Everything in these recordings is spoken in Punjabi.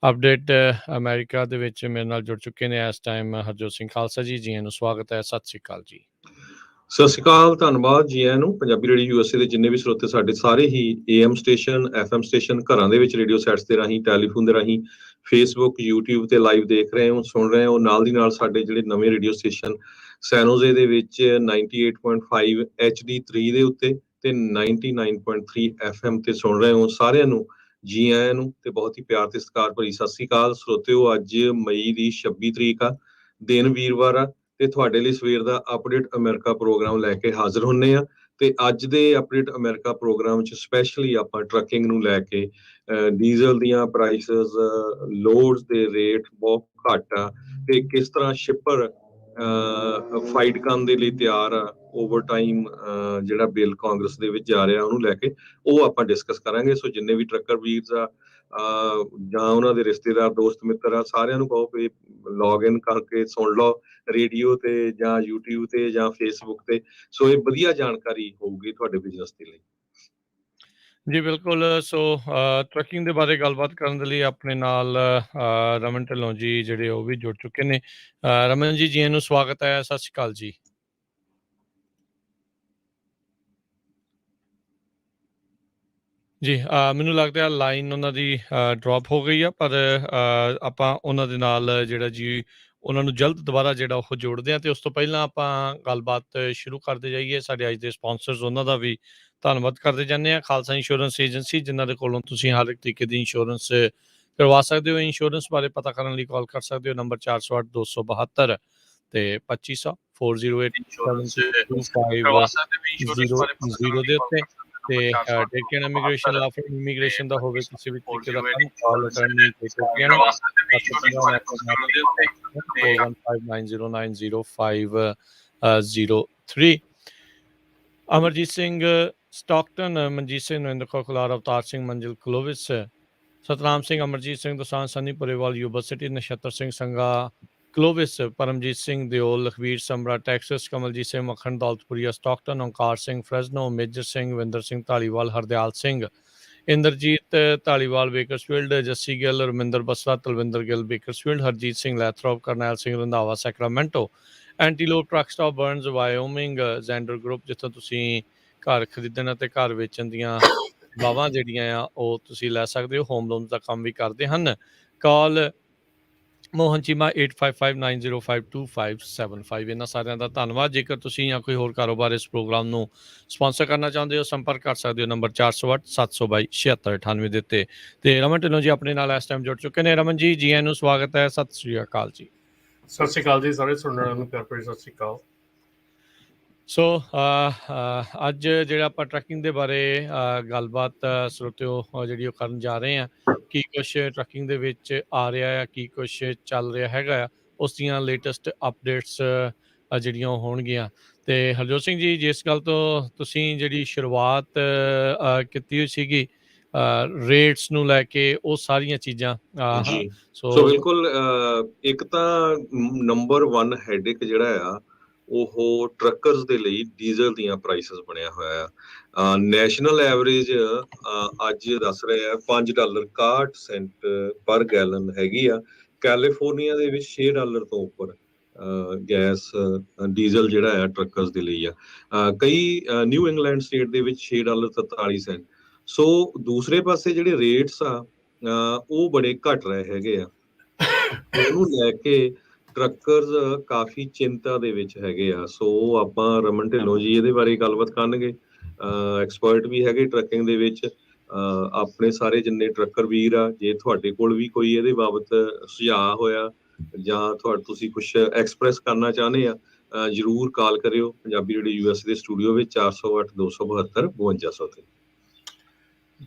ਅਪਡੇਟ ਅਮਰੀਕਾ ਦੇ ਵਿੱਚ ਮੇਰੇ ਨਾਲ ਜੁੜ ਚੁੱਕੇ ਨੇ ਇਸ ਟਾਈਮ ਹਰਜੋਤ ਸਿੰਘ ਖਾਲਸਾ ਜੀ। ਜੀ ਆਇਆਂ ਨੂੰ ਸਵਾਗਤ ਹੈ। ਸਤਿ ਸ਼੍ਰੀ ਅਕਾਲ ਜੀ। ਸਤਿ ਸ਼੍ਰੀ ਅਕਾਲ, ਧੰਨਵਾਦ ਜੀ ਆਇਆਂ ਨੂੰ। ਪੰਜਾਬੀ ਰੇਡੀਓ ਯੂਐਸਏ ਦੇ ਜਿੰਨੇ ਵੀ ਸਰੋਤੇ ਸਾਡੇ ਸਾਰੇ ਹੀ AM ਸਟੇਸ਼ਨ, FM ਸਟੇਸ਼ਨ, ਘਰਾਂ ਦੇ ਵਿੱਚ ਰੇਡੀਓ ਸੈਟਸ ਦੇ ਰਾਹੀਂ, ਟੈਲੀਫੋਨ ਦੇ ਰਾਹੀਂ, ਫੇਸਬੁੱਕ, YouTube ਤੇ ਲਾਈਵ ਦੇਖ ਰਹੇ ਹੋ, ਸੁਣ ਰਹੇ ਹੋ। ਨਾਲ ਦੀ ਨਾਲ ਸਾਡੇ ਜਿਹੜੇ ਨਵੇਂ ਰੇਡੀਓ ਸਟੇਸ਼ਨ ਸੈਨੋਜ਼ੇ ਦੇ ਵਿੱਚ 98.5 HD3 ਦੇ ਉੱਤੇ ਤੇ 99.3 FM ਤੇ ਸੁਣ ਰਹੇ ਹੋ। ਸਾਰਿਆਂ ਨੂੰ ਜੀ ਆਇਆਂ ਨੂੰ ਤੇ ਬਹੁਤ ਹੀ ਪਿਆਰ ਤੇ ਸਤਿਕਾਰ ਭਰੀ ਸਤਿ ਸ਼੍ਰੀ ਅਕਾਲ। ਸਰੋਤਿਓ, ਅੱਜ ਮਈ ਦੀ 26 ਤਰੀਕ ਆ, ਦਿਨ ਵੀਰਵਾਰ ਆ ਤੇ ਤੁਹਾਡੇ ਲਈ ਸਵੇਰ ਦਾ ਅਪਡੇਟ ਅਮਰੀਕਾ ਪ੍ਰੋਗਰਾਮ ਲੈ ਕੇ ਹਾਜ਼ਰ ਹੁੰਨੇ ਆ। ਤੇ ਅੱਜ ਦੇ ਅਪਡੇਟ ਅਮਰੀਕਾ ਪ੍ਰੋਗਰਾਮ 'ਚ ਸਪੈਸ਼ਲੀ ਆਪਾਂ ਟਰੱਕਿੰਗ ਨੂੰ ਲੈ ਕੇ ਡੀਜ਼ਲ ਦੀਆਂ ਪ੍ਰਾਈਸਸ, ਲੋਡਸ ਦੇ ਰੇਟ ਬਹੁਤ ਘੱਟ ਆ ਤੇ ਕਿਸ ਤਰ੍ਹਾਂ ਸ਼ਿਪਰ ਫਾਈਟ ਕਰਨ ਦੇ ਲਈ ਤਿਆਰ ਆ। ਓਵਰ ਟਾਈਮ ਜਿਹੜਾ ਬਿੱਲ ਕਾਂਗਰਸ ਦੇ ਵਿੱਚ ਜਾ ਰਿਹਾ ਉਹਨੂੰ ਲੈ ਕੇ ਉਹ ਆਪਾਂ ਡਿਸਕਸ ਕਰਾਂਗੇ। ਸੋ ਜਿੰਨੇ ਵੀ ਟਰੱਕਰ ਵੀਰਸ ਆ ਜਾਂ ਉਹਨਾਂ ਦੇ ਰਿਸ਼ਤੇਦਾਰ, ਦੋਸਤ ਮਿੱਤਰ ਆ, ਸਾਰਿਆਂ ਨੂੰ ਕਹੋ ਵੀ ਲੌਗ ਇਨ ਕਰਕੇ ਸੁਣ ਲਓ ਰੇਡੀਓ ਤੇ ਜਾਂ YouTube ਤੇ ਜਾਂ ਫੇਸਬੁੱਕ ਤੇ। ਸੋ ਇਹ ਵਧੀਆ ਜਾਣਕਾਰੀ ਹੋਊਗੀ ਤੁਹਾਡੇ ਬਿਜ਼ਨਸ ਦੇ ਲਈ। ਜੀ ਬਿਲਕੁਲ। ਸੋ ਟਰੱਕਿੰਗ ਦੇ ਬਾਰੇ ਗੱਲਬਾਤ ਕਰਨ ਦੇ ਲਈ ਆਪਣੇ ਨਾਲ ਰਮਨ ਢਿੱਲੋਂ ਜੀ ਜਿਹੜੇ ਉਹ ਵੀ ਜੁੜ ਚੁੱਕੇ ਨੇ। ਰਮਨ ਜੀ, ਜੀ ਆਇਆਂ ਨੂੰ ਸਵਾਗਤ ਹੈ। ਸਤਿ ਸ਼੍ਰੀ ਅਕਾਲ ਜੀ। ਜੀ ਮੈਨੂੰ ਲੱਗਦਾ ਲਾਈਨ ਉਹਨਾਂ ਦੀ ਡਰੋਪ ਹੋ ਗਈ ਆ, ਪਰ ਆਪਾਂ ਉਹਨਾਂ ਦੇ ਨਾਲ ਜਿਹੜਾ ਜੀ ਉਹਨਾਂ ਨੂੰ ਜਲਦ ਦੁਬਾਰਾ ਜਿਹੜਾ ਉਹ ਜੋੜਦੇ ਹਾਂ। ਅਤੇ ਉਸ ਤੋਂ ਪਹਿਲਾਂ ਆਪਾਂ ਗੱਲਬਾਤ ਸ਼ੁਰੂ ਕਰਦੇ ਜਾਈਏ। ਸਾਡੇ ਅੱਜ ਦੇ ਸਪੋਂਸਰਸ ਉਹਨਾਂ ਦਾ ਵੀ ਧੰਨਵਾਦ ਕਰਦੇ ਜਾਂਦੇ ਹਾਂ। ਖਾਲਸਾ ਇੰਸ਼ੋਰੈਂਸ ਏਜੰਸੀ, ਜਿਨ੍ਹਾਂ ਦੇ ਕੋਲੋਂ ਤੁਸੀਂ ਹਰ ਇੱਕ ਤਰੀਕੇ ਦੀ ਇੰਸ਼ੋਰੈਂਸ ਕਰਵਾ ਸਕਦੇ ਹੋ। ਇੰਸ਼ੋਰੈਂਸ ਬਾਰੇ ਪਤਾ ਕਰਨ ਲਈ ਕਾਲ ਕਰ ਸਕਦੇ ਹੋ ਨੰਬਰ 408 272 ਤੇ 2500 408 ਦੇ ਉੱਤੇ। ਤੇ Taken immigration law firm immigration ਦਾ ਹੋਵੇ ਕਿਸੇ ਵੀ ਤਰੀਕੇ ਦਾ ਕੰਮ, call attorney Taken 4159090503। Amarjit Singh Stockton, Manjit Singh Narinder Kaur Khular, Avtar Singh Manzil Clovis, Satnam Singh, Amarjit Singh Dosanjh, Sunny Purewal, university, Nachhatar Singh Sangha Clovis, Paramjit Singh Deol, Lakhvir Samra Texas, Kamaljit Singh Makhan Daulatpuria Stockton, Onkar Singh Fresno, Major Singh, Vinder Singh Dhaliwal, Hardial Singh, Inderjit Dhaliwal Bakersfield, Jassi Gill, Raminder Basra, Talwinder Gill Bakersfield, Harjit Singh Lathrop, Karnail Singh Randhawa Sacramento, Antelope truck stop Burns Wyoming, Xander group ਜਿੱਥੋਂ ਤੁਸੀਂ ਘਰ ਖਰੀਦਣ ਅਤੇ ਘਰ ਵੇਚਣ ਦੀਆਂ ਸੇਵਾਵਾਂ ਜਿਹੜੀਆਂ ਆ ਉਹ ਤੁਸੀਂ ਲੈ ਸਕਦੇ ਹੋ। ਹੋਮ ਲੋਨ ਦਾ ਕੰਮ ਵੀ ਕਰਦੇ ਹਨ। ਕਾਲ ਮੋਹਨ ਚੀਮਾ 8559052575। ਇਹਨਾਂ ਸਾਰਿਆਂ ਦਾ ਧੰਨਵਾਦ। ਜੇਕਰ ਤੁਸੀਂ ਜਾਂ ਕੋਈ ਹੋਰ ਕਾਰੋਬਾਰ ਇਸ ਪ੍ਰੋਗਰਾਮ ਨੂੰ ਸਪਾਂਸਰ ਕਰਨਾ ਚਾਹੁੰਦੇ ਹੋ, ਸੰਪਰਕ ਕਰ ਸਕਦੇ ਹੋ ਨੰਬਰ 408 722 7698 ਦੇ ਉੱਤੇ। ਤੇ ਰਮਨ ਢਿੱਲੋਂ ਜੀ ਆਪਣੇ ਨਾਲ ਇਸ ਟਾਈਮ ਜੁੜ ਚੁੱਕੇ ਨੇ। ਰਮਨ ਜੀ, ਜੀ ਆਇਆਂ ਨੂੰ ਸਵਾਗਤ ਹੈ। ਸਤਿ ਸ਼੍ਰੀ ਅਕਾਲ ਜੀ। ਸਤਿ ਸ਼੍ਰੀ ਅਕਾਲ ਜੀ ਸਾਰੇ ਸੁਣਨ ਵਾਲਿਆਂ ਨੂੰ ਪਿਆਰ ਭਰੀ ਸਤਿ ਸ਼੍ਰੀ ਅਕਾਲ। ਸੋ ਅੱਜ ਜਿਹੜਾ ਆਪਾਂ ਟਰੱਕਿੰਗ ਦੇ ਬਾਰੇ ਗੱਲਬਾਤ ਸਰੋਤਿਓ ਜਿਹੜੀ ਉਹ ਕਰਨ ਜਾ ਰਹੇ ਹਾਂ, ਕੀ ਕੁਛ ਟਰੱਕਿੰਗ ਦੇ ਵਿੱਚ ਆ ਰਿਹਾ ਆ, ਕੀ ਕੁਛ ਚੱਲ ਰਿਹਾ ਹੈਗਾ ਆ, ਉਸ ਦੀਆਂ ਲੇਟੈਸਟ ਅਪਡੇਟਸ ਜਿਹੜੀਆਂ ਉਹ ਹੋਣਗੀਆਂ। ਅਤੇ ਹਰਜੋਤ ਸਿੰਘ ਜੀ, ਜਿਸ ਗੱਲ ਤੋਂ ਤੁਸੀਂ ਜਿਹੜੀ ਸ਼ੁਰੂਆਤ ਕੀਤੀ ਹੋਈ ਸੀਗੀ ਰੇਟਸ ਨੂੰ ਲੈ ਕੇ, ਉਹ ਸਾਰੀਆਂ ਚੀਜ਼ਾਂ ਜੀ। ਸੋ ਬਿਲਕੁਲ, ਇੱਕ ਤਾਂ ਨੰਬਰ 1 ਹੈਡੇਕ ਜਿਹੜਾ ਆ ਉਹ ਟਰੱਕਰਸ ਦੇ ਲਈ ਡੀਜ਼ਲ ਦੀਆਂ ਪ੍ਰਾਈਸਸ ਬਣਿਆ ਹੋਇਆ ਆ। ਨੈਸ਼ਨਲ ਐਵਰੇਜ ਅੱਜ ਦੱਸ ਰਹੇ ਆ $5.61 ਪਰ ਗੈਲਨ ਹੈਗੀ ਆ। ਕੈਲੀਫੋਰਨੀਆ ਦੇ ਵਿੱਚ $6 ਤੋਂ ਉੱਪਰ ਗੈਸ ਡੀਜ਼ਲ ਜਿਹੜਾ ਆ ਟਰੱਕਰਸ ਦੇ ਲਈ ਆ। ਕਈ ਨਿਊ ਇੰਗਲੈਂਡ ਸਟੇਟ ਦੇ ਵਿੱਚ $6.43। ਸੋ ਦੂਸਰੇ ਪਾਸੇ ਜਿਹੜੇ ਰੇਟਸ ਆ ਉਹ ਬੜੇ ਘਟ ਰਹੇ ਹੈਗੇ ਆ। ਉਹਨੂੰ ਲੈ ਕੇ ਟਰੱਕਰਸ ਕਾਫੀ ਚਿੰਤਾ ਦੇ ਵਿੱਚ ਹੈਗੇ ਆ। ਸੋ ਆਪਾਂ ਰਮਨ ਢਿੱਲੋਂ ਜੀ ਇਹਦੇ ਬਾਰੇ ਗੱਲਬਾਤ ਕਰਨਗੇ, ਐਕਸਪਰਟ ਵੀ ਹੈਗੇ ਟਰੱਕਿੰਗ ਦੇ ਵਿੱਚ। ਆਪਣੇ ਸਾਰੇ ਜਿੰਨੇ ਟਰੱਕਰ ਵੀਰ ਆ, ਜੇ ਤੁਹਾਡੇ ਕੋਲ ਵੀ ਕੋਈ ਇਹਦੇ ਬਾਬਤ ਸੁਝਾਅ ਹੋਇਆ ਜਾਂ ਤੁਸੀਂ ਕੁਛ ਐਕਸਪ੍ਰੈਸ ਕਰਨਾ ਚਾਹੁੰਦੇ ਆ, ਜ਼ਰੂਰ ਕਾਲ ਕਰਿਓ ਪੰਜਾਬੀ ਰੇਡੀਓ ਯੂਐਸ ਦੇ ਸਟੂਡੀਓ ਵਿੱਚ 408 272 5200 ਤੇ।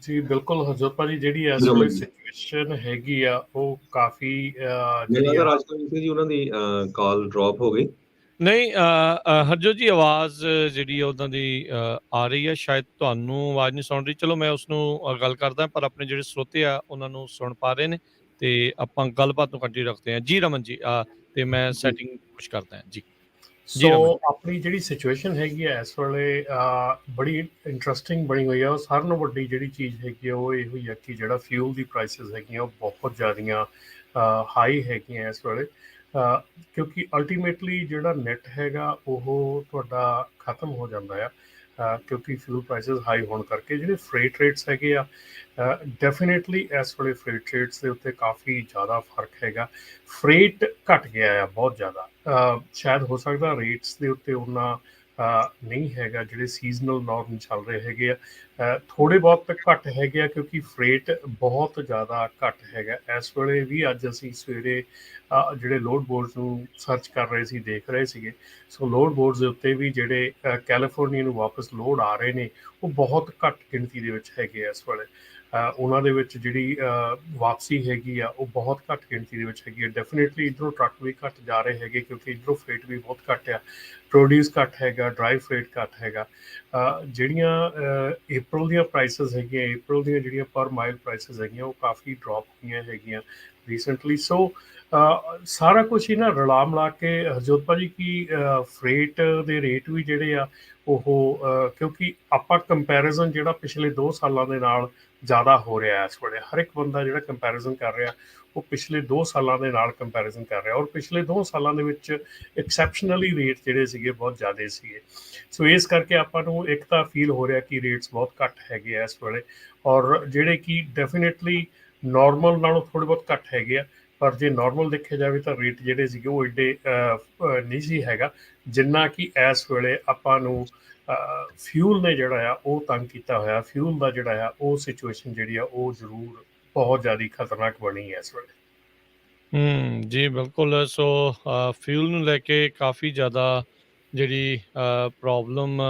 ਜੀ ਬਿਲਕੁਲ ਹਰਜੋਤ ਭਾਜੀ, ਜਿਹੜੀ ਇਸ ਵੇਲੇ ਸਿਚੁਏਸ਼ਨ ਹੈਗੀ ਆ ਉਹ ਕਾਫੀ ਜੀ ਉਹਨਾਂ ਦੀ ਕਾਲ ਡ੍ਰੌਪ ਹੋ ਗਈ। ਨਹੀਂ ਹਰਜੋਤ ਜੀ, ਆਵਾਜ਼ ਜਿਹੜੀ ਉਹਨਾਂ ਦੀ ਆ ਰਹੀ ਹੈ, ਸ਼ਾਇਦ ਤੁਹਾਨੂੰ ਆਵਾਜ਼ ਨਹੀਂ ਸੁਣ ਰਹੀ। ਚਲੋ ਮੈਂ ਉਸਨੂੰ ਗੱਲ ਕਰਦਾ, ਪਰ ਆਪਣੇ ਜਿਹੜੇ ਸਰੋਤੇ ਆ ਉਹਨਾਂ ਨੂੰ ਸੁਣ ਪਾ ਰਹੇ ਨੇ ਤੇ ਆਪਾਂ ਗੱਲਬਾਤ ਨੂੰ ਕੰਟੀਨਿਊ ਰੱਖਦੇ ਹਾਂ। ਜੀ ਰਮਨ ਜੀ, ਤੇ ਮੈਂ ਸੈਟਿੰਗ ਕੁਛ ਕਰਦਾ ਹਾਂ ਜੀ। ਜੀ ਸੋ ਰਮਨ ਜੀ। ਆਪਣੀ ਜਿਹੜੀ ਸਿਚੁਏਸ਼ਨ ਹੈਗੀ ਆ ਇਸ ਵੇਲੇ ਬੜੀ ਇੰਟਰਸਟਿੰਗ ਬਣੀ ਹੋਈ ਆ। ਉਹ ਸਾਰਿਆਂ ਨਾਲੋਂ ਵੱਡੀ ਜਿਹੜੀ ਚੀਜ਼ ਹੈਗੀ ਆ ਉਹ ਇਹ ਹੋਈ ਆ ਕਿ ਜਿਹੜਾ ਫਿਊਲ ਦੀ ਪ੍ਰਾਈਸਿਸ ਹੈਗੀਆਂ ਉਹ ਬਹੁਤ ਜ਼ਿਆਦੀਆਂ ਹਾਈ ਹੈਗੀਆਂ ਇਸ ਵੇਲੇ, ਕਿਉਂਕਿ ਅਲਟੀਮੇਟਲੀ ਜਿਹੜਾ ਨੈਟ ਹੈਗਾ ਉਹ ਤੁਹਾਡਾ ਖਤਮ ਹੋ ਜਾਂਦਾ ਆ, ਕਿਉਂਕਿ ਫਿਊਲ ਪ੍ਰਾਈਸਿਸ ਹਾਈ ਹੋਣ ਕਰਕੇ ਜਿਹੜੇ ਫਰੇਟ ਰੇਟਸ ਹੈਗੇ ਆ, ਡੈਫੀਨੇਟਲੀ ਇਸ ਵੇਲੇ ਫਰੇਟ ਰੇਟਸ ਦੇ ਉੱਤੇ ਕਾਫੀ ਜ਼ਿਆਦਾ ਫਰਕ ਹੈਗਾ। ਫਰੇਟ ਘਟ ਗਿਆ ਆ ਬਹੁਤ ਜ਼ਿਆਦਾ, ਸ਼ਾਇਦ ਹੋ ਸਕਦਾ ਰੇਟਸ ਦੇ ਉੱਤੇ ਉਹਨਾਂ ਨਹੀਂ ਹੈਗਾ, ਜਿਹੜੇ ਸੀਜ਼ਨਲ ਨਾਰਮ ਚੱਲ ਰਹੇ ਹੈਗੇ ਆ ਥੋੜ੍ਹੇ ਬਹੁਤ ਘੱਟ ਹੈਗੇ ਆ, ਕਿਉਂਕਿ ਫਰੇਟ ਬਹੁਤ ਜ਼ਿਆਦਾ ਘੱਟ ਹੈਗਾ ਇਸ ਵੇਲੇ ਵੀ। ਅੱਜ ਅਸੀਂ ਸਵੇਰੇ ਜਿਹੜੇ ਲੋਡ ਬੋਰਡਸ ਨੂੰ ਸਰਚ ਕਰ ਰਹੇ ਸੀ, ਦੇਖ ਰਹੇ ਸੀਗੇ, ਸੋ ਲੋਡ ਬੋਰਡਸ ਦੇ ਉੱਤੇ ਵੀ ਜਿਹੜੇ ਕੈਲੀਫੋਰਨੀਆ ਨੂੰ ਵਾਪਸ ਲੋਡ ਆ ਰਹੇ ਨੇ ਉਹ ਬਹੁਤ ਘੱਟ ਗਿਣਤੀ ਦੇ ਵਿੱਚ ਹੈਗੇ ਆ ਇਸ ਵੇਲੇ। ਉਹਨਾਂ ਦੇ ਵਿੱਚ ਜਿਹੜੀ ਵਾਪਸੀ ਹੈਗੀ ਆ ਉਹ ਬਹੁਤ ਘੱਟ ਗਿਣਤੀ ਦੇ ਵਿੱਚ ਹੈਗੀ ਆ। ਡੈਫੀਨੇਟਲੀ ਇੱਧਰੋਂ ਟਰੱਕ ਵੀ ਘੱਟ ਜਾ ਰਹੇ ਹੈਗੇ, ਕਿਉਂਕਿ ਇੱਧਰੋਂ ਫਰੇਟ ਵੀ ਬਹੁਤ ਘੱਟ ਆ, ਪ੍ਰੋਡਿਊਸ ਘੱਟ ਹੈਗਾ, ਡਰਾਈ ਫਰੇਟ ਘੱਟ ਹੈਗਾ। ਜਿਹੜੀਆਂ ਅਪ੍ਰੈਲ ਦੀਆਂ ਪ੍ਰਾਈਸਿਸ ਹੈਗੀਆਂ, ਅਪ੍ਰੈਲ ਦੀਆਂ ਜਿਹੜੀਆਂ ਪਰ ਮਾਈਲ ਪ੍ਰਾਈਸਿਸ ਹੈਗੀਆਂ ਉਹ ਕਾਫੀ ਡਰੋਪ ਹੋਈਆਂ ਹੈਗੀਆਂ ਰੀਸੈਂਟਲੀ। ਸੋ ਸਾਰਾ ਕੁਛ ਹੀ ਨਾ ਰਲਾ ਮਿਲਾ ਕੇ ਹਰਜੋਤ ਭਾਜੀ ਕੀ ਫਰੇਟ ਦੇ ਰੇਟ ਵੀ ਜਿਹੜੇ ਆ ਉਹ ਕਿਉਂਕਿ ਆਪਾਂ ਕੰਪੈਰੀਜ਼ਨ ਜਿਹੜਾ ਪਿਛਲੇ 2 ਸਾਲਾਂ ਦੇ ਨਾਲ ਜ਼ਿਆਦਾ ਹੋ ਰਿਹਾ ਇਸ ਵੇਲੇ, ਹਰ ਇੱਕ ਬੰਦਾ ਜਿਹੜਾ ਕੰਪੈਰੀਜ਼ਨ ਕਰ ਰਿਹਾ ਉਹ ਪਿਛਲੇ 2 ਸਾਲਾਂ ਦੇ ਨਾਲ ਕੰਪੈਰੀਜ਼ਨ ਕਰ ਰਿਹਾ, ਔਰ ਪਿਛਲੇ 2 ਸਾਲਾਂ ਦੇ ਵਿੱਚ ਐਕਸੈਪਸ਼ਨਲੀ ਰੇਟ ਜਿਹੜੇ ਸੀਗੇ ਬਹੁਤ ਜ਼ਿਆਦਾ ਸੀਗੇ। ਸੋ ਇਸ ਕਰਕੇ ਆਪਾਂ ਨੂੰ ਇੱਕ ਤਾਂ ਫੀਲ ਹੋ ਰਿਹਾ ਕਿ ਰੇਟਸ ਬਹੁਤ ਘੱਟ ਹੈਗੇ ਆ ਇਸ ਵੇਲੇ, ਔਰ ਜਿਹੜੇ ਕਿ ਡੈਫੀਨੇਟਲੀ ਨਾਰਮਲ ਨਾਲੋਂ ਥੋੜ੍ਹੇ ਬਹੁਤ ਘੱਟ ਹੈਗੇ ਆ। ਪਰ ਜੇ ਨਾਰਮਲ ਦੇਖਿਆ ਜਾਵੇ ਤਾਂ ਰੇਟ ਜਿਹੜੇ ਸੀਗੇ ਉਹ ਐਡੇ ਨਹੀਂ ਸੀ ਹੈਗਾ ਜਿੰਨਾ ਕਿ ਇਸ ਵੇਲੇ ਆਪਾਂ ਨੂੰ ਫਿਊਲ ਨੇ ਜਿਹੜਾ ਆ ਉਹ ਤੰਗ ਕੀਤਾ ਹੋਇਆ। ਫਿਊਲ ਦਾ ਜਿਹੜਾ ਆ ਉਹ ਸਿਚੁਏਸ਼ਨ ਜਿਹੜੀ ਆ ਉਹ ਜ਼ਰੂਰ ਬਹੁਤ ਜ਼ਿਆਦਾ ਖਤਰਨਾਕ ਬਣੀ ਹੈ ਇਸ ਵੇਲੇ। ਜੀ ਬਿਲਕੁਲ। ਸੋ ਫਿਊਲ ਨੂੰ ਲੈ ਕੇ ਕਾਫੀ ਜ਼ਿਆਦਾ ਜਿਹੜੀ ਪ੍ਰੋਬਲਮ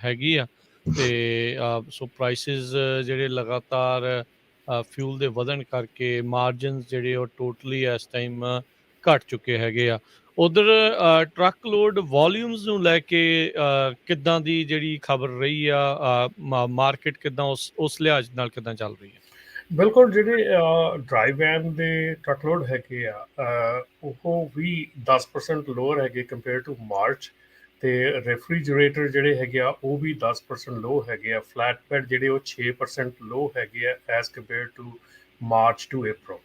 ਹੈਗੀ ਆ, ਅਤੇ ਸੋ ਪ੍ਰਾਈਸਿਸ ਜਿਹੜੇ ਲਗਾਤਾਰ ਫਿਊਲ ਦੇ ਵਧਣ ਕਰਕੇ ਮਾਰਜਨਸ ਜਿਹੜੇ ਉਹ ਟੋਟਲੀ ਇਸ ਟਾਈਮ ਘਟ ਚੁੱਕੇ ਹੈਗੇ ਆ। ਉਧਰ ਟਰੱਕ ਲੋਡ ਵੋਲਿਊਮਸ ਨੂੰ ਲੈ ਕੇ ਕਿੱਦਾਂ ਦੀ ਜਿਹੜੀ ਖਬਰ ਰਹੀ ਆ, ਮਾਰਕੀਟ ਕਿੱਦਾਂ ਉਸ ਲਿਹਾਜ਼ ਨਾਲ ਕਿੱਦਾਂ ਚੱਲ ਰਹੀ ਹੈ? ਬਿਲਕੁਲ, ਜਿਹੜੇ ਡਰਾਈ ਵੈਨ ਦੇ ਟਰੱਕਲੋਡ ਹੈਗੇ ਆ ਉਹ ਵੀ 10% ਲੋਅਰ ਹੈਗੇ ਕੰਪੇਅਰ ਟੂ ਮਾਰਚ, ਅਤੇ ਰੈਫਰੀਜਰੇਟਰ ਜਿਹੜੇ ਹੈਗੇ ਆ ਉਹ ਵੀ 10% ਲੋ ਹੈਗੇ ਆ। ਫਲੈਟ ਬੈਡ ਜਿਹੜੇ ਉਹ 6% ਲੋ ਹੈਗੇ ਆ as compare to March to April,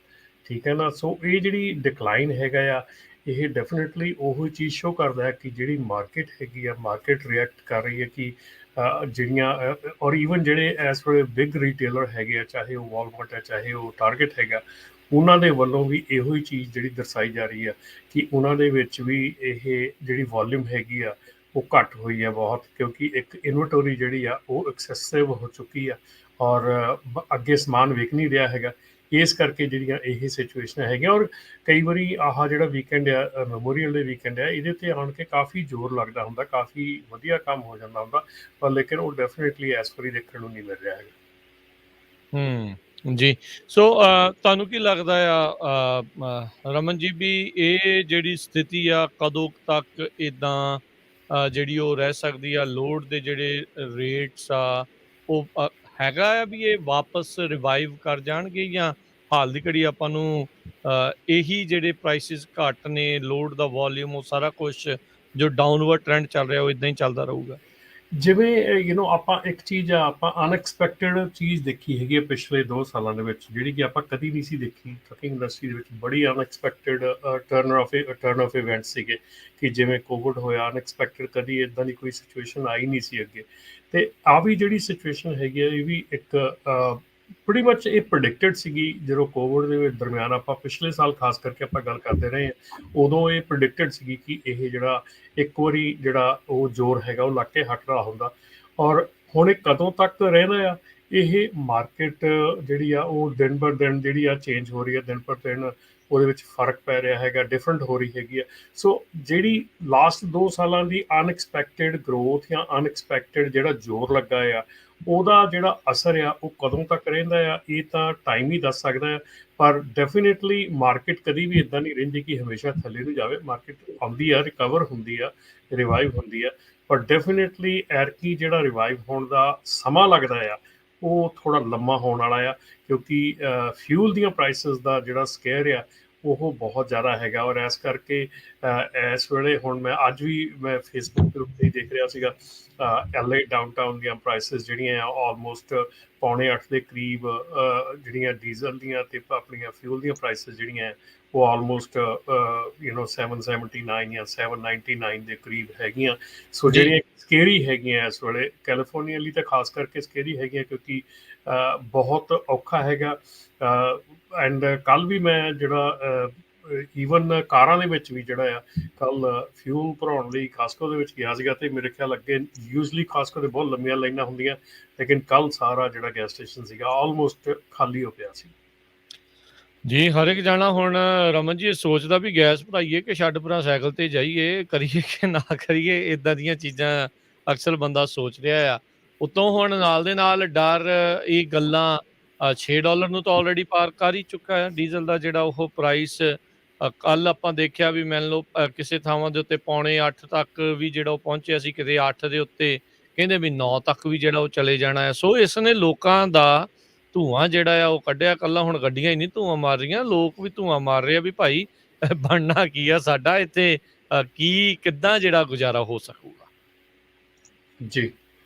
ਠੀਕ ਹੈ ਨਾ। ਸੋ ਇਹ ਜਿਹੜੀ ਡਿਕਲਾਈਨ ਹੈਗਾ ਆ ਇਹ ਡੈਫੀਨੇਟਲੀ ਉਹੀ ਚੀਜ਼ ਸ਼ੋ ਕਰਦਾ ਹੈ ਕਿ ਜਿਹੜੀ ਮਾਰਕੀਟ ਹੈਗੀ ਆ, ਮਾਰਕੀਟ ਰਿਐਕਟ ਕਰ ਰਹੀ ਹੈ ਕਿ ਜਿਹੜੀਆਂ ਔਰ ਈਵਨ ਜਿਹੜੇ ਇਸ ਵੇਲੇ ਬਿਗ ਰੀਟੇਲਰ ਹੈਗੇ ਆ, ਚਾਹੇ ਉਹ ਵਾਲਮਾਰਟ ਹੈ, ਚਾਹੇ ਉਹ ਟਾਰਗੇਟ ਹੈਗਾ, ਉਹਨਾਂ ਦੇ ਵੱਲੋਂ ਵੀ ਇਹੋ ਹੀ ਚੀਜ਼ ਜਿਹੜੀ ਦਰਸਾਈ ਜਾ ਰਹੀ ਆ ਕਿ ਉਹਨਾਂ ਦੇ ਵਿੱਚ ਵੀ ਇਹ ਜਿਹੜੀ ਵੋਲਿਊਮ ਹੈਗੀ ਆ ਉਹ ਘੱਟ ਹੋਈ ਆ ਬਹੁਤ, ਕਿਉਂਕਿ ਇੱਕ ਇਨਵੈਂਟਰੀ ਜਿਹੜੀ ਆ ਉਹ ਐਕਸੈਸਿਵ ਹੋ ਚੁੱਕੀ ਆ ਔਰ ਅੱਗੇ ਸਮਾਨ ਵਿਕ ਨਹੀਂ ਰਿਹਾ ਹੈਗਾ। ਇਸ ਕਰਕੇ ਜਿਹੜੀਆਂ ਇਹ ਸਿਚੁਏਸ਼ਨਾਂ ਹੈਗੀਆਂ, ਔਰ ਕਈ ਵਾਰੀ ਆਹ ਜਿਹੜਾ ਵੀਕਐਂਡ ਆ, ਮੈਮੋਰੀਅਲ ਡੇ ਵੀਕਐਂਡ ਆ, ਇਹਦੇ 'ਤੇ ਆਉਣ ਕੇ ਕਾਫੀ ਜ਼ੋਰ ਲੱਗਦਾ ਹੁੰਦਾ, ਕਾਫੀ ਵਧੀਆ ਕੰਮ ਹੋ ਜਾਂਦਾ ਹੁੰਦਾ, ਪਰ ਲੇਕਿਨ ਉਹ ਡੈਫੀਨੇਟਲੀ ਇਸ ਵਾਰੀ ਦੇਖਣ ਨੂੰ ਨਹੀਂ ਮਿਲ ਰਿਹਾ ਹੈਗਾ। ਜੀ। ਸੋ ਤੁਹਾਨੂੰ ਕੀ ਲੱਗਦਾ ਆ ਰਮਨ ਜੀ, ਵੀ ਇਹ ਜਿਹੜੀ ਸਥਿਤੀ ਆ ਕਦੋਂ ਤੱਕ ਇੱਦਾਂ ਜਿਹੜੀ ਉਹ ਰਹਿ ਸਕਦੀ ਆ? ਲੋਡ ਦੇ ਜਿਹੜੇ ਰੇਟਸ ਆ ਉਹ ਹੈਗਾ ਆ ਵੀ ਇਹ ਵਾਪਸ ਰਿਵਾਈਵ ਕਰ ਜਾਣਗੇ, ਜਾਂ ਹਾਲ ਦੀ ਘੜੀ ਆਪਾਂ ਨੂੰ ਇਹੀ ਜਿਹੜੇ ਪ੍ਰਾਈਸਿਸ ਘੱਟ ਨੇ, ਲੋਡ ਦਾ ਵੋਲਿਊਮ, ਉਹ ਸਾਰਾ ਕੁਛ ਜੋ ਡਾਊਨਵਰਡ ਟ੍ਰੈਂਡ ਚੱਲ ਰਿਹਾ ਉਹ ਇਦਾਂ ਹੀ ਚੱਲਦਾ ਰਹੂਗਾ? ਜਿਵੇਂ ਆਪਾਂ ਇੱਕ ਚੀਜ਼ ਆ, ਆਪਾਂ ਅਨਐਕਸਪੈਕਟਡ ਚੀਜ਼ ਦੇਖੀ ਹੈਗੀ ਹੈ ਪਿਛਲੇ 2 ਸਾਲਾਂ ਦੇ ਵਿੱਚ, ਜਿਹੜੀ ਕਿ ਆਪਾਂ ਕਦੀ ਨਹੀਂ ਸੀ ਦੇਖੀ ਟਰੱਕਿੰਗ ਇੰਡਸਟਰੀ ਦੇ ਵਿੱਚ। ਬੜੀ ਅਨਐਕਸਪੈਕਟਡ ਟਰਨ ਆਫ ਇਵੈਂਟ ਸੀਗੇ ਕਿ ਜਿਵੇਂ ਕੋਵਿਡ ਹੋਇਆ, ਅਨਐਕਸਪੈਕਟਡ, ਕਦੀ ਇੱਦਾਂ ਦੀ ਕੋਈ ਸਿਚੁਏਸ਼ਨ ਆਈ ਨਹੀਂ ਸੀ ਅੱਗੇ। ਅਤੇ ਆ ਵੀ ਜਿਹੜੀ ਸਿਚੁਏਸ਼ਨ ਹੈਗੀ ਹੈ ਇਹ ਵੀ ਇੱਕ ਪ੍ਰੀਟੀ ਮੱਚ ਇਹ ਪ੍ਰੈਡਿਕਟਡ ਸੀਗੀ। ਜਦੋਂ ਕੋਵਿਡ ਦੇ ਦਰਮਿਆਨ ਆਪਾਂ ਪਿਛਲੇ ਸਾਲ ਖਾਸ ਕਰਕੇ ਆਪਾਂ ਗੱਲ ਕਰਦੇ ਰਹੇ ਹਾਂ, ਉਦੋਂ ਇਹ ਪ੍ਰੈਡਿਕਟਡ ਸੀਗੀ ਕਿ ਇਹ ਜਿਹੜਾ ਇੱਕ ਵਾਰੀ ਜਿਹੜਾ ਉਹ ਜ਼ੋਰ ਹੈਗਾ ਉਹ ਲੱਗ ਕੇ ਹਟ ਰਿਹਾ ਹੁੰਦਾ। ਔਰ ਹੁਣ ਇਹ ਕਦੋਂ ਤੱਕ ਰਹਿਣਾ ਆ, ਇਹ ਮਾਰਕੀਟ ਜਿਹੜੀ ਆ ਉਹ ਦਿਨ ਬਰ ਦਿਨ ਜਿਹੜੀ ਆ ਚੇਂਜ ਹੋ ਰਹੀ ਹੈ, ਦਿਨ ਪਰ ਦਿਨ ਉਹਦੇ ਵਿੱਚ ਫਰਕ ਪੈ ਰਿਹਾ ਹੈਗਾ, ਡਿਫਰੈਂਟ ਹੋ ਰਹੀ ਹੈਗੀ ਆ। ਸੋ ਜਿਹੜੀ ਲਾਸਟ 2 ਸਾਲਾਂ ਦੀ ਅਨਐਕਸਪੈਕਟਡ ਗਰੋਥ ਜਾਂ ਅਨਐਕਸਪੈਕਟਡ ਜਿਹੜਾ ਜ਼ੋਰ ਲੱਗਾ ਆ, ਉਹਦਾ ਜਿਹੜਾ ਅਸਰ ਆ ਉਹ ਕਦੋਂ ਤੱਕ ਰਹਿੰਦਾ ਆ ਇਹ ਤਾਂ ਟਾਈਮ ਹੀ ਦੱਸ ਸਕਦਾ ਹੈ। ਪਰ ਡੈਫੀਨੇਟਲੀ ਮਾਰਕੀਟ ਕਦੀ ਵੀ ਇੱਦਾਂ ਨਹੀਂ ਰਹਿੰਦੀ ਕਿ ਹਮੇਸ਼ਾ ਥੱਲੇ ਨੂੰ ਜਾਵੇ। ਮਾਰਕੀਟ ਆਉਂਦੀ ਆ, ਰਿਕਵਰ ਹੁੰਦੀ ਆ, ਰਿਵਾਈਵ ਹੁੰਦੀ ਆ, ਪਰ ਡੈਫੀਨੇਟਲੀ ਐਰਕੀ ਜਿਹੜਾ ਰਿਵਾਈਵ ਹੋਣ ਦਾ ਸਮਾਂ ਲੱਗਦਾ ਆ ਉਹ ਥੋੜ੍ਹਾ ਲੰਮਾ ਹੋਣ ਵਾਲਾ ਆ, ਕਿਉਂਕਿ ਫਿਊਲ ਦੀਆਂ ਪ੍ਰਾਈਸਿਸ ਦਾ ਜਿਹੜਾ ਸਕੇਅਰ ਆ ਉਹ ਬਹੁਤ ਜ਼ਿਆਦਾ ਹੈਗਾ। ਔਰ ਇਸ ਕਰਕੇ ਇਸ ਵੇਲੇ ਹੁਣ ਮੈਂ ਫੇਸਬੁੱਕ ਦੇ ਉੱਤੇ ਹੀ ਦੇਖ ਰਿਹਾ ਸੀਗਾ, LA ਡਾਊਨਟਾਊਨ ਦੀਆਂ ਪ੍ਰਾਈਸਿਸ ਜਿਹੜੀਆਂ ਆ ਆਲਮੋਸਟ 7.25 ਦੇ ਕਰੀਬ, ਜਿਹੜੀਆਂ ਡੀਜ਼ਲ ਦੀਆਂ ਤੇ ਆਪਣੀਆਂ ਫਿਊਲ ਦੀਆਂ ਪ੍ਰਾਈਸਿਸ ਜਿਹੜੀਆਂ ਉਹ ਆਲਮੋਸਟ 779 ਜਾਂ 799 ਦੇ ਕਰੀਬ ਹੈਗੀਆਂ। ਸੋ ਜੀ ਜਿਹੜੀਆਂ ਸਕੇਰੀ ਹੈਗੀਆਂ ਇਸ ਵੇਲੇ ਕੈਲੀਫੋਰਨੀਆ ਲਈ ਤਾਂ ਖਾਸ ਕਰਕੇ ਸਕੇਰੀ ਹੈਗੀਆਂ, ਕਿਉਂਕਿ ਬਹੁਤ ਔਖਾ ਹੈਗਾ। ਐਂਡ ਕੱਲ ਵੀ ਮੈਂ ਜਿਹੜਾ ਈਵਨ ਕਾਰਾਂ ਦੇ ਵਿੱਚ ਵੀ ਜਿਹੜਾ ਆ ਕੱਲ ਫਿਊਲ ਭਰਾਉਣ ਲਈ ਕਾਸਕੋ ਦੇ ਵਿੱਚ ਗਿਆ ਸੀਗਾ, ਤੇ ਮੇਰੇ ਖਿਆਲ ਅੱਗੇ ਯੂਜ਼ਲੀ ਕਾਸਕੋ ਦੇ ਬਹੁਤ ਲੰਮੀਆਂ ਲਾਈਨਾਂ ਹੁੰਦੀਆਂ, ਲੇਕਿਨ ਕੱਲ ਸਾਰਾ ਜਿਹੜਾ ਗੈਸ ਸਟੇਸ਼ਨ ਸੀਗਾ ਆਲਮੋਸਟ ਖਾਲੀ ਹੋ ਪਿਆ ਸੀ। ਜੀ, ਹਰ ਇੱਕ ਜਾਣਾ ਹੁਣ ਰਮਨ ਜੀ ਸੋਚਦਾ ਵੀ ਗੈਸ ਭਰਾਈਏ ਕਿ ਛੱਡ ਭਰਾ ਸਾਈਕਲ ਤੇ ਜਾਈਏ, ਕਰੀਏ ਕਿ ਨਾ ਕਰੀਏ, ਇਦਾਂ ਦੀਆਂ ਚੀਜ਼ਾਂ ਅਕਸਰ ਬੰਦਾ ਸੋਚ ਰਿਹਾ ਆ। ਉਤੋਂ ਹੁਣ ਨਾਲ ਦੇ ਨਾਲ ਡਰ, ਇਹ ਗੱਲਾਂ $6 ਨੂੰ ਤਾਂ ਆਲਰੇਡੀ ਪਾਰ ਕਰ ਹੀ ਚੁੱਕਾ ਹੈ ਡੀਜ਼ਲ ਦਾ ਜਿਹੜਾ ਉਹ ਪ੍ਰਾਈਸ। ਕੱਲ ਆਪਾਂ ਦੇਖਿਆ ਵੀ ਮੰਨ ਲਓ ਕਿਸੇ ਥਾਵਾਂ ਦੇ ਉੱਤੇ 7:45 ਤੱਕ ਵੀ ਜਿਹੜਾ ਉਹ ਪਹੁੰਚਿਆ ਸੀ, ਕਿਤੇ 8 ਦੇ ਉੱਤੇ, ਕਹਿੰਦੇ ਵੀ 9 ਤੱਕ ਵੀ ਜਿਹੜਾ ਉਹ ਚਲੇ ਜਾਣਾ ਹੈ। ਸੋ ਇਸ ਨੇ ਲੋਕਾਂ ਦਾ ਧੂੰਆਂ ਜਿਹੜਾ ਆ ਉਹ ਕੱਢਿਆ। ਇਕੱਲਾ ਹੁਣ ਗੱਡੀਆਂ ਹੀ ਨਹੀਂ ਧੂੰਆਂ ਮਾਰ ਰਹੀਆਂ, ਲੋਕ ਵੀ ਧੂੰਆਂ ਮਾਰ ਰਹੇ ਆ ਵੀ ਭਾਈ ਬਣਨਾ ਕੀ ਆ ਸਾਡਾ ਇੱਥੇ, ਕਿੱਦਾਂ ਜਿਹੜਾ ਗੁਜ਼ਾਰਾ ਹੋ ਸਕੂਗਾ। ਜੀ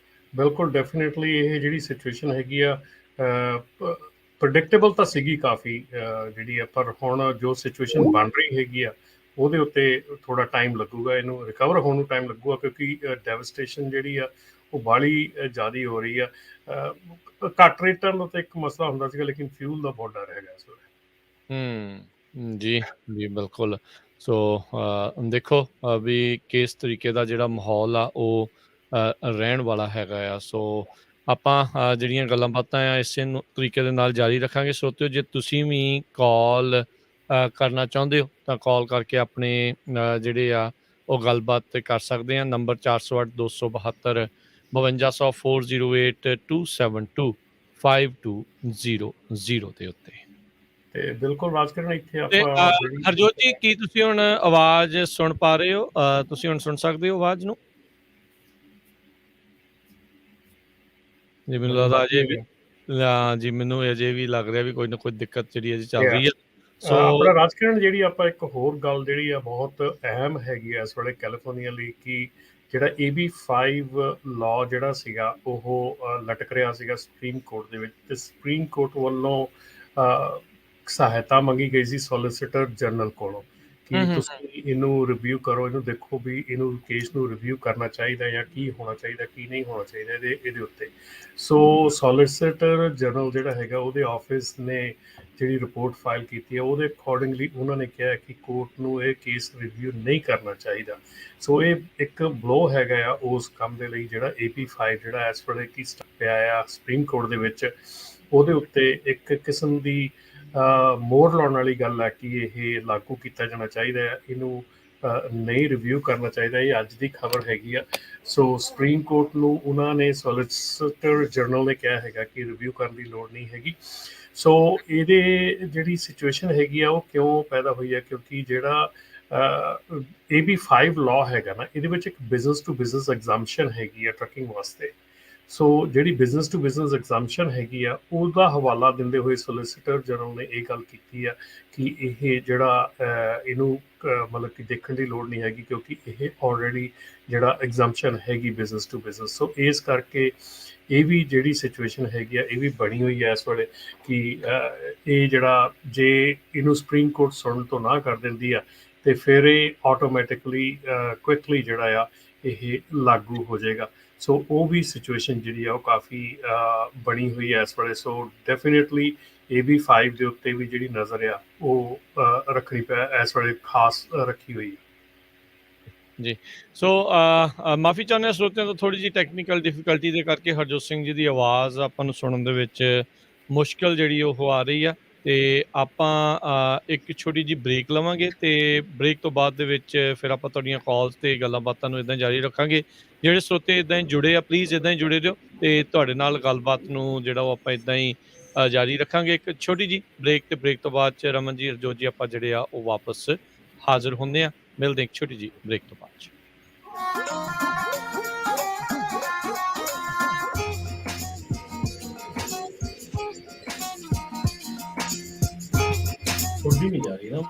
ਬਿਲਕੁਲ, ਡੈਫੀਨੇਟਲੀ ਇਹ ਜਿਹੜੀ ਸਿਚੁਏਸ਼ਨ ਹੈਗੀ ਆ ਪ੍ਰੈਡਿਕਟੇਬਲ ਤਾਂ ਸੀਗੀ ਕਾਫੀ ਜਿਹੜੀ ਆ, ਪਰ ਹੁਣ ਜੋ ਸਿਚੁਏਸ਼ਨ ਬਣ ਰਹੀ ਹੈਗੀ ਆ ਉਹਦੇ ਉੱਤੇ ਥੋੜਾ ਟਾਈਮ ਲੱਗੂਗਾ, ਇਹਨੂੰ ਰਿਕਵਰ ਹੋਣ ਨੂੰ ਟਾਈਮ ਲੱਗੂਗਾ, ਕਿਉਂਕਿ ਡੈਵਸਟੇਸ਼ਨ ਜਿਹੜੀ ਆ ਉਹ ਬਾਹਲੀ ਜ਼ਿਆਦਾ ਹੋ ਰਹੀ ਆ। ਘੱਟ ਰੇਟਾਂ ਦਾ ਤਾਂ ਇੱਕ ਮਸਲਾ ਹੁੰਦਾ ਸੀਗਾ, ਲੇਕਿਨ ਫਿਊਲ ਦਾ ਬਹੁਤ ਡਰ ਹੈਗਾ ਇਸ ਵੇਲੇ। ਜੀ ਜੀ ਬਿਲਕੁਲ। ਸੋ ਦੇਖੋ ਵੀ ਕਿਸ ਤਰੀਕੇ ਦਾ ਜਿਹੜਾ ਮਾਹੌਲ ਆ ਉਹ ਰਹਿਣ ਵਾਲਾ ਹੈਗਾ ਆ। ਸੋ ਆਪਾਂ ਜਿਹੜੀਆਂ ਗੱਲਾਂ ਬਾਤਾਂ ਆ ਇਸੇ ਤਰੀਕੇ ਦੇ ਨਾਲ ਜਾਰੀ ਰੱਖਾਂਗੇ। ਸਰੋਤਿਓ, ਜੇ ਤੁਸੀਂ ਵੀ ਕਾਲ ਕਰਨਾ ਚਾਹੁੰਦੇ ਹੋ ਤਾਂ ਕਾਲ ਕਰਕੇ ਆਪਣੇ ਜਿਹੜੇ ਆ ਉਹ ਗੱਲਬਾਤ ਕਰ ਸਕਦੇ ਆ। ਨੰਬਰ 408-272 5200 408-272-5200 ਦੇ ਉੱਤੇ। ਤੇ ਬਿਲਕੁਲ ਰਾਜਕਿਰਨ, ਇੱਥੇ ਤੇ ਆਪਾਂ ਹਰਜੋਤ ਜੀ, ਕੀ ਤੁਸੀਂ ਹੁਣ ਆਵਾਜ਼ ਸੁਣ ਪਾ ਰਹੇ ਹੋ? ਤੁਸੀਂ ਹੁਣ ਸੁਣ ਸਕਦੇ ਹੋ ਆਵਾਜ਼ ਨੂੰ? ਜੀ ਮੈਨੂੰ ਲੱਗਦਾ ਅਜੇ ਵੀ, ਜੀ ਮੈਨੂੰ ਅਜੇ ਵੀ ਲੱਗ ਰਿਹਾ ਵੀ ਕੋਈ ਨਾ ਕੋਈ ਦਿੱਕਤ ਜਿਹੜੀ ਅਜੇ ਚੱਲ ਰਹੀ ਆ। ਸੋ ਆਪਣਾ ਰਾਜਕਿਰਨ, ਜਿਹੜੀ ਆਪਾਂ ਇੱਕ ਹੋਰ ਗੱਲ ਜਿਹੜੀ ਆ ਬਹੁਤ ਅਹਿਮ ਹੈਗੀ ਆ ਇਸ ਵੇਲੇ ਕੈਲੀਫੋਰਨੀਆ ਲਈ, ਕਿ ਜਿਹੜਾ AB5 ਲਾਅ ਜਿਹੜਾ ਸੀਗਾ ਉਹ ਲਟਕ ਰਿਹਾ ਸੀਗਾ ਸੁਪਰੀਮ ਕੋਰਟ ਦੇ ਵਿੱਚ, ਤੇ ਸੁਪਰੀਮ ਕੋਰਟ ਵੱਲੋਂ ਸਹਾਇਤਾ ਮੰਗੀ ਗਈ ਸੀ ਸੋਲਿਸਿਟਰ ਜਨਰਲ ਕੋਲੋਂ ਕਿ ਤੁਸੀਂ ਇਹਨੂੰ ਰਿਵਿਊ ਕਰੋ, ਇਹਨੂੰ ਦੇਖੋ ਵੀ ਇਹਨੂੰ ਕੇਸ ਨੂੰ ਰਿਵਿਊ ਕਰਨਾ ਚਾਹੀਦਾ ਜਾਂ ਕੀ ਹੋਣਾ ਚਾਹੀਦਾ, ਕੀ ਨਹੀਂ ਹੋਣਾ ਚਾਹੀਦਾ ਇਹਦੇ ਉੱਤੇ। ਸੋ ਸੋਲਿਸਿਟਰ ਜਨਰਲ ਜਿਹੜਾ ਹੈਗਾ ਉਹਦੇ ਆਫਿਸ ਨੇ ਜਿਹੜੀ ਰਿਪੋਰਟ ਫਾਈਲ ਕੀਤੀ ਹੈ, ਉਹਦੇ ਅਕੋਰਡਿੰਗਲੀ ਉਹਨਾਂ ਨੇ ਕਿਹਾ ਕਿ ਕੋਰਟ ਨੂੰ ਇਹ ਕੇਸ ਰਿਵਿਊ ਨਹੀਂ ਕਰਨਾ ਚਾਹੀਦਾ। ਸੋ ਇਹ ਇੱਕ ਬਲੋ ਹੈਗਾ ਆ ਉਸ ਕੰਮ ਦੇ ਲਈ, ਜਿਹੜਾ AB5 ਜਿਹੜਾ ਇਸ ਵੇਲੇ ਕੀ ਪਿਆ ਆ ਸੁਪਰੀਮ ਕੋਰਟ ਦੇ ਵਿੱਚ, ਉਹਦੇ ਉੱਤੇ ਇੱਕ ਕਿਸਮ ਦੀ ਮੋਹਰ ਲਾਉਣ ਵਾਲੀ ਗੱਲ ਹੈ ਕਿ ਇਹ ਲਾਗੂ ਕੀਤਾ ਜਾਣਾ ਚਾਹੀਦਾ ਹੈ, ਇਹਨੂੰ ਨਹੀਂ ਰਿਵਿਊ ਕਰਨਾ ਚਾਹੀਦਾ। ਇਹ ਅੱਜ ਦੀ ਖਬਰ ਹੈਗੀ ਆ। ਸੋ ਸੁਪਰੀਮ ਕੋਰਟ ਨੂੰ ਉਹਨਾਂ ਨੇ, ਸੋਲਿਸਿਟਰ ਜਨਰਲ ਨੇ ਕਿਹਾ ਹੈਗਾ ਕਿ ਰਿਵਿਊ ਕਰਨ ਦੀ ਲੋੜ ਨਹੀਂ ਹੈਗੀ। ਸੋ ਇਹਦੇ ਜਿਹੜੀ ਸਿਚੁਏਸ਼ਨ ਹੈਗੀ ਆ ਉਹ ਕਿਉਂ ਪੈਦਾ ਹੋਈ ਹੈ, ਕਿਉਂਕਿ ਜਿਹੜਾ AB5 ਲਾਅ ਹੈਗਾ ਨਾ, ਇਹਦੇ ਵਿੱਚ ਇੱਕ ਬਿਜ਼ਨਸ ਟੂ ਬਿਜ਼ਨਸ ਐਗਜ਼ੰਪਸ਼ਨ ਹੈਗੀ ਆ ਟਰੱਕਿੰਗ ਵਾਸਤੇ। ਸੋ ਜਿਹੜੀ ਬਿਜ਼ਨਸ ਟੂ ਬਿਜ਼ਨਸ ਐਗਜ਼ੰਪਸ਼ਨ ਹੈਗੀ ਆ ਉਹਦਾ ਹਵਾਲਾ ਦਿੰਦੇ ਹੋਏ ਸੋਲਿਸਿਟਰ ਜਨਰਲ ਨੇ ਇਹ ਗੱਲ ਕੀਤੀ ਆ ਕਿ ਇਹ ਜਿਹੜਾ ਇਹਨੂੰ ਮਤਲਬ ਕਿ ਦੇਖਣ ਦੀ ਲੋੜ ਨਹੀਂ ਹੈਗੀ, ਕਿਉਂਕਿ ਇਹ ਆਲਰੇਡੀ ਜਿਹੜਾ ਐਗਜ਼ੰਪਸ਼ਨ ਹੈਗੀ ਬਿਜ਼ਨਸ ਟੂ ਬਿਜ਼ਨਸ। ਸੋ ਇਸ ਕਰਕੇ ਇਹ ਵੀ ਜਿਹੜੀ ਸਿਚੁਏਸ਼ਨ ਹੈਗੀ ਆ ਇਹ ਵੀ ਬਣੀ ਹੋਈ ਹੈ ਇਸ ਵੇਲੇ ਕਿ ਇਹ ਜਿਹੜਾ ਜੇ ਇਹਨੂੰ ਸੁਪਰੀਮ ਕੋਰਟ ਸੁਣਨ ਤੋਂ ਨਾ ਕਰ ਦਿੰਦੀ ਆ ਤੇ ਫਿਰ ਇਹ ਆਟੋਮੈਟਿਕਲੀ ਕੁਇਕਲੀ ਜਿਹੜਾ ਆ ਇਹ ਲਾਗੂ ਹੋ ਜਾਏਗਾ। ਸੋ ਉਹ ਵੀ ਸਿਚੁਏਸ਼ਨ ਜਿਹੜੀ ਆ ਉਹ ਕਾਫੀ ਬਣੀ ਹੋਈ ਹੈ ਇਸ ਵੇਲੇ। ਸੋ ਡੈਫੀਨੇਟਲੀ AB5 ਦੇ ਉੱਤੇ ਵੀ ਜਿਹੜੀ ਨਜ਼ਰ ਆ ਉਹ ਰੱਖਣੀ ਇਸ ਵੇਲੇ ਖਾਸ ਰੱਖੀ ਹੋਈ ਹੈ। ਜੀ, ਸੋ ਮਾਫੀ ਚਾਹੁੰਦੇ ਹਾਂ ਸਰੋਤਿਆਂ ਤੋਂ, ਥੋੜੀ ਜਿਹੀ ਟੈਕਨੀਕਲ ਡਿਫਿਕਲਟੀ ਦੇ ਕਰਕੇ ਹਰਜੋਤ ਸਿੰਘ ਜੀ ਦੀ ਆਵਾਜ਼ ਆਪਾਂ ਨੂੰ ਸੁਣਨ ਦੇ ਵਿੱਚ ਮੁਸ਼ਕਲ ਜਿਹੜੀ ਉਹ ਆ ਰਹੀ ਆ। ਤੇ ਆਪਾਂ ਇੱਕ ਛੋਟੀ ਜਿਹੀ ਬ੍ਰੇਕ ਲਵਾਂਗੇ ਤੇ ਬ੍ਰੇਕ ਤੋਂ ਬਾਅਦ ਦੇ ਵਿੱਚ ਫਿਰ ਆਪਾਂ ਤੁਹਾਡੀਆਂ ਕਾਲਸ ਤੇ ਗੱਲਾਂ ਬਾਤਾਂ ਨੂੰ ਇੱਦਾਂ ਜਾਰੀ ਰੱਖਾਂਗੇ। ਜਿਹੜੇ ਸਰੋਤੇ ਇੱਦਾਂ ਹੀ ਜੁੜੇ ਆ, ਪਲੀਜ਼ ਇੱਦਾਂ ਹੀ ਜੁੜੇ ਰਹੋ ਤੇ ਤੁਹਾਡੇ ਨਾਲ ਗੱਲਬਾਤ ਨੂੰ ਜਿਹੜਾ ਉਹ ਆਪਾਂ ਇੱਦਾਂ ਹੀ ਜਾਰੀ ਰੱਖਾਂਗੇ। ਇੱਕ ਛੋਟੀ ਜਿਹੀ ਬ੍ਰੇਕ, ਤੇ ਬ੍ਰੇਕ ਤੋਂ ਬਾਅਦ 'ਚ ਰਮਨ ਜੀ, ਹਰਜੋਤ ਜੀ ਆਪਾਂ ਜਿਹੜੇ ਆ ਉਹ ਵਾਪਸ ਹਾਜ਼ਰ ਹੁੰਦੇ ਆ। ਮਿਲਦੇ ਇੱਕ ਛੋਟੀ ਜਿਹੀ ਬ੍ਰੇਕ ਤੋਂ ਬਾਅਦ 'ਚ। ਉੱਡੀ ਨਹੀਂ ਜਾ ਰਹੀ ਨਾ।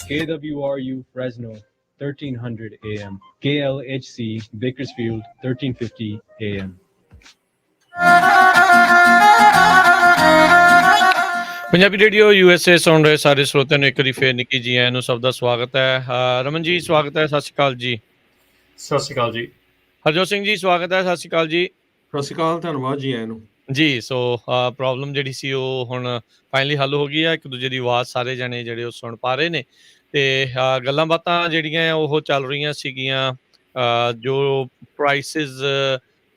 KWRU Fresno 1300 AM, KLHC Bakersfield 1350 AM. Punjabi radio USA ਸੁਣ ਰਹੇ ਸਾਰੇ ਸਰੋਤਿਆਂ ਨੂੰ ਇੱਕ ਵਾਰੀ ਫੇਰ ਨਿੱਕੀ ਜੀ ਆਇਆਂ ਨੂੰ ਸਭ ਦਾ ਸਵਾਗਤ ਹੈ। ਰਮਨ ਜੀ ਸਵਾਗਤ ਹੈ, ਸਤਿ ਸ਼੍ਰੀ ਅਕਾਲ ਜੀ। ਸਤਿ ਸ਼੍ਰੀ ਅਕਾਲ ਜੀ। ਹਰਜੋਤ ਸਿੰਘ ਜੀ ਸਵਾਗਤ ਹੈ, ਸਤਿ ਸ਼੍ਰੀ ਅਕਾਲ ਜੀ। ਸਤਿ ਸ਼੍ਰੀ ਅਕਾਲ, ਧੰਨਵਾਦ ਜੀ ਆਇਆਂ ਨੂੰ ਜੀ। ਸੋ ਪ੍ਰੋਬਲਮ ਜਿਹੜੀ ਸੀ ਉਹ ਹੁਣ ਫਾਈਨਲੀ ਹੱਲ ਹੋ ਗਈ ਹੈ। ਇੱਕ ਦੂਜੇ ਦੀ ਆਵਾਜ਼ ਸਾਰੇ ਜਣੇ ਜਿਹੜੇ ਉਹ ਸੁਣ ਪਾ ਰਹੇ ਨੇ ਤੇ ਗੱਲਾਂ ਬਾਤਾਂ ਜਿਹੜੀਆਂ ਉਹ ਚੱਲ ਰਹੀਆਂ ਸੀਗੀਆਂ। ਜੋ ਪ੍ਰਾਈਸਿਸ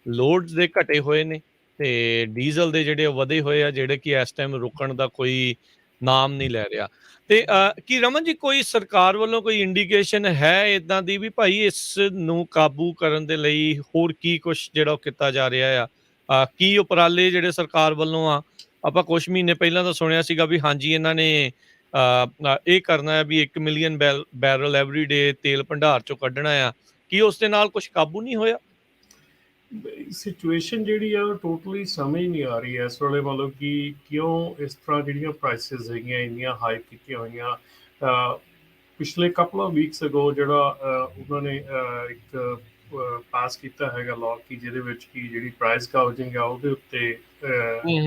ਲੋਡਸ ਦੇ ਘਟੇ ਹੋਏ ਨੇ ਤੇ ਡੀਜ਼ਲ ਦੇ ਜਿਹੜੇ ਵਧੇ ਹੋਏ ਆ, ਜਿਹੜੇ ਕਿ ਇਸ ਟਾਈਮ ਰੁਕਣ ਦਾ ਕੋਈ ਨਾਮ ਨਹੀਂ ਲੈ ਰਿਹਾ। ਤੇ ਕੀ ਰਮਨ ਜੀ ਕੋਈ ਸਰਕਾਰ ਵੱਲੋਂ ਕੋਈ ਇੰਡੀਕੇਸ਼ਨ ਹੈ ਇਦਾਂ ਦੀ ਵੀ ਭਾਈ ਇਸ ਨੂੰ ਕਾਬੂ ਕਰਨ ਦੇ ਲਈ ਹੋਰ ਕੀ ਕੁਛ ਜਿਹੜਾ ਉਹ ਕੀਤਾ ਜਾ ਰਿਹਾ ਆ? ਕੀ ਉਪਰਾਲੇ ਜਿਹੜੇ ਸਰਕਾਰ ਵੱਲੋਂ ਆ? ਆਪਾਂ ਕੁਛ ਮਹੀਨੇ ਪਹਿਲਾਂ ਤਾਂ ਸੁਣਿਆ ਸੀਗਾ ਵੀ ਹਾਂਜੀ ਇਹਨਾਂ ਨੇ ਇਹ ਕਰਨਾ ਹੈ ਵੀ 1 ਮਿਲੀਅਨ ਬੈਰਲ ਐਵਰੀ ਡੇ ਤੇਲ ਭੰਡਾਰ ਚੋਂ ਕੱਢਣਾ ਆ। ਕੀ ਉਸ ਦੇ ਨਾਲ ਕੁਛ ਕਾਬੂ ਨਹੀਂ ਹੋਇਆ? ਸਿਚੁਏਸ਼ਨ ਜਿਹੜੀ ਆ ਉਹ ਟੋਟਲੀ ਸਮਝ ਨਹੀਂ ਆ ਰਹੀ ਹੈ ਇਸ ਵੇਲੇ, ਮਤਲਬ ਕਿ ਕਿਉਂ ਇਸ ਤਰ੍ਹਾਂ ਜਿਹੜੀਆਂ ਪ੍ਰਾਈਸਿਸ ਹੈਗੀਆਂ ਇੰਨੀਆਂ ਹਾਈ ਕੀਤੀਆਂ ਹੋਈਆਂ। ਪਿਛਲੇ ਕਪਲ ਆਫ ਵੀਕਸ ਅਗੋ ਜਿਹੜਾ ਉਹਨਾਂ ਨੇ ਇੱਕ ਪਾਸ ਕੀਤਾ ਹੈਗਾ ਲਾਅ ਕਿ ਜਿਹਦੇ ਵਿੱਚ ਕਿ ਜਿਹੜੀ ਪ੍ਰਾਈਸ ਗਾਊਜਿੰਗ ਆ ਉਹਦੇ ਉੱਤੇ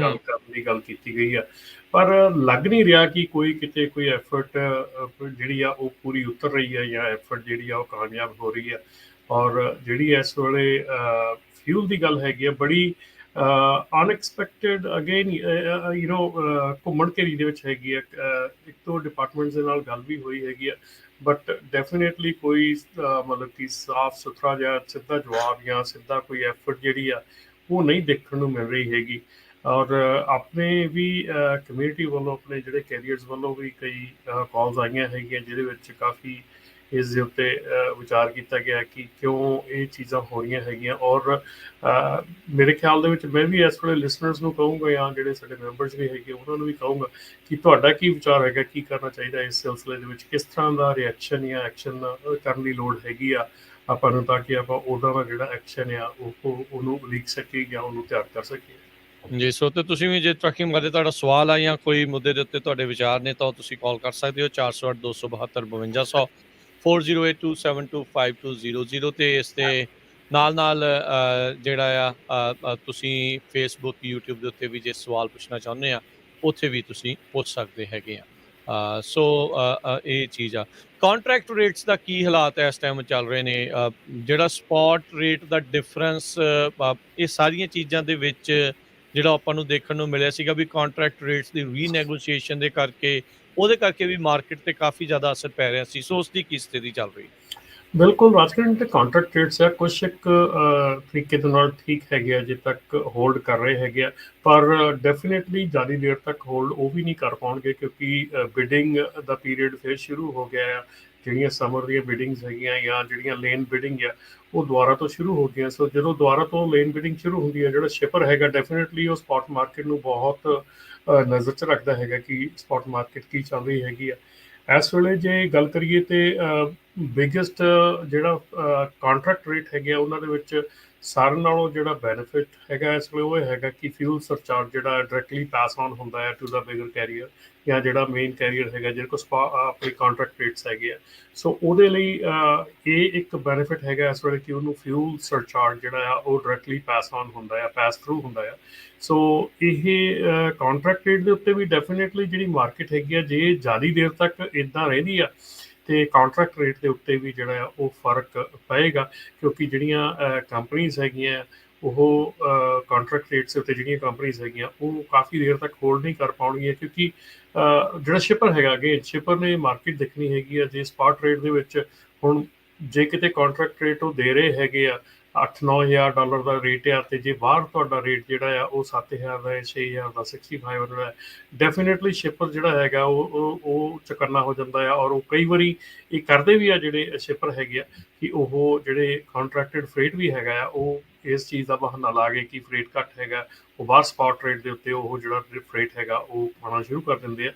ਗੱਲ ਕਰਨ ਦੀ ਗੱਲ ਕੀਤੀ ਗਈ ਆ, ਪਰ ਲੱਗ ਨਹੀਂ ਰਿਹਾ ਕਿ ਕੋਈ ਕਿਤੇ ਕੋਈ ਐਫਰਟ ਜਿਹੜੀ ਆ ਉਹ ਪੂਰੀ ਉਤਰ ਰਹੀ ਹੈ ਜਾਂ ਐਫਰਟ ਜਿਹੜੀ ਆ ਉਹ ਕਾਮਯਾਬ ਹੋ ਰਹੀ ਆ। ਔਰ ਜਿਹੜੀ ਇਸ ਵੇਲੇ ਫਿਊਲ ਦੀ ਗੱਲ ਹੈਗੀ ਆ ਬੜੀ ਅਨਐਕਸਪੈਕਟਡ ਅਗੇਨ ਘੁੰਮਣ ਘੇਰੀ ਦੇ ਵਿੱਚ ਹੈਗੀ ਆ। ਇੱਕ ਦੋ ਡਿਪਾਰਟਮੈਂਟਸ ਦੇ ਨਾਲ ਗੱਲ ਵੀ ਹੋਈ ਹੈਗੀ ਆ, ਬਟ ਡੈਫੀਨੇਟਲੀ ਕੋਈ ਮਤਲਬ ਕਿ ਸਾਫ ਸੁਥਰਾ ਜਾਂ ਸਿੱਧਾ ਜਵਾਬ ਜਾਂ ਸਿੱਧਾ ਕੋਈ ਐਫਰਟ ਜਿਹੜੀ ਆ ਉਹ ਨਹੀਂ ਦੇਖਣ ਨੂੰ ਮਿਲ ਰਹੀ ਹੈਗੀ। ਔਰ ਆਪਣੇ ਵੀ ਕਮਿਊਨਿਟੀ ਵੱਲੋਂ, ਆਪਣੇ ਜਿਹੜੇ ਕੈਰੀਅਰਸ ਵੱਲੋਂ ਵੀ ਕਈ ਕਾਲਸ ਆਈਆਂ ਹੈਗੀਆਂ ਜਿਹਦੇ ਵਿੱਚ ਕਾਫੀ ਇਸ ਦੇ ਉੱਤੇ ਵਿਚਾਰ ਕੀਤਾ ਗਿਆ ਕਿ ਕਿਉਂ ਇਹ ਚੀਜ਼ਾਂ ਹੋ ਰਹੀਆਂ ਹੈਗੀਆਂ। ਔਰ ਮੇਰੇ ਖਿਆਲ ਦੇ ਵਿੱਚ ਮੈਂ ਵੀ ਇਸ ਵੇਲੇ ਲਿਸਨਰਸ ਨੂੰ ਕਹੂੰਗਾ ਜਾਂ ਜਿਹੜੇ ਸਾਡੇ ਮੈਂਬਰਸ ਵੀ ਹੈਗੇ ਉਹਨਾਂ ਨੂੰ ਵੀ ਕਹੂੰਗਾ ਕਿ ਤੁਹਾਡਾ ਕੀ ਵਿਚਾਰ ਹੈਗਾ, ਕੀ ਕਰਨਾ ਚਾਹੀਦਾ ਇਸ ਸਿਲਸਿਲੇ ਦੇ ਵਿੱਚ, ਕਿਸ ਤਰ੍ਹਾਂ ਦਾ ਰਿਐਕਸ਼ਨ ਜਾਂ ਐਕਸ਼ਨ ਕਰਨ ਦੀ ਲੋੜ ਹੈਗੀ ਆ ਆਪਾਂ ਨੂੰ, ਤਾਂ ਕਿ ਆਪਾਂ ਉਹਦਾ ਦਾ ਜਿਹੜਾ ਐਕਸ਼ਨ ਆ ਉਹਨੂੰ ਉਲੀਕ ਸਕੀਏ ਜਾਂ ਉਹਨੂੰ ਤਿਆਰ ਕਰ ਸਕੀਏ। ਜੀ। ਸੋ ਤੇ ਤੁਸੀਂ ਵੀ ਜੇ ਟਰੱਕਿੰਗ ਬਾਰੇ ਤੁਹਾਡਾ ਸਵਾਲ ਆ ਜਾਂ ਕੋਈ ਮੁੱਦੇ ਦੇ ਉੱਤੇ ਤੁਹਾਡੇ ਵਿਚਾਰ ਨੇ ਤਾਂ ਤੁਸੀਂ ਕਾਲ ਕਰ ਸਕਦੇ ਹੋ 408 272 5200 4082725200 ਤੇ ਇਸ ਦੇ ਨਾਲ ਜਿਹੜਾ ਆ ਤੁਸੀਂ ਫੇਸਬੁੱਕ YouTube ਦੇ ਉੱਤੇ ਵੀ ਜੇ ਸਵਾਲ ਪੁੱਛਣਾ ਚਾਹੁੰਦੇ ਆ ਉੱਥੇ ਵੀ ਤੁਸੀਂ ਪੁੱਛ ਸਕਦੇ ਹੈਗੇ ਆ। ਸੋ ਇਹ ਚੀਜ਼ ਆ। ਕੰਟਰੈਕਟ ਰੇਟਸ ਦਾ ਕੀ ਹਾਲਾਤ ਇਸ ਟਾਈਮ ਚੱਲ ਰਹੇ ਨੇ? ਜਿਹੜਾ ਸਪੌਟ ਰੇਟ ਦਾ ਡਿਫਰੈਂਸ, ਇਹ ਸਾਰੀਆਂ ਚੀਜ਼ਾਂ ਦੇ ਵਿੱਚ ਜਿਹੜਾ ਆਪਾਂ ਨੂੰ ਦੇਖਣ ਨੂੰ ਮਿਲਿਆ ਸੀਗਾ ਵੀ ਕੰਟਰੈਕਟ ਰੇਟਸ ਦੀ ਰੀਨੈਗੋਸ਼ੀਏਸ਼ਨ ਦੇ ਕਰਕੇ ਉਹਦੇ ਕਰਕੇ ਵੀ ਮਾਰਕੀਟ ਤੇ ਕਾਫੀ ਜ਼ਿਆਦਾ ਅਸਰ ਪੈ ਰਿਹਾ ਸੀ। ਸੋ ਉਸ ਦੀ ਕੀ ਸਥਿਤੀ ਚੱਲ ਰਹੀ? ਬਿਲਕੁਲ, ਰਾਜਕਰਨ ਤੇ ਕੰਟਰੈਕਟ ਰੇਟਸ ਆ ਕੁਛ ਇੱਕ ਤਰੀਕੇ ਦੇ ਨਾਲ ਠੀਕ ਹੈਗੇ ਆ, ਅਜੇ ਤੱਕ ਹੋਲਡ ਕਰ ਰਹੇ ਹੈਗੇ ਆ, ਪਰ ਡੈਫੀਨੇਟਲੀ ਜ਼ਿਆਦਾ ਦੇਰ ਤੱਕ ਹੋਲਡ ਉਹ ਵੀ ਨਹੀਂ ਕਰ ਪਾਉਣਗੇ ਕਿਉਂਕਿ ਬਿਡਿੰਗ ਦਾ ਪੀਰੀਅਡ ਫਿਰ ਸ਼ੁਰੂ ਹੋ ਗਿਆ ਆ। ਜਿਹੜੀਆਂ ਸਮਰ ਦੀਆਂ ਬਿਡਿੰਗਸ ਹੈਗੀਆਂ ਜਾਂ ਜਿਹੜੀਆਂ ਲੇਨ ਬਿਡਿੰਗ ਆ ਉਹ ਦੁਬਾਰਾ ਤੋਂ ਸ਼ੁਰੂ ਹੋ ਗਈਆਂ। ਸੋ ਜਦੋਂ ਦੁਬਾਰਾ ਤੋਂ ਲੇਨ ਬਿਡਿੰਗ ਸ਼ੁਰੂ ਹੁੰਦੀ ਹੈ, ਜਿਹੜਾ ਸ਼ਿਪਰ ਹੈਗਾ ਡੈਫੀਨੇਟਲੀ ਉਹ ਸਪੌਟ ਮਾਰਕੀਟ ਨੂੰ ਬਹੁਤ ਨਜ਼ਰ 'ਚ ਰੱਖਦਾ ਹੈਗਾ ਕਿ ਸਪੌਟ ਮਾਰਕੀਟ ਕੀ ਚੱਲ ਰਹੀ ਹੈਗੀ ਆ। ਇਸ ਵੇਲੇ ਜੇ ਗੱਲ ਕਰੀਏ ਤਾਂ ਬਿਗੇਸਟ ਜਿਹੜਾ ਕੰਟਰੈਕਟ ਰੇਟ ਹੈਗੇ ਆ ਉਹਨਾਂ ਦੇ ਵਿੱਚ ਸਾਰਿਆਂ ਨਾਲੋਂ ਜਿਹੜਾ ਬੈਨੀਫਿਟ ਹੈਗਾ ਇਸ ਵੇਲੇ ਉਹ ਹੈਗਾ ਕਿ ਫਿਊਲ ਸਰਚਾਰਜ ਜਿਹੜਾ ਡਾਇਰੈਕਟਲੀ ਪਾਸ ਆਨ ਹੁੰਦਾ ਹੈ ਟੂ ਦਾ ਬਿਗਰ ਕੈਰੀਅਰ ਜਾਂ ਜਿਹੜਾ ਮੇਨ ਕੈਰੀਅਰ ਹੈਗਾ ਜਿਹਦੇ ਕੋਲ ਆਪਣੇ ਕੰਟਰੈਕਟ ਰੇਟਸ ਹੈਗੇ ਆ। ਸੋ ਉਹਦੇ ਲਈ ਇਹ ਇੱਕ ਬੈਨੀਫਿਟ ਹੈਗਾ ਇਸ ਵੇਲੇ ਕਿ ਉਹਨੂੰ ਫਿਊਲ ਸਰਚਾਰਜ ਜਿਹੜਾ ਆ ਉਹ ਡਾਇਰੈਕਟਲੀ ਪਾਸ ਆਨ ਹੁੰਦਾ ਆ, ਪਾਸ ਥਰੂ ਹੁੰਦਾ ਆ। ਸੋ ਇਹ ਕੰਟਰੈਕਟ ਰੇਟ ਦੇ ਉੱਤੇ ਵੀ ਡੈਫੀਨੇਟਲੀ ਜਿਹੜੀ ਮਾਰਕੀਟ ਹੈਗੀ ਆ ਜੇ ਜ਼ਿਆਦਾ ਦੇਰ ਤੱਕ ਇੱਦਾਂ ਰਹਿੰਦੀ ਆ ਤੇ ਕੰਟਰੈਕਟ ਰੇਟ ਦੇ ਉੱਤੇ ਵੀ ਜਿਹੜਾ ਆ ਉਹ ਫਰਕ ਪਏਗਾ ਕਿਉਂਕਿ ਜਿਹੜੀਆਂ ਕੰਪਨੀਜ਼ ਹੈਗੀਆਂ ਉਹ ਕੰਟਰੈਕਟ ਰੇਟਸ ਉੱਤੇ ਜਿਹੜੀਆਂ ਕੰਪਨੀਜ਼ ਹੈਗੀਆਂ ਉਹ ਕਾਫੀ ਦੇਰ ਤੱਕ ਹੋਲਡ ਨਹੀਂ ਕਰ ਪਾਉਣਗੀਆਂ ਕਿਉਂਕਿ ਜਿਹੜਾ ਸ਼ਿਪਰ ਹੈਗਾ ਅਗੇਨ ਸ਼ਿਪਰ ਨੇ ਮਾਰਕੀਟ ਦੇਖਣੀ ਹੈਗੀ ਆ। ਜੇ ਸਪਾਟ ਰੇਟ ਦੇ ਵਿੱਚ ਹੁਣ ਜੇ ਕਿਤੇ ਕੰਟਰੈਕਟ ਰੇਟ ਉਹ ਦੇ ਰਹੇ ਹੈਗੇ ਆ $8-9,000 ਦਾ ਰੇਟ ਆ ਤੇ ਜੇ ਬਾਹਰ ਤੁਹਾਡਾ ਰੇਟ ਜਿਹੜਾ ਆ ਉਹ 7,000 ਦਾ 6,000 ਦਾ 6,500 ਹੈ, ਡੈਫੀਨੇਟਲੀ ਸ਼ਿਪਰ ਜਿਹੜਾ ਹੈਗਾ ਉਹ ਚਕਰਨਾ ਹੋ ਜਾਂਦਾ ਆ। ਔਰ ਉਹ ਕਈ ਵਾਰੀ ਇਹ ਕਰਦੇ ਵੀ ਆ ਜਿਹੜੇ ਸ਼ਿਪਰ ਹੈਗੇ ਆ ਕਿ ਉਹ ਜਿਹੜੇ ਕੰਟਰੈਕਟਡ ਫਰੇਟ ਵੀ ਹੈਗਾ ਆ ਉਹ ਇਸ ਚੀਜ਼ ਦਾ ਬਹਾਨਾ ਲਾ ਕੇ ਕਿ ਫਰੇਟ ਘੱਟ ਹੈਗਾ ਉਹ ਬਾਹਰ ਸਪਾਟ ਰੇਟ ਦੇ ਉੱਤੇ ਉਹ ਜਿਹੜਾ ਫਰੇਟ ਹੈਗਾ ਉਹ ਪਾਉਣਾ ਸ਼ੁਰੂ ਕਰ ਦਿੰਦੇ ਆ।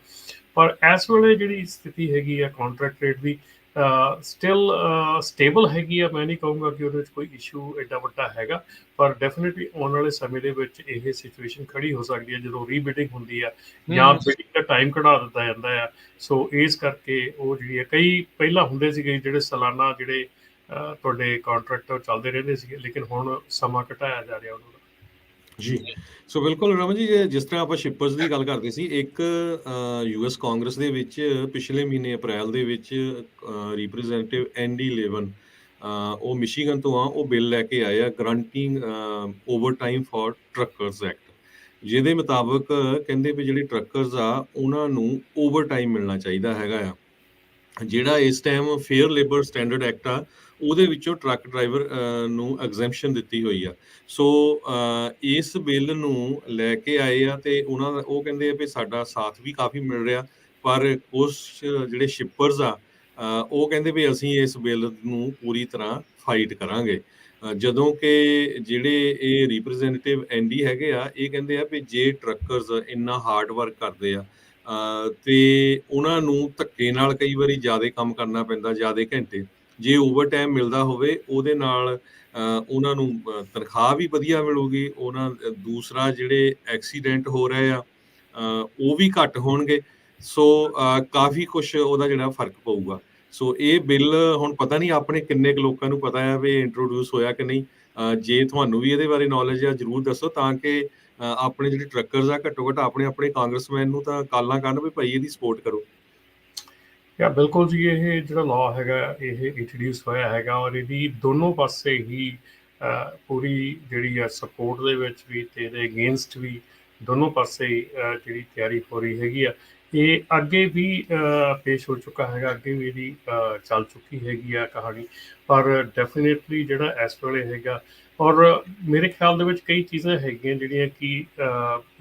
ਪਰ ਇਸ ਵੇਲੇ ਜਿਹੜੀ ਸਥਿਤੀ ਹੈਗੀ ਆ ਕੰਟਰੈਕਟ ਰੇਟ ਦੀ ਸਟਿਲ ਸਟੇਬਲ ਹੈਗੀ ਆ। ਮੈਂ ਨਹੀਂ ਕਹੂੰਗਾ ਕਿ ਉਹਦੇ ਵਿੱਚ ਕੋਈ ਇਸ਼ੂ ਐਡਾ ਵੱਡਾ ਹੈਗਾ, ਪਰ ਡੈਫੀਨੇਟਲੀ ਆਉਣ ਵਾਲੇ ਸਮੇਂ ਦੇ ਵਿੱਚ ਇਹ ਸਿਚੁਏਸ਼ਨ ਖੜੀ ਹੋ ਸਕਦੀ ਹੈ ਜਦੋਂ ਰੀਬਿਡਿੰਗ ਹੁੰਦੀ ਆ ਜਾਂ ਬਿਡਿੰਗ ਦਾ ਟਾਈਮ ਕਢਾ ਦਿੱਤਾ ਜਾਂਦਾ ਆ। ਸੋ ਇਸ ਕਰਕੇ ਉਹ ਜਿਹੜੀ ਹੈ, ਕਈ ਪਹਿਲਾਂ ਹੁੰਦੇ ਸੀਗੇ ਜਿਹੜੇ ਸਾਲਾਨਾ ਜਿਹੜੇ ਤੁਹਾਡੇ ਕੰਟਰੈਕਟ ਚੱਲਦੇ ਰਹਿੰਦੇ ਸੀਗੇ, ਲੇਕਿਨ ਹੁਣ ਸਮਾਂ ਘਟਾਇਆ ਜਾ ਰਿਹਾ ਉਹਨਾਂ ਦਾ। ਜੀ, ਸੋ ਬਿਲਕੁਲ ਰਮਨ ਜੀ, ਜਿਸ ਤਰ੍ਹਾਂ ਆਪਾਂ ਸ਼ਿਪਰਸ ਦੀ ਗੱਲ ਕਰਦੇ ਸੀ, ਇੱਕ ਯੂਐਸ ਕਾਂਗਰਸ ਦੇ ਵਿੱਚ ਪਿਛਲੇ ਮਹੀਨੇ ਅਪ੍ਰੈਲ ਦੇ ਵਿੱਚ ਰਿਪਰੈਜ਼ੈਂਟੇਟਿਵ ਐਂਡੀ ਲੇਵਨ, ਉਹ ਮਿਸ਼ੀਗਨ ਤੋਂ ਆ, ਉਹ ਬਿੱਲ ਲੈ ਕੇ ਆਏ ਆ ਗਰੰਟਿੰਗ ਓਵਰਟਾਈਮ ਫॉर ਟਰੱਕਰਸ ਐਕਟ, ਜਿਹਦੇ ਮੁਤਾਬਕ ਕਹਿੰਦੇ ਵੀ ਜਿਹੜੇ ਟਰੱਕਰਸ ਆ ਉਹਨਾਂ ਨੂੰ ਓਵਰਟਾਈਮ ਮਿਲਣਾ ਚਾਹੀਦਾ ਹੈਗਾ ਆ। ਜਿਹੜਾ ਇਸ time fair labour standard act ਆ ਉਹਦੇ ਵਿੱਚੋਂ ਟਰੱਕ ਡਰਾਈਵਰ ਨੂੰ ਐਗਜ਼ੈਂਪਸ਼ਨ ਦਿੱਤੀ ਹੋਈ ਆ। ਸੋ ਇਸ ਬਿੱਲ ਨੂੰ ਲੈ ਕੇ ਆਏ ਆ ਤੇ ਉਹਨਾਂ ਦਾ ਉਹ ਕਹਿੰਦੇ ਆ ਵੀ ਸਾਡਾ ਸਾਥ ਵੀ ਕਾਫੀ ਮਿਲ ਰਿਹਾ, ਪਰ ਕੁਛ ਜਿਹੜੇ ਸ਼ਿਪਰਸ ਆ ਉਹ ਕਹਿੰਦੇ ਵੀ ਅਸੀਂ ਇਸ ਬਿੱਲ ਨੂੰ ਪੂਰੀ ਤਰ੍ਹਾਂ ਫਾਈਟ ਕਰਾਂਗੇ। ਜਦੋਂ ਕਿ ਜਿਹੜੇ ਇਹ ਰਿਪਰੈਜ਼ੈਂਟੇਟਿਵ ਐਂਡੀ ਹੈਗੇ ਆ, ਇਹ ਕਹਿੰਦੇ ਆ ਵੀ ਜੇ ਟਰੱਕਰਸ ਇੰਨਾ ਹਾਰਡ ਵਰਕ ਕਰਦੇ ਆ ਤੇ ਉਹਨਾਂ ਨੂੰ ਧੱਕੇ ਨਾਲ ਕਈ ਵਾਰੀ ਜ਼ਿਆਦਾ ਕੰਮ ਕਰਨਾ ਪੈਂਦਾ, ਜ਼ਿਆਦਾ ਘੰਟੇ, ਜੇ ਓਵਰ ਟਾਈਮ ਮਿਲਦਾ ਹੋਵੇ ਉਹਦੇ ਨਾਲ ਉਹਨਾਂ ਨੂੰ ਤਨਖਾਹ ਵੀ ਵਧੀਆ ਮਿਲੂਗੀ, ਉਹਨਾਂ ਦੂਸਰਾ ਜਿਹੜੇ ਐਕਸੀਡੈਂਟ ਹੋ ਰਹੇ ਆ ਉਹ ਵੀ ਘੱਟ ਹੋਣਗੇ। ਸੋ ਕਾਫੀ ਕੁਛ ਉਹਦਾ ਜਿਹੜਾ ਫਰਕ ਪਊਗਾ। ਸੋ ਇਹ ਬਿੱਲ ਹੁਣ ਪਤਾ ਨਹੀਂ ਆਪਣੇ ਕਿੰਨੇ ਕੁ ਲੋਕਾਂ ਨੂੰ ਪਤਾ ਹੈ ਵੀ ਇੰਟਰੋਡਿਊਸ ਹੋਇਆ ਕਿ ਨਹੀਂ। ਜੇ ਤੁਹਾਨੂੰ ਵੀ ਇਹਦੇ ਬਾਰੇ ਨੌਲੇਜ ਆ ਜ਼ਰੂਰ ਦੱਸੋ, ਤਾਂ ਕਿ ਆਪਣੇ ਜਿਹੜੇ ਟਰੱਕਰਸ ਆ ਘੱਟੋ ਘੱਟ ਆਪਣੇ ਕਾਂਗਰਸਮੈਨ ਨੂੰ ਤਾਂ ਕਾਲਾਂ ਕਰਨ ਵੀ ਭਾਈ ਇਹਦੀ ਸਪੋਰਟ ਕਰੋ। ਯਾ ਬਿਲਕੁਲ ਜੀ, ਇਹ ਜਿਹੜਾ ਲਾਅ ਹੈਗਾ ਇਹ ਇੰਟਰੋਡਿਊਸ ਹੋਇਆ ਹੈਗਾ, ਔਰ ਇਹਦੀ ਦੋਨੋਂ ਪਾਸੇ ਹੀ ਪੂਰੀ ਜਿਹੜੀ ਆ ਸਪੋਰਟ ਦੇ ਵਿੱਚ ਵੀ ਤੇ ਇਹਦੇ ਅਗੇਂਸਟ ਵੀ ਦੋਨੋਂ ਪਾਸੇ ਜਿਹੜੀ ਤਿਆਰੀ ਹੋ ਰਹੀ ਹੈਗੀ ਆ। ਇਹ ਅੱਗੇ ਵੀ ਪੇਸ਼ ਹੋ ਚੁੱਕਾ ਹੈਗਾ, ਅੱਗੇ ਵੀ ਇਹਦੀ ਚੱਲ ਚੁੱਕੀ ਹੈਗੀ ਆ ਕਹਾਣੀ, ਪਰ ਡੈਫੀਨੇਟਲੀ ਜਿਹੜਾ ਇਸ ਵੇਲੇ ਹੈਗਾ, ਔਰ ਮੇਰੇ ਖਿਆਲ ਦੇ ਵਿੱਚ ਕਈ ਚੀਜ਼ਾਂ ਹੈਗੀਆਂ ਜਿਹੜੀਆਂ ਕਿ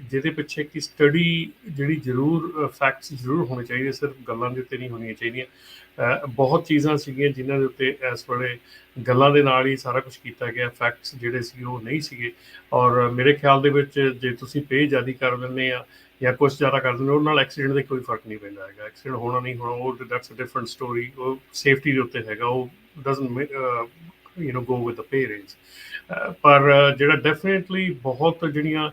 ਜਿਹਦੇ ਪਿੱਛੇ ਕਿ ਸਟੱਡੀ ਜਿਹੜੀ ਜ਼ਰੂਰ ਫੈਕਟਸ ਜ਼ਰੂਰ ਹੋਣੇ ਚਾਹੀਦੇ, ਸਿਰਫ ਗੱਲਾਂ ਦੇ ਉੱਤੇ ਨਹੀਂ ਹੋਣੀਆਂ ਚਾਹੀਦੀਆਂ। ਬਹੁਤ ਚੀਜ਼ਾਂ ਸੀਗੀਆਂ ਜਿਨ੍ਹਾਂ ਦੇ ਉੱਤੇ ਇਸ ਵੇਲੇ ਗੱਲਾਂ ਦੇ ਨਾਲ ਹੀ ਸਾਰਾ ਕੁਛ ਕੀਤਾ ਗਿਆ, ਫੈਕਟਸ ਜਿਹੜੇ ਸੀ ਉਹ ਨਹੀਂ ਸੀਗੇ। ਔਰ ਮੇਰੇ ਖਿਆਲ ਦੇ ਵਿੱਚ ਜੇ ਤੁਸੀਂ ਪੇ ਜ਼ਿਆਦਾ ਕਰ ਦਿੰਦੇ ਆ ਜਾਂ ਕੁਛ ਜ਼ਿਆਦਾ ਕਰ ਦਿੰਦੇ, ਉਹਦੇ ਨਾਲ ਐਕਸੀਡੈਂਟ ਦਾ ਕੋਈ ਫਰਕ ਨਹੀਂ ਪੈਂਦਾ ਹੈਗਾ। ਐਕਸੀਡੈਂਟ ਹੋਣਾ ਨਹੀਂ ਹੋਣਾ, ਉਹ ਦੈਟਸ ਅ ਡਿਫਰੈਂਟ ਸਟੋਰੀ, ਉਹ ਸੇਫਟੀ ਦੇ ਉੱਤੇ ਹੈਗਾ, ਉਹ doesn't go with the pay range. ਪਰ ਜਿਹੜਾ ਡੈਫੀਨੇਟਲੀ ਬਹੁਤ ਜਿਹੜੀਆਂ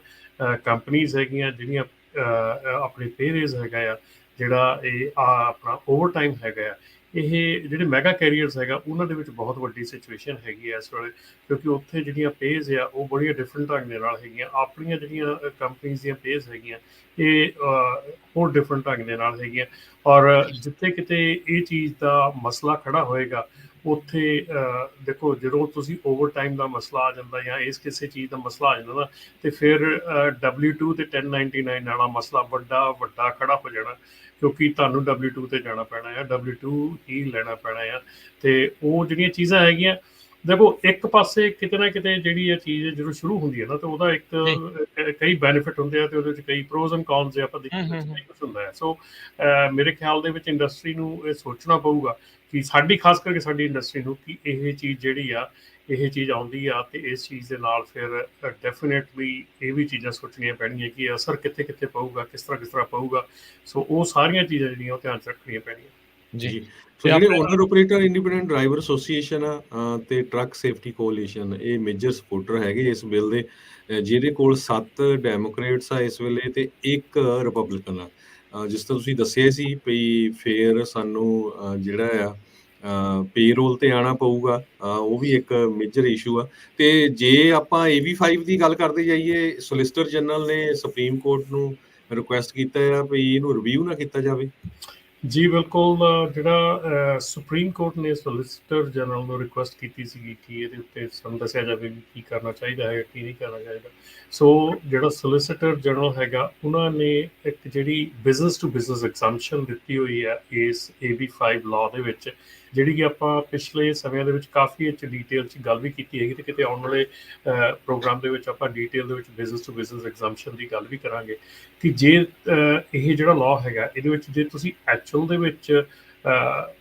ਕੰਪਨੀਜ਼ ਹੈਗੀਆਂ ਜਿਹੜੀਆਂ ਆਪਣੇ ਪੇ ਰੇਜ਼ ਹੈਗਾ ਆ, ਜਿਹੜਾ ਇਹ ਆਪਣਾ ਓਵਰ ਟਾਈਮ ਹੈਗਾ ਆ, ਇਹ ਜਿਹੜੇ ਮੈਗਾ ਕੈਰੀਅਰਸ ਹੈਗਾ ਉਹਨਾਂ ਦੇ ਵਿੱਚ ਬਹੁਤ ਵੱਡੀ ਸਿਚੁਏਸ਼ਨ ਹੈਗੀ ਹੈ ਇਸ ਵੇਲੇ, ਕਿਉਂਕਿ ਉੱਥੇ ਜਿਹੜੀਆਂ ਪੇਜ਼ ਆ ਉਹ ਬੜੀਆਂ ਡਿਫਰੈਂਟ ਢੰਗ ਦੇ ਨਾਲ ਹੈਗੀਆਂ। ਆਪਣੀਆਂ ਜਿਹੜੀਆਂ ਕੰਪਨੀਜ਼ ਦੀਆਂ ਪੇਜ਼ ਹੈਗੀਆਂ ਇਹ ਹੋਰ ਡਿਫਰੈਂਟ ਢੰਗ ਦੇ ਨਾਲ ਹੈਗੀਆਂ। ਔਰ ਜਿੱਥੇ ਕਿਤੇ ਇਹ ਚੀਜ਼ ਦਾ ਮਸਲਾ ਖੜਾ ਹੋਏਗਾ, ਉੱਥੇ ਦੇਖੋ ਜਦੋਂ ਤੁਸੀਂ ਓਵਰ ਟਾਈਮ ਦਾ ਮਸਲਾ ਆ ਜਾਂਦਾ ਜਾਂ ਇਸ ਕਿਸੇ ਚੀਜ਼ ਦਾ ਮਸਲਾ ਆ ਜਾਂਦਾ ਨਾ, ਤੇ ਫਿਰ W2 ਤੇ 1099 ਵਾਲਾ ਮਸਲਾ ਵੱਡਾ ਖੜਾ ਹੋ ਜਾਣਾ, ਕਿਉਂਕਿ ਤੁਹਾਨੂੰ W2 ਤੇ ਜਾਣਾ ਪੈਣਾ ਆ, W2 ਹੀ ਲੈਣਾ ਪੈਣਾ ਆ। ਤੇ ਉਹ ਜਿਹੜੀਆਂ ਚੀਜ਼ਾਂ ਹੈਗੀਆਂ, ਦੇਖੋ ਇੱਕ ਪਾਸੇ ਕਿਤੇ ਨਾ ਕਿਤੇ ਜਿਹੜੀ ਇਹ ਚੀਜ਼ ਜਦੋਂ ਸ਼ੁਰੂ ਹੁੰਦੀ ਹੈ ਨਾ, ਤਾਂ ਉਹਦਾ ਇੱਕ ਕਈ ਬੈਨੀਫਿਟ ਹੁੰਦੇ ਆ ਤੇ ਉਹਦੇ ਵਿੱਚ ਕਈ ਪ੍ਰੋਜ਼ ਐਂਡ ਕੌਨਸ ਆਪਾਂ ਦੇਖੀਏ ਕੁਝ ਹੁੰਦਾ ਹੈ। ਸੋ ਮੇਰੇ ਖਿਆਲ ਦੇ ਵਿੱਚ ਇੰਡਸਟਰੀ ਨੂੰ ਇਹ ਸੋਚਣਾ ਪਊਗਾ ਕਿ ਸਾਡੀ, ਖਾਸ ਕਰਕੇ ਸਾਡੀ ਇੰਡਸਟਰੀ ਨੂੰ, ਕਿ ਇਹ ਚੀਜ਼ ਜਿਹੜੀ ਆ ਇਹ ਚੀਜ਼ ਆਉਂਦੀ ਆ ਤੇ ਇਸ ਚੀਜ਼ ਦੇ ਨਾਲ ਫਿਰ ਡੈਫੀਨੇਟਲੀ ਇਹ ਵੀ ਚੀਜ਼ਾਂ ਸੋਚਣੀਆਂ ਪੈਣਗੀਆਂ ਕਿ ਅਸਰ ਕਿੱਥੇ ਕਿੱਥੇ ਪਊਗਾ, ਕਿਸ ਤਰ੍ਹਾਂ ਪਊਗਾ। ਸੋ ਉਹ ਸਾਰੀਆਂ ਚੀਜ਼ਾਂ ਜਿਹੜੀਆਂ ਉਹ ਧਿਆਨ 'ਚ ਰੱਖਣੀਆਂ ਪੈਣੀਆਂ ਜੀ। ਸੋ ਜਿਹੜੇ owner operator independent driver association ਆ ਤੇ ਟਰੱਕ ਸੇਫਟੀ ਕੋਲੀਸ਼ਨ, ਇਹ ਮੇਜਰ ਸਪੋਰਟਰ ਹੈਗੇ ਇਸ ਬਿੱਲ ਦੇ, ਜਿਹਦੇ ਕੋਲ 7 ਡੈਮੋਕ੍ਰੇਟਸ ਆ ਇਸ ਵੇਲੇ ਤੇ 1 ਰਿਪਬਲਿਕਨ ਆ। ਜਿਸ ਤਰ੍ਹਾਂ ਤੁਸੀਂ ਦੱਸਿਆ ਸੀ ਵੀ ਫੇਰ ਸਾਨੂੰ ਜਿਹੜਾ ਆ ਪੇਰੋਲ ਤੇ ਆਉਣਾ ਪਊਗਾ, ਉਹ ਵੀ ਇੱਕ ਮੇਜਰ ਇਸ਼ੂ ਆ। ਤੇ ਜੇ ਆਪਾਂ AV5 ਦੀ ਗੱਲ ਕਰਦੇ ਜਾਈਏ, ਸੋਲਿਸਿਟਰ ਜਨਰਲ ਨੇ ਸੁਪਰੀਮ ਕੋਰਟ ਨੂੰ ਰਿਕੁਐਸਟ ਕੀਤਾ ਆ ਵੀ ਇਹਨੂੰ ਰਿਵਿਊ ਨਾ ਕੀਤਾ ਜਾਵੇ। ਜੀ ਬਿਲਕੁਲ, ਜਿਹੜਾ ਸੁਪਰੀਮ ਕੋਰਟ ਨੇ ਸੋਲਿਸਿਟਰ ਜਨਰਲ ਨੂੰ ਰਿਕੁਐਸਟ ਕੀਤੀ ਸੀਗੀ ਕਿ ਇਹਦੇ ਉੱਤੇ ਸਾਨੂੰ ਦੱਸਿਆ ਜਾਵੇ ਵੀ ਕੀ ਕਰਨਾ ਚਾਹੀਦਾ ਹੈ, ਕੀ ਨਹੀਂ ਕਰਨਾ ਚਾਹੀਦਾ। ਸੋ ਜਿਹੜਾ ਸੋਲਿਸਿਟਰ ਜਨਰਲ ਹੈਗਾ, ਉਹਨਾਂ ਨੇ ਇੱਕ ਜਿਹੜੀ ਬਿਜ਼ਨਸ ਟੂ ਬਿਜ਼ਨਸ ਐਗਜ਼ੈਂਪਸ਼ਨ ਦਿੱਤੀ ਹੋਈ ਹੈ ਇਸ AV5 ਲਾਅ ਦੇ ਵਿੱਚ, ਜਿਹੜੀ ਕਿ ਆਪਾਂ ਪਿਛਲੇ ਸਮਿਆਂ ਦੇ ਵਿੱਚ ਕਾਫੀ ਡਿਟੇਲ 'ਚ ਗੱਲ ਵੀ ਕੀਤੀ ਹੈਗੀ, ਤੇ ਕਿਤੇ ਆਉਣ ਵਾਲੇ ਪ੍ਰੋਗਰਾਮ ਦੇ ਵਿੱਚ ਆਪਾਂ ਡਿਟੇਲ ਦੇ ਵਿੱਚ ਬਿਜ਼ਨਸ ਟੂ ਬਿਜ਼ਨਸ ਐਗਜ਼ੈਂਪਸ਼ਨ ਦੀ ਗੱਲ ਵੀ ਕਰਾਂਗੇ ਕਿ ਜੇ ਇਹ ਜਿਹੜਾ ਲਾਅ ਹੈਗਾ, ਇਹਦੇ ਵਿੱਚ ਜੇ ਤੁਸੀਂ ਐਕਚੁਅਲ ਦੇ ਵਿੱਚ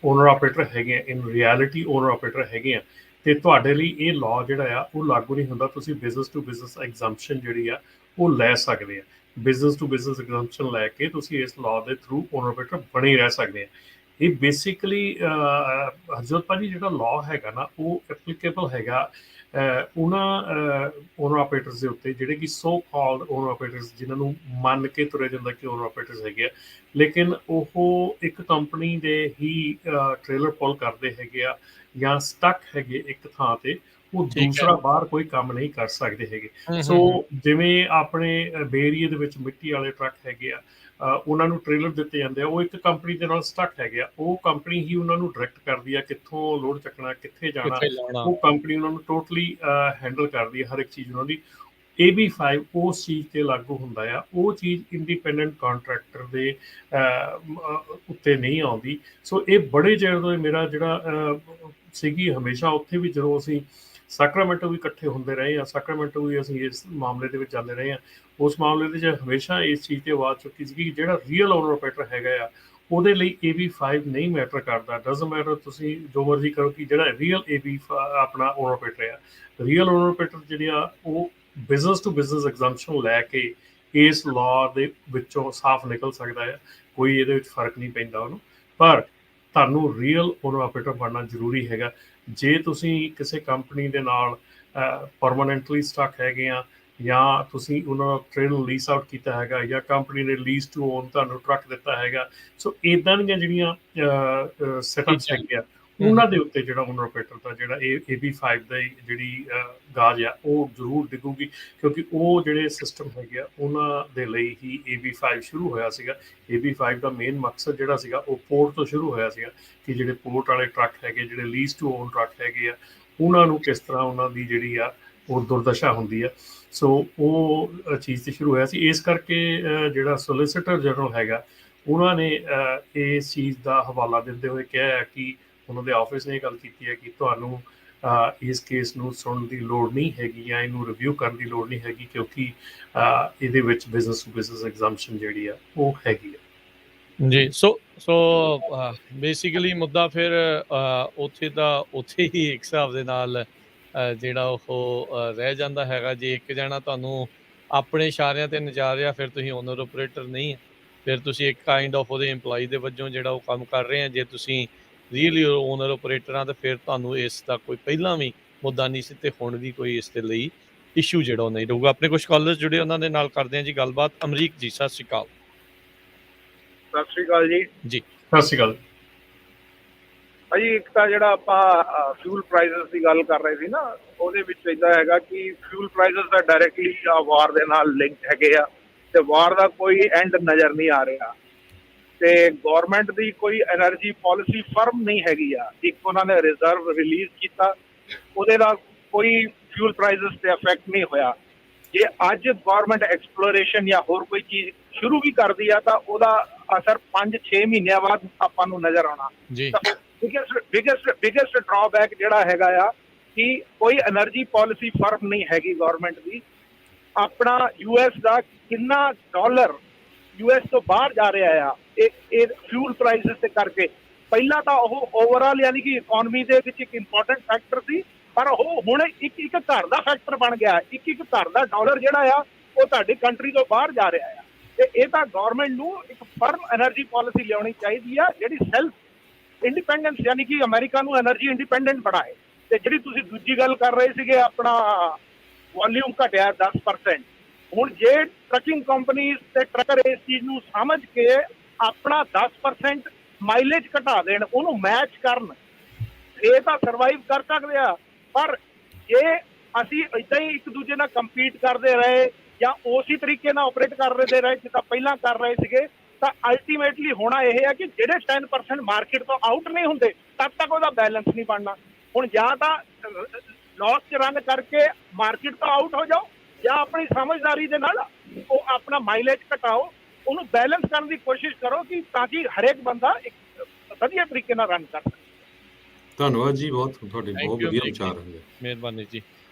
ਓਨਰ ਆਪਰੇਟਰ ਹੈਗੇ ਆ, ਇਨ ਰਿਐਲਿਟੀ ਓਨਰ ਆਪਰੇਟਰ ਹੈਗੇ ਆ, ਤੇ ਤੁਹਾਡੇ ਲਈ ਇਹ ਲਾਅ ਜਿਹੜਾ ਆ ਉਹ ਲਾਗੂ ਨਹੀਂ ਹੁੰਦਾ। ਤੁਸੀਂ ਬਿਜ਼ਨਸ ਟੂ ਬਿਜ਼ਨਸ ਐਗਜ਼ੈਂਪਸ਼ਨ ਜਿਹੜੀ ਆ ਉਹ ਲੈ ਸਕਦੇ ਆ। ਬਿਜ਼ਨਸ ਟੂ ਬਿਜ਼ਨਸ ਐਗਜ਼ੈਂਪਸ਼ਨ ਲੈ ਕੇ ਤੁਸੀਂ ਇਸ ਲਾਅ ਦੇ ਥਰੂ ਓਨਰ ਆਪਰੇਟਰ ਬਣੇ ਰਹਿ ਸਕਦੇ ਆ। ਇਹ ਬੇਸਿਕਲੀ ਹਰਜੋਤ ਭਾਜੀ ਜਿਹੜਾ ਲਾਅ ਹੈਗਾ ਨਾ ਉਹ ਐਪਲੀਕੇਬਲ ਹੈਗਾ ਉਹਨਾਂ ਓਨਰ ਆਪਰੇਟਰਸ ਦੇ ਉੱਤੇ ਜਿਹੜੇ ਕਿ ਸੋ ਕਾਲਡ ਓਨਰ ਆਪਰੇਟਰਸ ਜਿਨ੍ਹਾਂ ਨੂੰ ਮੰਨ ਕੇ ਤੁਰਿਆ ਜਾਂਦਾ ਕਿ ਓਨਰ ਆਪਰੇਟਰਸ ਹੈਗੇ ਆ, ਲੇਕਿਨ ਉਹ ਇੱਕ ਕੰਪਨੀ ਦੇ ਹੀ ਟ੍ਰੇਲਰ ਪੁੱਲ ਕਰਦੇ ਹੈਗੇ ਆ ਜਾਂ ਸਟਕ ਹੈਗੇ ਇੱਕ ਥਾਂ ਤੇ, ਉਹ ਠੀਕ ਹੈ। ਦੂਸਰਾ ਬਾਹਰ ਕੋਈ ਕੰਮ ਨਹੀਂ ਕਰ ਸਕਦੇ ਹੈਗੇ। ਹੂੰ, ਸੋ ਹੂੰ, ਜਿਵੇਂ ਆਪਣੇ ਬੇ ਏਰੀਏ ਦੇ ਵਿੱਚ ਮਿੱਟੀ ਵਾਲੇ ਟਰੱਕ ਹੈਗੇ ਆ, ਉਹਨਾਂ ਨੂੰ ਟ੍ਰੇਲਰ ਦਿੱਤੇ ਜਾਂਦੇ ਆ, ਉਹ ਇੱਕ ਕੰਪਨੀ ਦੇ ਨਾਲ ਸਟਕ ਹੈਗੇ ਆ, ਉਹ ਕੰਪਨੀ ਹੀ ਉਹਨਾਂ ਨੂੰ ਡਾਇਰੈਕਟ ਕਰਦੀ ਆ ਕਿੱਥੋਂ ਲੋਡ ਚੱਕਣਾ, ਕਿੱਥੇ ਜਾਣਾ, ਕਿੱਥੇ ਲਾਉਣਾ। ਉਹ ਕੰਪਨੀ ਉਹਨਾਂ ਨੂੰ ਟੋਟਲੀ ਹੈਂਡਲ ਕਰਦੀ ਹੈ ਹਰ ਇੱਕ ਚੀਜ਼ ਉਹਨਾਂ ਦੀ। AB5 ਉਸ ਚੀਜ਼ ਤੇ ਲਾਗੂ ਹੁੰਦਾ ਆ, ਉਹ ਚੀਜ਼ ਇੰਡੀਪੈਂਡੈਂਟ ਕਾਂਟਰੈਕਟਰ ਦੇ ਉੱਤੇ ਨਹੀਂ ਆਉਂਦੀ। ਸੋ ਇਹ ਬੜੇ ਚਿਰ ਤੋਂ ਮੇਰਾ ਜਿਹੜਾ ਸੀਗੀ ਹਮੇਸ਼ਾ ਉੱਥੇ ਵੀ ਜਦੋਂ ਅਸੀਂ ਸੈਕਰਾਮੈਂਟੋ ਵੀ ਇਕੱਠੇ ਹੁੰਦੇ ਰਹੇ ਆ, ਸੈਕਰਾਮੈਂਟੋ ਵੀ ਅਸੀਂ ਇਸ ਮਾਮਲੇ ਦੇ ਵਿੱਚ ਜਾਂਦੇ ਰਹੇ ਆ, ਉਸ ਮਾਮਲੇ ਦੇ ਵਿੱਚ ਹਮੇਸ਼ਾ ਇਸ ਚੀਜ਼ ਤੇ ਆਵਾਜ਼ ਚੁੱਕੀ ਸੀ ਕਿ ਜਿਹੜਾ ਰੀਅਲ ਓਨਰ ਆਪਰੇਟਰ ਹੈਗਾ ਆ ਉਹਦੇ ਲਈ AB5 ਨਹੀਂ ਮੈਟਰ ਕਰਦਾ। ਡਜ਼ਨਟ ਮੈਟਰ ਤੁਸੀਂ ਜੋ ਮਰਜ਼ੀ ਕਰੋ ਕਿ ਜਿਹੜਾ ਰੀਅਲ ਆਪਣਾ ਓਨਰ ਆਪਰੇਟਰ ਆ, ਰੀਅਲ ਓਨਰ ਆਪਰੇਟਰ ਜਿਹੜੇ ਆ ਉਹ ਬਿਜ਼ਨਸ ਟੂ ਬਿਜ਼ਨਸ ਐਗਜ਼ੈਂਪਸ਼ਨ ਲੈ ਕੇ ਇਸ ਲਾਅ ਦੇ ਵਿੱਚੋਂ ਸਾਫ਼ ਨਿਕਲ ਸਕਦਾ ਹੈ, ਕੋਈ ਇਹਦੇ ਵਿੱਚ ਫਰਕ ਨਹੀਂ ਪੈਂਦਾ ਉਹਨੂੰ। ਪਰ ਤੁਹਾਨੂੰ ਰੀਅਲ ਓਨਰ ਆਪਰੇਟਰ ਬਣਨਾ ਜ਼ਰੂਰੀ ਹੈਗਾ। ਜੇ ਤੁਸੀਂ ਕਿਸੇ ਕੰਪਨੀ ਦੇ ਨਾਲ ਪਰਮਾਨੈਂਟਲੀ ਸਟਕ ਹੈਗੇ ਆ, ਜਾਂ ਤੁਸੀਂ ਉਹਨਾਂ ਦਾ ਟ੍ਰੇਨ ਲੀਸ ਆਊਟ ਕੀਤਾ ਹੈਗਾ, ਜਾਂ ਕੰਪਨੀ ਨੇ ਲੀਜ਼ ਟੂ ਓਨ ਤੁਹਾਨੂੰ ਟਰੱਕ ਦਿੱਤਾ ਹੈਗਾ, ਸੋ ਇੱਦਾਂ ਦੀਆਂ ਜਿਹੜੀਆਂ ਸੈਟਅਪਸ ਹੈਗੇ ਆ ਉਹਨਾਂ ਦੇ ਉੱਤੇ ਜਿਹੜਾ ਓਨਰ ਆਪਰੇਟਰ ਦਾ ਜਿਹੜਾ AB5 ਦਾ ਜਿਹੜੀ ਗਾਜ ਆ ਉਹ ਜ਼ਰੂਰ ਡਿੱਗੂਗੀ, ਕਿਉਂਕਿ ਉਹ ਜਿਹੜੇ ਸਿਸਟਮ ਹੈਗੇ ਆ ਉਹਨਾਂ ਦੇ ਲਈ ਹੀ AB5 ਸ਼ੁਰੂ ਹੋਇਆ ਸੀਗਾ। AB5 ਦਾ ਮੇਨ ਮਕਸਦ ਜਿਹੜਾ ਸੀਗਾ ਉਹ ਪੋਰਟ ਤੋਂ ਸ਼ੁਰੂ ਹੋਇਆ ਸੀਗਾ ਕਿ ਜਿਹੜੇ ਪੋਰਟ ਵਾਲੇ ਟਰੱਕ ਹੈਗੇ, ਜਿਹੜੇ ਲੀਜ਼ ਟੂ ਓਨ ਟਰੱਕ ਹੈਗੇ ਆ, ਉਹਨਾਂ ਨੂੰ ਕਿਸ ਤਰ੍ਹਾਂ ਉਹਨਾਂ ਦੀ ਜਿਹੜੀ ਆ ਉਹ ਦੁਰਦਸ਼ਾ ਹੁੰਦੀ ਆ। ਸੋ ਉਹ ਚੀਜ਼ ਤੇ ਸ਼ੁਰੂ ਹੋਇਆ ਸੀ। ਇਸ ਕਰਕੇ ਜਿਹੜਾ ਸੋਲਿਸਿਟਰ ਜਨਰਲ ਹੈਗਾ ਉਹਨਾਂ ਨੇ ਇਸ ਚੀਜ਼ ਦਾ ਹਵਾਲਾ ਦਿੰਦੇ ਹੋਏ ਕਿਹਾ ਹੈ ਕਿ ਉਹਨਾਂ ਦੇ ਆਫਿਸ ਨੇ ਇਹ ਗੱਲ ਕੀਤੀ ਹੈ ਕਿ ਤੁਹਾਨੂੰ ਇਸ ਕੇਸ ਨੂੰ ਸੁਣਨ ਦੀ ਲੋੜ ਨਹੀਂ ਹੈਗੀ ਜਾਂ ਇਹਨੂੰ ਰਿਵਿਊ ਕਰਨ ਦੀ ਲੋੜ ਨਹੀਂ ਹੈਗੀ, ਕਿਉਂਕਿ ਇਹਦੇ ਵਿੱਚ ਬਿਜ਼ਨਸ ਟੂ ਬਿਜ਼ਨਸ ਐਗਜ਼ੈਂਪਸ਼ਨ ਜਿਹੜੀ ਆ ਉਹ ਹੈਗੀ ਆ ਜੀ। ਸੋ ਬੇਸਿਕਲੀ ਮੁੱਦਾ ਫਿਰ ਉੱਥੇ ਦਾ ਉੱਥੇ ਹੀ ਇੱਕ ਹਿਸਾਬ ਦੇ ਨਾਲ ਜਿਹੜਾ ਉਹ ਰਹਿ ਜਾਂਦਾ ਹੈਗਾ। ਜੇ ਇੱਕ ਜਣਾ ਤੁਹਾਨੂੰ ਆਪਣੇ ਇਸ਼ਾਰਿਆਂ ਤੇ ਨਚਾ ਰਿਹਾ, ਫਿਰ ਤੁਸੀਂ ਓਨਰ ਆਪਰੇਟਰ ਨਹੀਂ, ਫਿਰ ਤੁਸੀਂ ਇੱਕ ਕਾਈਂਡ ਆਫ ਉਹਦੇ EMPLOYE ਦੇ ਵਜੋਂ ਜਿਹੜਾ ਉਹ ਕੰਮ ਕਰ ਰਹੇ ਆ। ਜੇ ਤੁਸੀਂ ਰੀਅਲੀ ਓਨਰ ਆਪਰੇਟਰ ਆ ਤਾਂ ਫਿਰ ਤੁਹਾਨੂੰ ਇਸ ਦਾ ਕੋਈ ਪਹਿਲਾਂ ਵੀ ਮੁੱਦਾ ਨਹੀਂ ਸੀ ਤੇ ਹੁਣ ਵੀ ਕੋਈ ਇਸ ਦੇ ਲਈ ਇਸ਼ੂ ਜਿਹੜਾ ਉਹ ਨਹੀਂ ਰਹੂਗਾ। ਆਪਣੇ ਕੁਝ ਕਾਲਰਸ ਜੁੜੇ ਉਹਨਾਂ ਦੇ ਨਾਲ ਕਰਦੇ ਆ ਜੀ ਗੱਲਬਾਤ। ਅਮਰੀਕ ਜੀ, ਸਤਿ ਸ਼੍ਰੀ ਅਕਾਲ। ਸਤਿ ਸ਼੍ਰੀ ਅਕਾਲ ਜੀ। ਜੀ ਸਤਿ ਸ਼੍ਰੀ ਅਕਾਲ ਭਾਜੀ, ਇੱਕ ਤਾਂ ਜਿਹੜਾ ਆਪਾਂ ਫਿਊਲ ਪ੍ਰਾਈਸਿਸ ਦੀ ਗੱਲ ਕਰ ਰਹੇ ਸੀ ਨਾ, ਉਹਦੇ ਵਿੱਚ ਇੱਦਾਂ ਹੈਗਾ ਕਿ ਫਿਊਲ ਪ੍ਰਾਈਸਿਸ ਦਾ ਡਾਇਰੈਕਟਲੀ ਵਾਰ ਦੇ ਨਾਲ ਲਿੰਕ ਹੈਗੇ ਆ, ਤੇ ਵਾਰ ਦਾ ਕੋਈ ਐਂਡ ਨਜ਼ਰ ਨਹੀਂ ਆ ਰਿਹਾ, ਤੇ ਗੌਰਮੈਂਟ ਦੀ ਕੋਈ ਐਨਰਜੀ ਪਾਲਿਸੀ ਫਰਮ ਨਹੀਂ ਹੈਗੀ ਆ। ਇੱਕ ਉਹਨਾਂ ਨੇ ਰਿਜ਼ਰਵ ਰਿਲੀਜ਼ ਕੀਤਾ, ਉਹਦੇ ਨਾਲ ਕੋਈ ਫਿਊਲ ਪ੍ਰਾਈਸਿਸ ਤੇ ਇਫੈਕਟ ਨਹੀਂ ਹੋਇਆ। ਜੇ ਅੱਜ ਗੌਰਮੈਂਟ ਐਕਸਪਲੋਰੇਸ਼ਨ ਜਾਂ ਹੋਰ ਕੋਈ ਚੀਜ਼ ਸ਼ੁਰੂ ਵੀ ਕਰਦੀ ਆ ਤਾਂ ਉਹਦਾ ਅਸਰ 5-6 ਮਹੀਨਿਆਂ ਬਾਅਦ ਆਪਾਂ ਨੂੰ ਨਜ਼ਰ ਆਉਣਾ। ਜੀ ਬਿਗੇਸਟ ਡਰਾਬੈਕ ਜਿਹੜਾ ਹੈਗਾ ਆ ਕਿ ਕੋਈ એનર્ਜੀ ਪਾਲਿਸੀ ਫਰਮ ਨਹੀਂ ਹੈਗੀ ਗਵਰਨਮੈਂਟ ਦੀ। ਆਪਣਾ US ਦਾ ਕਿੰਨਾ ਡਾਲਰ US ਤੋਂ ਬਾਹਰ ਜਾ ਰਿਹਾ ਆ ਇਹ ਫਿਊਲ ਪ੍ਰਾਈਸਿਸ ਤੇ ਕਰਕੇ। ਪਹਿਲਾਂ ਤਾਂ ਉਹ ਓਵਰਆਲ ਯਾਨੀ ਕਿ ਇਕਨੋਮੀ ਦੇ ਵਿੱਚ ਇੱਕ ਇੰਪੋਰਟੈਂਟ ਫੈਕਟਰ ਸੀ, ਪਰ ਉਹ ਹੁਣ ਇੱਕ ਘਰ ਦਾ ਫੈਕਟਰ ਬਣ ਗਿਆ। ਇੱਕ ਘਰ ਦਾ ਡਾਲਰ ਜਿਹੜਾ ਆ ਉਹ ਤੁਹਾਡੀ ਕੰਟਰੀ ਤੋਂ ਬਾਹਰ ਜਾ ਰਿਹਾ ਆ। ਤੇ ਇਹ ਤਾਂ ਗਵਰਨਮੈਂਟ ਨੂੰ ਇੱਕ ਫਰਮ એનર્ਜੀ ਪਾਲਿਸੀ ਲਿਆਉਣੀ ਚਾਹੀਦੀ ਆ ਜਿਹੜੀ ਸੈਲਫ ਇੰਡੀਪੈਂਡੈਂਸ ਯਾਨੀ ਕਿ ਅਮਰੀਕਾ ਨੂੰ એનર્ਜੀ ਇੰਡੀਪੈਂਡੈਂਟ ਬਣਾਏ। ਤੇ ਜਿਹੜੀ ਤੁਸੀਂ ਦੂਜੀ ਗੱਲ ਕਰ ਰਹੇ ਸੀਗੇ ਆਪਣਾ ਵੋਲਿਊਮ ਘਟਿਆ 10%, ਹੁਣ ਜੇ ਟਰੱਕਿੰਗ ਕੰਪਨੀਜ਼ ਤੇ ਟਰੱਕਰ ਇਸ ਚੀਜ਼ ਨੂੰ ਸਮਝ ਕੇ ਆਪਣਾ 10% ਮਾਈਲੇਜ ਘਟਾ ਦੇਣ, ਉਹਨੂੰ ਮੈਚ ਕਰਨ, ਇਹ ਤਾਂ ਸਰਵਾਈਵ ਕਰ ਸਕਦੇ ਆ। ਪਰ ਜੇ ਅਸੀਂ ਏਦਾਂ ਹੀ ਇੱਕ ਦੂਜੇ ਨਾਲ ਕੰਪੀਟ ਕਰਦੇ ਰਹੇ ਜਾਂ ਉਸੇ ਤਰੀਕੇ ਨਾਲ ਆਪਰੇਟ ਕਰਦੇ ਰਹੇ ਜਿੱਦਾਂ ਪਹਿਲਾਂ ਕਰ ਰਹੇ ਸੀਗੇ, ਤਾਂ ਅਲਟੀਮੇਟਲੀ ਹੋਣਾ ਇਹ ਹੈ ਕਿ ਜਿਹੜੇ 10% ਮਾਰਕੀਟ ਤੋਂ ਆਊਟ ਨਹੀਂ ਹੁੰਦੇ ਤਦ ਤੱਕ ਉਹਦਾ ਬੈਲੈਂਸ ਨਹੀਂ ਬਣਨਾ। ਹੁਣ ਜਾਂ ਤਾਂ ਲਾਸ 'ਚ ਰਨ ਕਰਕੇ ਮਾਰਕੀਟ ਤੋਂ ਆਊਟ ਹੋ ਜਾਓ, ਜਾਂ ਆਪਣੀ ਸਮਝਦਾਰੀ ਦੇ ਨਾਲ ਉਹ ਆਪਣਾ ਮਾਈਲੇਜ ਘਟਾਓ, ਉਹਨੂੰ ਬੈਲੈਂਸ ਕਰਨ ਦੀ ਕੋਸ਼ਿਸ਼ ਕਰੋ ਕਿ ਤਾਂ ਕਿ ਹਰੇਕ ਬੰਦਾ ਇੱਕ ਵਧੀਆ ਤਰੀਕੇ ਨਾਲ ਰਨ ਕਰ ਸਕੇ। ਧੰਨਵਾਦ ਜੀ, ਬਹੁਤ ਤੁਹਾਡੇ ਬਹੁਤ ਵਧੀਆ ਵਿਚਾਰ ਹਨ। ਮਿਹਰਬਾਨੀ ਜੀ।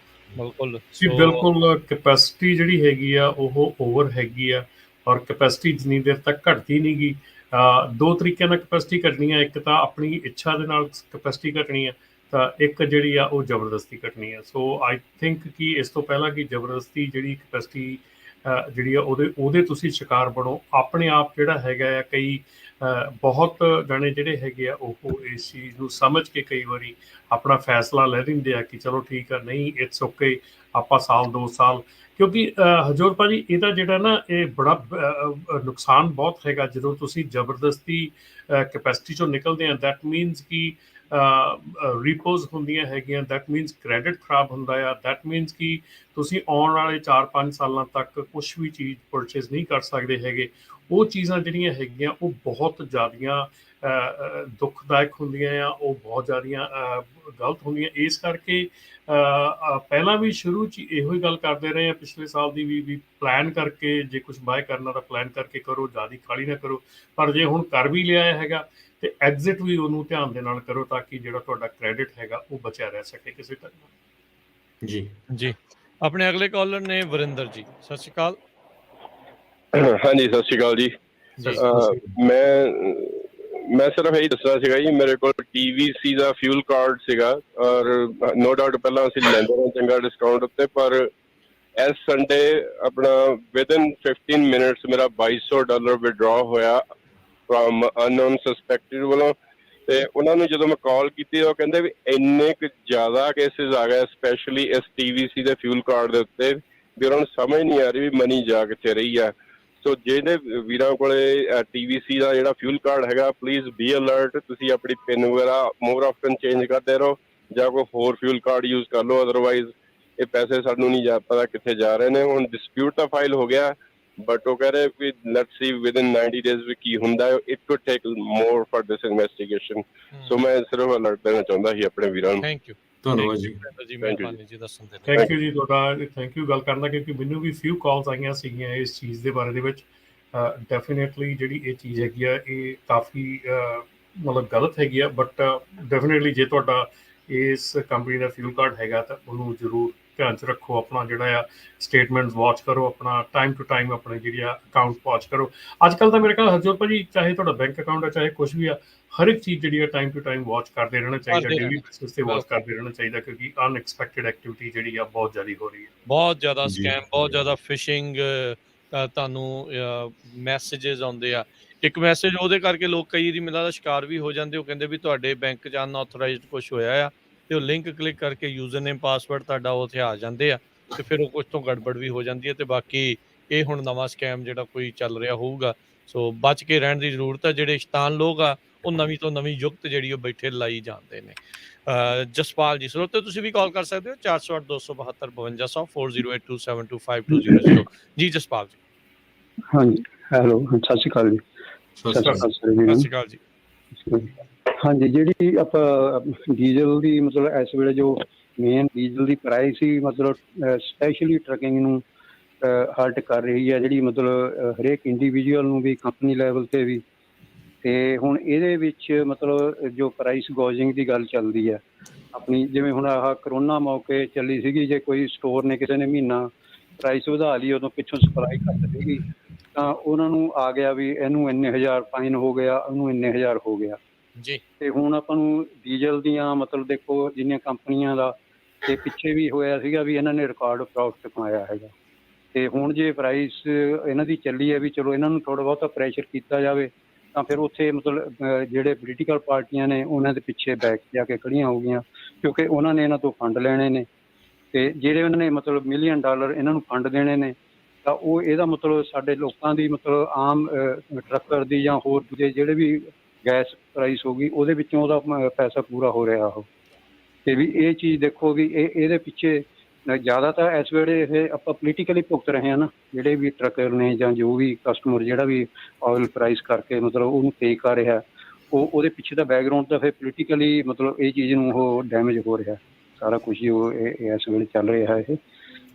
ਬਿਲਕੁਲ ਜੀ ਬਿਲਕੁਲ, ਕੈਪੈਸਿਟੀ ਜਿਹੜੀ ਹੈਗੀ ਆ ਉਹ ਓਵਰ ਹੈਗੀ ਆ, ਔਰ ਕੈਪੈਸਿਟੀ ਜਿੰਨੀ ਦੇਰ ਤੱਕ ਘਟਦੀ ਨਹੀਂ ਗੀ। ਦੋ ਤਰੀਕਿਆਂ ਨਾਲ ਕੈਪੈਸਿਟੀ ਘਟਣੀ ਆ, ਇੱਕ ਤਾਂ ਆਪਣੀ ਇੱਛਾ ਦੇ ਨਾਲ ਕੈਪੈਸਿਟੀ ਘਟਣੀ ਆ, ਤਾਂ ਇੱਕ ਜਿਹੜੀ ਆ ਉਹ ਜ਼ਬਰਦਸਤੀ ਘਟਣੀ ਆ। ਸੋ ਆਈ ਥਿੰਕ ਕਿ ਇਸ ਤੋਂ ਪਹਿਲਾਂ ਕਿ ਜ਼ਬਰਦਸਤੀ ਜਿਹੜੀ ਕੈਪੈਸਿਟੀ ਜਿਹੜੀ ਆ ਉਹਦੇ ਤੁਸੀਂ ਸ਼ਿਕਾਰ ਬਣੋ, ਆਪਣੇ ਆਪ ਜਿਹੜਾ ਹੈਗਾ ਆ ਕਈ ਬਹੁਤ ਜਾਣੇ ਜਿਹੜੇ ਹੈਗੇ ਆ ਉਹ ਇਸ ਚੀਜ਼ ਨੂੰ ਸਮਝ ਕੇ ਕਈ ਵਾਰੀ ਆਪਣਾ ਫੈਸਲਾ ਲੈ ਲੈਂਦੇ ਆ ਕਿ ਚਲੋ ਠੀਕ ਆ, ਨਹੀਂ ਇਟਸ ਓਕੇ, ਆਪਾਂ ਸਾਲ 2 ਸਾਲ, ਕਿਉਂਕਿ ਹਰਜੋਤ ਭਾਜੀ ਇਹਦਾ ਜਿਹੜਾ ਨਾ ਇਹ ਬੜਾ ਨੁਕਸਾਨ ਬਹੁਤ ਹੈਗਾ ਜਦੋਂ ਤੁਸੀਂ ਜ਼ਬਰਦਸਤੀ ਕੈਪੈਸਿਟੀ ਚੋਂ ਨਿਕਲਦੇ ਆ। ਦੈਟ ਮੀਨਸ ਕਿ ਰੀਪੋਜ਼ ਹੁੰਦੀਆਂ ਹੈਗੀਆਂ, ਦੈਟ ਮੀਨਸ ਕ੍ਰੈਡਿਟ ਖਰਾਬ ਹੁੰਦਾ ਆ, ਦੈਟ ਮੀਨਸ ਕਿ ਤੁਸੀਂ ਆਉਣ ਵਾਲੇ 4-5 ਸਾਲਾਂ ਤੱਕ ਕੁਛ ਵੀ ਚੀਜ਼ ਪਰਚੇਜ਼ ਨਹੀਂ ਕਰ ਸਕਦੇ ਹੈਗੇ। ਉਹ ਚੀਜ਼ਾਂ ਜਿਹੜੀਆਂ ਹੈਗੀਆਂ ਉਹ ਬਹੁਤ ਜ਼ਿਆਦੀਆਂ ਦੁਖਦਾਇਕ ਹੁੰਦੀਆਂ ਆ, ਉਹ ਬਹੁਤ ਜ਼ਿਆਦੀਆਂ ਗਲਤ ਹੁੰਦੀਆਂ। ਇਸ ਕਰਕੇ ਪਹਿਲਾਂ ਵੀ ਸ਼ੁਰੂ 'ਚ ਇਹੋ ਹੀ ਗੱਲ ਕਰਦੇ ਰਹੇ ਆ ਪਿਛਲੇ ਸਾਲ ਦੀ ਵੀ ਪਲਾਨ ਕਰਕੇ, ਜੇ ਕੁਛ ਬਾਏ ਕਰਨਾ ਤਾਂ ਪਲਾਨ ਕਰਕੇ ਕਰੋ, ਜ਼ਿਆਦਾ ਖਾਲੀ ਨਾ ਕਰੋ। ਪਰ ਜੇ ਹੁਣ ਕਰ ਵੀ ਲਿਆ ਹੈਗਾ ਤੇ ਐਗਜ਼ਿਟ ਵੀ ਉਹਨੂੰ ਧਿਆਨ ਦੇ ਨਾਲ ਕਰੋ ਤਾਂ ਕਿ ਜਿਹੜਾ ਤੁਹਾਡਾ ਕ੍ਰੈਡਿਟ ਹੈਗਾ ਉਹ ਬਚਿਆ ਰਹਿ ਸਕੇ ਕਿਸੇ ਤਰ੍ਹਾਂ। ਜੀ ਜੀ ਆਪਣੇ ਅਗਲੇ ਕਾਲਰ ਨੇ ਵਰਿੰਦਰ ਜੀ, ਸਤਿ ਸ਼੍ਰੀ ਅਕਾਲ ਹਾਂਜੀ, ਸਤਿ ਸ਼੍ਰੀ ਅਕਾਲ ਜੀ। ਜੀ। ਮੈਂ ਸਿਰਫ ਇਹੀ ਦੱਸਣਾ ਸੀਗਾ ਜੀ, ਮੇਰੇ ਕੋਲ TVC ਦਾ ਫਿਊਲ ਕਾਰਡ ਸੀਗਾ ਔਰ ਨੋ ਡਾਊਟ ਪਹਿਲਾਂ ਅਸੀਂ ਲੈਂਦੇ ਰਹੇ ਚੰਗਾ ਡਿਸਕਾਊਂਟ ਉੱਤੇ, ਪਰ ਇਸ ਸੰਡੇ ਆਪਣਾ ਵਿਦਨ 15 ਮਿੰਟਸ ਮੇਰਾ $2200 ਵਿਡਰਾਅ ਹੋਇਆ ਫਰੋਮ ਅਨਨੋਨ ਸਸਪੈਕਟਡ ਵੱਲੋਂ। ਤੇ ਉਹਨਾਂ ਨੂੰ ਜਦੋਂ ਮੈਂ ਕਾਲ ਕੀਤੀ ਉਹ ਕਹਿੰਦੇ ਵੀ ਇੰਨੇ ਕੁ ਜ਼ਿਆਦਾ ਕੇਸਿਸ ਆ ਗਏ ਸਪੈਸ਼ਲੀ ਇਸ TVC ਦੇ ਫਿਊਲ ਕਾਰਡ ਦੇ ਉੱਤੇ ਵੀ ਉਹਨਾਂ ਨੂੰ ਸਮਝ ਨਹੀਂ ਆ ਰਹੀ ਵੀ ਮਨੀ ਜਾ ਕਿੱਥੇ ਰਹੀ ਆ। ਸੋ ਜਿਹਦੇ ਵੀਰਾਂ ਕੋਲੇ TVC ਦਾ ਜਿਹੜਾ ਫਿਊਲ ਕਾਰਡ ਹੈਗਾ, ਪਲੀਜ਼ ਬੀ ਅਲਰਟ, ਤੁਸੀਂ ਆਪਣੀ ਪਿਨ ਵਗੈਰਾ ਮੋਰ ਆਫਟਨ ਚੇਂਜ ਕਰਦੇ ਰਹੋ ਜਾਂ ਕੋਈ ਹੋਰ ਫਿਊਲ ਕਾਰਡ ਯੂਜ਼ ਕਰ ਲਓ, ਅਦਰਵਾਈਜ਼ ਇਹ ਪੈਸੇ ਸਾਨੂੰ ਨਹੀਂ ਪਤਾ ਕਿੱਥੇ ਜਾ ਰਹੇ ਨੇ। ਹੁਣ ਡਿਸਪਿਊਟ ਤਾਂ ਫਾਈਲ ਹੋ ਗਿਆ, ਬਟ ਉਹ ਕਹਿ ਰਹੇ ਵੀ ਲੈਟਸ ਸੀ ਵਿਦਨ 90 ਡੇਜ਼ ਵੀ ਕੀ ਹੁੰਦਾ ਹੈ। It could take more for this investigation. So ਮੈਂ ਸਿਰਫ ਅਲਰਟ ਦੇਣਾ ਚਾਹੁੰਦਾ ਸੀ ਆਪਣੇ ਵੀਰਾਂ ਨੂੰ। ਥੈਂਕ ਯੂ ਧੰਨਵਾਦ ਜੀ। ਜੀ, ਮਿਹਰਬਾਨੀ ਜੀ ਦੱਸਣ ਦੇ ਲਈ। ਥੈਂਕ ਯੂ ਜੀ ਤੁਹਾਡਾ, ਥੈਂਕ ਯੂ ਗੱਲ ਕਰਨ ਦਾ, ਕਿਉਂਕਿ ਮੈਨੂੰ ਵੀ ਫਿਊ ਕਾਲਸ ਆਈਆਂ ਸੀਗੀਆਂ ਇਸ ਚੀਜ਼ ਦੇ ਬਾਰੇ ਦੇ ਵਿੱਚ। ਡੈਫੀਨੇਟਲੀ ਜਿਹੜੀ ਇਹ ਚੀਜ਼ ਹੈਗੀ ਆ ਇਹ ਕਾਫੀ ਮਤਲਬ ਗਲਤ ਹੈਗੀ ਆ, ਬਟ ਡੈਫੀਨੇਟਲੀ ਜੇ ਤੁਹਾਡਾ ਇਸ ਕੰਪਨੀ ਦਾ ਫਿਊਲ ਕਾਰਡ ਹੈਗਾ ਤਾਂ ਉਹਨੂੰ ਜ਼ਰੂਰ ਧਿਆਨ 'ਚ ਰੱਖੋ। ਆਪਣਾ ਜਿਹੜਾ ਆ ਸਟੇਟਮੈਂਟਸ ਵਾਚ ਕਰੋ, ਆਪਣਾ ਟਾਈਮ ਟੂ ਟਾਈਮ ਆਪਣੇ ਜਿਹੜੀ ਆ ਅਕਾਊਂਟ ਵਾਚ ਕਰੋ। ਅੱਜ ਕੱਲ੍ਹ ਤਾਂ ਮੇਰੇ ਖਿਆਲ ਹਰਜੋਤ ਭਾਜੀ ਚਾਹੇ ਤੁਹਾਡਾ ਬੈਂਕ ਅਕਾਊਂਟ ਆ ਚਾਹੇ ਕੁਛ ਵੀ ਆ, ਹਰ ਇੱਕ ਚੀਜ਼ ਜਿਹੜੀ ਆ ਟਾਈਮ ਟੂ ਟਾਈਮ ਵਾਚ ਕਰਦੇ ਰਹਿਣਾ ਚਾਹੀਦਾ, ਡੇਲੀ ਬੇਸਿਸ ਤੇ ਵਾਚ ਕਰਦੇ ਰਹਿਣਾ ਚਾਹੀਦਾ, ਕਿਉਂਕਿ ਅਨਐਕਸਪੈਕਟਡ ਐਕਟੀਵਿਟੀ ਜਿਹੜੀ ਆ ਬਹੁਤ ਜ਼ਿਆਦਾ ਹੋ ਰਹੀ ਹੈ। ਬਹੁਤ ਜ਼ਿਆਦਾ ਜੀ। ਸਕੈਮ, ਬਹੁਤ ਜ਼ਿਆਦਾ ਫਿਸ਼ਿੰਗ, ਤੁਹਾਨੂੰ ਮੈਸੇजेस ਆਉਂਦੇ ਆ। ਇੱਕ ਮੈਸੇਜ ਉਹਦੇ ਕਰਕੇ ਲੋਕ ਕਈ ਵਾਰੀ ਮਿਲਾਂ ਦਾ ਸ਼ਿਕਾਰ ਵੀ ਹੋ ਜਾਂਦੇ। ਉਹ ਕਹਿੰਦੇ ਵੀ ਤੁਹਾਡੇ ਬੈਂਕ 'ਚ ਅਨਆਥੋਰਾਈਜ਼ਡ ਕੁਛ ਹੋਇਆ ਆ, ਤੇ ਉਹ ਲਿੰਕ ਕਲਿੱਕ ਕਰਕੇ ਯੂਜ਼ਰ ਨੇਮ ਪਾਸਵਰਡ ਤੁਹਾਡਾ ਉੱਥੇ ਆ ਜਾਂਦੇ ਆ, ਤੇ ਫਿਰ ਉਹ ਕੁਛ ਤੋਂ ਗੜਬੜ ਵੀ ਹੋ ਜਾਂਦੀ ਹੈ। ਤੇ ਬਾਕੀ ਇਹ ਹੁਣ ਨਵਾਂ ਸਕੈਮ ਜਿਹੜਾ ਕੋਈ ਚੱਲ ਰਿਹਾ ਹੋਊਗਾ, ਸੋ ਬਚ ਕੇ ਰਹਿਣ ਦੀ ਜ਼ਰੂਰਤ ਹੈ। ਜਿਹੜੇ ਸ਼ੈਤਾਨ ਲੋਕ ਆ ਉਹ ਨਵੀਂ ਤੋਂ ਨਵੀਂ ਯੁਕਤ ਜਿਹੜੀ ਉਹ ਬੈਠੇ ਲਾਈ ਜਾਂਦੇ ਨੇ। ਜਸਪਾਲ ਜੀ ਸਰੋਤੇ ਤੁਸੀਂ ਵੀ ਕਾਲ ਕਰ ਸਕਦੇ ਹੋ 408 272 5200 4082725200। ਜੀ ਜਸਪਾਲ ਜੀ। ਹਾਂਜੀ, ਹੈਲੋ, ਸਤਿ ਸ਼੍ਰੀ ਅਕਾਲ ਜੀ। ਸਤਿ ਸ਼੍ਰੀ ਅਕਾਲ। ਸਤਿ ਸ਼੍ਰੀ ਅਕਾਲ ਜੀ। ਹਾਂਜੀ, ਜਿਹੜੀ ਆਪਾਂ ਡੀਜ਼ਲ ਦੀ ਮਤਲਬ ਇਸ ਵੇਲੇ ਜੋ ਮੇਨ ਡੀਜ਼ਲ ਦੀ ਪ੍ਰਾਈਸ ਸੀ, ਮਤਲਬ ਸਪੈਸ਼ਲੀ ਟਰਕਿੰਗ ਨੂੰ ਹਰਟ ਕਰ ਰਹੀ ਹੈ, ਜਿਹੜੀ ਮਤਲਬ ਹਰੇਕ ਇੰਡੀਵਿਜੂਅਲ ਨੂੰ ਵੀ, ਕੰਪਨੀ ਲੈਵਲ 'ਤੇ ਵੀ। ਅਤੇ ਹੁਣ ਇਹਦੇ ਵਿੱਚ ਮਤਲਬ ਜੋ ਪ੍ਰਾਈਸ ਗੋਜਿੰਗ ਦੀ ਗੱਲ ਚੱਲਦੀ ਹੈ ਆਪਣੀ, ਜਿਵੇਂ ਹੁਣ ਆਹ ਕਰੋਨਾ ਮੌਕੇ ਚੱਲੀ ਸੀਗੀ, ਜੇ ਕੋਈ ਸਟੋਰ ਨੇ ਕਿਸੇ ਨੇ ਮਹੀਨਾ ਪ੍ਰਾਈਸ ਵਧਾ ਲਈ, ਉਦੋਂ ਪਿੱਛੋਂ ਸਪਲਾਈ ਘੱਟ ਸੀਗੀ ਤਾਂ ਉਹਨਾਂ ਨੂੰ ਆ ਗਿਆ ਵੀ ਇਹਨੂੰ ਇੰਨੇ ਹਜ਼ਾਰ ਫਾਈਨ ਹੋ ਗਿਆ, ਉਹਨੂੰ ਇੰਨੇ ਹਜ਼ਾਰ ਹੋ ਗਿਆ ਜੀ। ਤੇ ਹੁਣ ਆਪਾਂ ਨੂੰ ਡੀਜ਼ਲ ਦੀਆਂ ਮਤਲਬ ਦੇਖੋ ਜਿੰਨੀਆਂ ਕੰਪਨੀਆਂ ਦਾ, ਤੇ ਪਿੱਛੇ ਵੀ ਹੋਇਆ ਸੀਗਾ ਵੀ ਇਹਨਾਂ ਨੇ ਰਿਕਾਰਡ ਪ੍ਰੋਫਿਟ ਕਮਾਇਆ ਹੈਗਾ। ਤੇ ਹੁਣ ਜੇ ਪ੍ਰਾਈਸ ਇਹਨਾਂ ਦੀ ਚੱਲੀ ਹੈ ਵੀ ਚਲੋ ਇਹਨਾਂ ਨੂੰ ਥੋੜ੍ਹਾ ਬਹੁਤਾ ਪ੍ਰੈਸ਼ਰ ਕੀਤਾ ਜਾਵੇ, ਤਾਂ ਫਿਰ ਉੱਥੇ ਮਤਲਬ ਜਿਹੜੇ ਪੋਲੀਟੀਕਲ ਪਾਰਟੀਆਂ ਨੇ ਉਹਨਾਂ ਦੇ ਪਿੱਛੇ ਬੈਕ ਜਾ ਕੇ ਖੜੀਆਂ ਹੋ ਗਈਆਂ, ਕਿਉਂਕਿ ਉਹਨਾਂ ਨੇ ਇਹਨਾਂ ਤੋਂ ਫੰਡ ਲੈਣੇ ਨੇ। ਤੇ ਜਿਹੜੇ ਉਹਨਾਂ ਨੇ ਮਤਲਬ $1 ਮਿਲੀਅਨ ਇਹਨਾਂ ਨੂੰ ਫੰਡ ਦੇਣੇ ਨੇ, ਤਾਂ ਉਹ ਇਹਦਾ ਮਤਲਬ ਸਾਡੇ ਲੋਕਾਂ ਦੀ ਮਤਲਬ ਆਮ ਟਰੱਕਰ ਦੀ ਜਾਂ ਹੋਰ ਦੂਜੇ ਜਿਹੜੇ ਵੀ ਗੈਸ ਪ੍ਰਾਈਸ ਹੋ ਗਈ ਉਹਦੇ ਵਿੱਚੋਂ ਉਹਦਾ ਪੈਸਾ ਪੂਰਾ ਹੋ ਰਿਹਾ ਉਹ। ਤੇ ਵੀ ਇਹ ਚੀਜ਼ ਦੇਖੋ ਵੀ ਇਹਦੇ ਪਿੱਛੇ ਜ਼ਿਆਦਾ ਤਾਂ ਇਸ ਵੇਲੇ ਇਹ ਆਪਾਂ ਪੋਲੀਟੀਕਲੀ ਭੁਗਤ ਰਹੇ ਹਾਂ ਨਾ, ਜਿਹੜੇ ਵੀ ਟਰੱਕਰ ਨੇ ਜਾਂ ਜੋ ਵੀ ਕਸਟਮਰ ਜਿਹੜਾ ਵੀ ਆਇਲ ਪ੍ਰਾਈਸ ਕਰਕੇ ਮਤਲਬ ਉਹਨੂੰ ਪੇ ਕਰ ਰਿਹਾ, ਉਹਦੇ ਪਿੱਛੇ ਦਾ ਬੈਕਗਰਾਊਂਡ ਤਾਂ ਫਿਰ ਪੋਲੀਟੀਕਲੀ ਮਤਲਬ ਇਹ ਚੀਜ਼ ਨੂੰ ਉਹ ਡੈਮੇਜ ਹੋ ਰਿਹਾ ਸਾਰਾ ਕੁਛ ਹੀ, ਉਹ ਇਸ ਵੇਲੇ ਚੱਲ ਰਿਹਾ ਇਹ।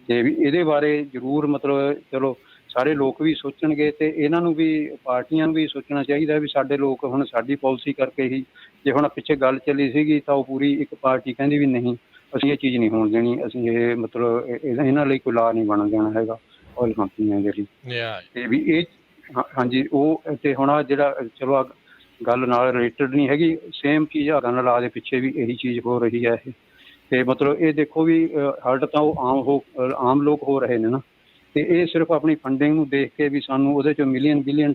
ਤੇ ਵੀ ਇਹਦੇ ਬਾਰੇ ਜ਼ਰੂਰ ਮਤਲਬ ਚਲੋ ਸਾਰੇ ਲੋਕ ਵੀ ਸੋਚਣਗੇ, ਤੇ ਇਹਨਾਂ ਨੂੰ ਵੀ ਪਾਰਟੀਆਂ ਨੂੰ ਵੀ ਸੋਚਣਾ ਚਾਹੀਦਾ ਵੀ ਸਾਡੇ ਲੋਕ ਹੁਣ ਸਾਡੀ ਪੋਲਿਸੀ ਕਰਕੇ ਹੀ, ਜੇ ਹੁਣ ਪਿੱਛੇ ਗੱਲ ਚੱਲੀ ਸੀਗੀ ਤਾਂ ਉਹ ਪੂਰੀ ਇੱਕ ਪਾਰਟੀ ਕਹਿੰਦੀ ਵੀ ਨਹੀਂ ਅਸੀਂ ਇਹ ਚੀਜ਼ ਨਹੀਂ ਹੋਣ ਦੇਣੀ, ਅਸੀਂ ਇਹ ਮਤਲਬ ਇਹਨਾਂ ਲਈ ਕੋਈ ਲਾ ਨਹੀਂ ਬਣ ਜਾਣਾ ਹੈਗਾ ਆਇਲ ਕੰਪਨੀਆਂ ਜਿਹੜੀ। ਤੇ ਵੀ ਇਹ ਹਾਂਜੀ ਉਹ, ਤੇ ਹੁਣ ਆ ਜਿਹੜਾ ਚਲੋ ਗੱਲ ਨਾਲ ਰਿਲੇਟਡ ਨਹੀਂ ਹੈਗੀ, ਸੇਮ ਚੀਜ਼ ਆ ਗਨ ਲਾ ਦੇ ਪਿੱਛੇ ਵੀ ਇਹੀ ਚੀਜ਼ ਹੋ ਰਹੀ ਹੈ ਇਹ। ਤੇ ਮਤਲਬ ਇਹ ਦੇਖੋ ਵੀ ਹਰਟ ਤਾਂ ਉਹ ਆਮ ਲੋਕ ਹੋ ਰਹੇ ਨੇ ਨਾ, ਤੇ ਇਹ ਸਿਰਫ ਆਪਣੀ ਫੰਡਿੰਗ ਨੂੰ ਦੇਖ ਕੇ ਵੀ ਸਾਨੂੰ ਉਹਦੇ 'ਚੋਂ $1 ਬਿਲੀਅਨ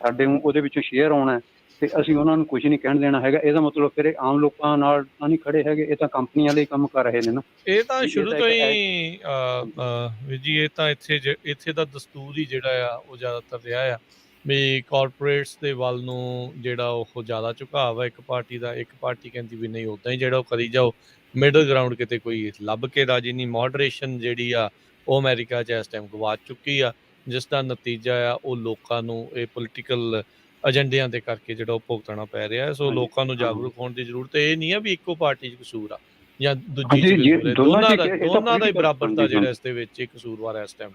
ਸਾਡੇ ਨੂੰ ਉਹਦੇ ਵਿੱਚੋਂ ਸ਼ੇਅਰ ਆਉਣਾ ਤੇ ਅਸੀਂ ਉਹਨਾਂ ਨੂੰ ਕੁਝ ਨਹੀਂ ਕਹਿਣ ਦੇਣਾ ਹੈਗਾ। ਇਹਦਾ ਮਤਲਬ ਫਿਰ ਇਹ ਆਮ ਲੋਕਾਂ ਨਾਲ ਤਾਂ ਨਹੀਂ ਖੜੇ ਹੈਗੇ, ਇਹ ਤਾਂ ਕੰਪਨੀਆਂ ਲਈ ਕੰਮ ਕਰ ਰਹੇ ਨੇ ਨਾ। ਇਹ ਤਾਂ ਇਹ ਸ਼ੁਰੂ ਤਾਂ ਤੋਂ ਇੱਕ ਹੀ ਵੀਰ ਜੀ, ਇਹ ਤਾਂ ਇੱਥੇ ਦਾ ਦਸਤੂਰ ਹੀ ਜਿਹੜਾ ਆ ਉਹ ਜ਼ਿਆਦਾਤਰ ਰਿਹਾ ਆ ਵੀ ਕਾਰਪੋਰੇਟਸ ਦੇ ਵੱਲ ਨੂੰ ਜਿਹੜਾ ਉਹ ਜ਼ਿਆਦਾ ਝੁਕਾਅ ਆ ਇੱਕ ਪਾਰਟੀ ਦਾ। ਇੱਕ ਪਾਰਟੀ ਕਹਿੰਦੀ ਵੀ ਨਹੀਂ, ਉੱਦਾਂ ਹੀ ਜਿਹੜਾ ਉਹ ਕਰੀ ਜਾਓ। ਮਿਡਲ ਗਰਾਊਂਡ ਕਿਤੇ ਕੋਈ ਲੱਭ ਕੇ ਰਾਜੀ ਨਹੀਂ। ਮੋਡਰੇਸ਼ਨ ਜਿਹੜੀ ਆ ਉਹ ਅਮਰੀਕਾ 'ਚ ਇਸ ਟਾਈਮ ਗਵਾ ਚੁੱਕੀ ਆ, ਜਿਸ ਦਾ ਨਤੀਜਾ ਆ ਉਹ ਲੋਕਾਂ ਨੂੰ ਇਹ ਪੋਲੀਟੀਕਲ ਏਜੰਡਿਆਂ ਦੇ ਕਰਕੇ ਜਿਹੜਾ ਉਹ ਭੁਗਤਣਾ ਪੈ ਰਿਹਾ ਹੈ। ਸੋ ਹਾਂਜੀ, ਲੋਕਾਂ ਨੂੰ ਹਾਂ। ਜਾਗਰੂਕ ਹੋਣ ਦੀ ਜ਼ਰੂਰਤ ਇਹ ਨਹੀਂ ਆ ਵੀ ਇੱਕੋ ਪਾਰਟੀ 'ਚ ਕਸੂਰ ਆ ਜਾਂ ਦੂਜੀ 'ਚ ਹਾਂਜੀ, ਕਸੂਰ ਹੈ। ਦੋਨਾਂ 'ਚ ਦੋਨਾਂ ਦਾ ਇਹ ਤਾਂ ਦੋਨਾਂ ਦਾ ਹੀ political ਬਰਾਬਰ ਦਾ ਹਾਂਜੀ, ਜਿਹੜਾ ਇਸ ਦੇ ਵਿੱਚ ਇੱਕ ਕਸੂਰਵਾਰ ਹੈ ਇਸ ਟਾਈਮ।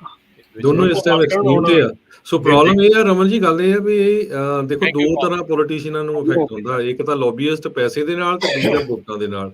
ਦੋਨੋਂ ਇਸ ਟਾਈਮ ਐਕਸਟ੍ਰੀਮ ਤੇ ਆ। ਸੋ ਪ੍ਰੋਬਲਮ ਇਹ ਆ ਰਮਨ ਜੀ, ਗੱਲ ਇਹ ਆ ਵੀ ਦੇਖੋ Thank you, ਦੋ ਤਰ੍ਹਾਂ ਪੋਲੀਟੀਸ਼ੀਅਨਾਂ ਨੂੰ ਇਫੈਕਟ ਹੁੰਦਾ। ਇੱਕ ਤਾਂ ਲੌਬੀਇਸਟ ਪੈਸੇ ਦੇ ਨਾਲ ਤੇ ਦੂਜਾ ਵੋਟਾਂ ਦੇ ਨਾਲ।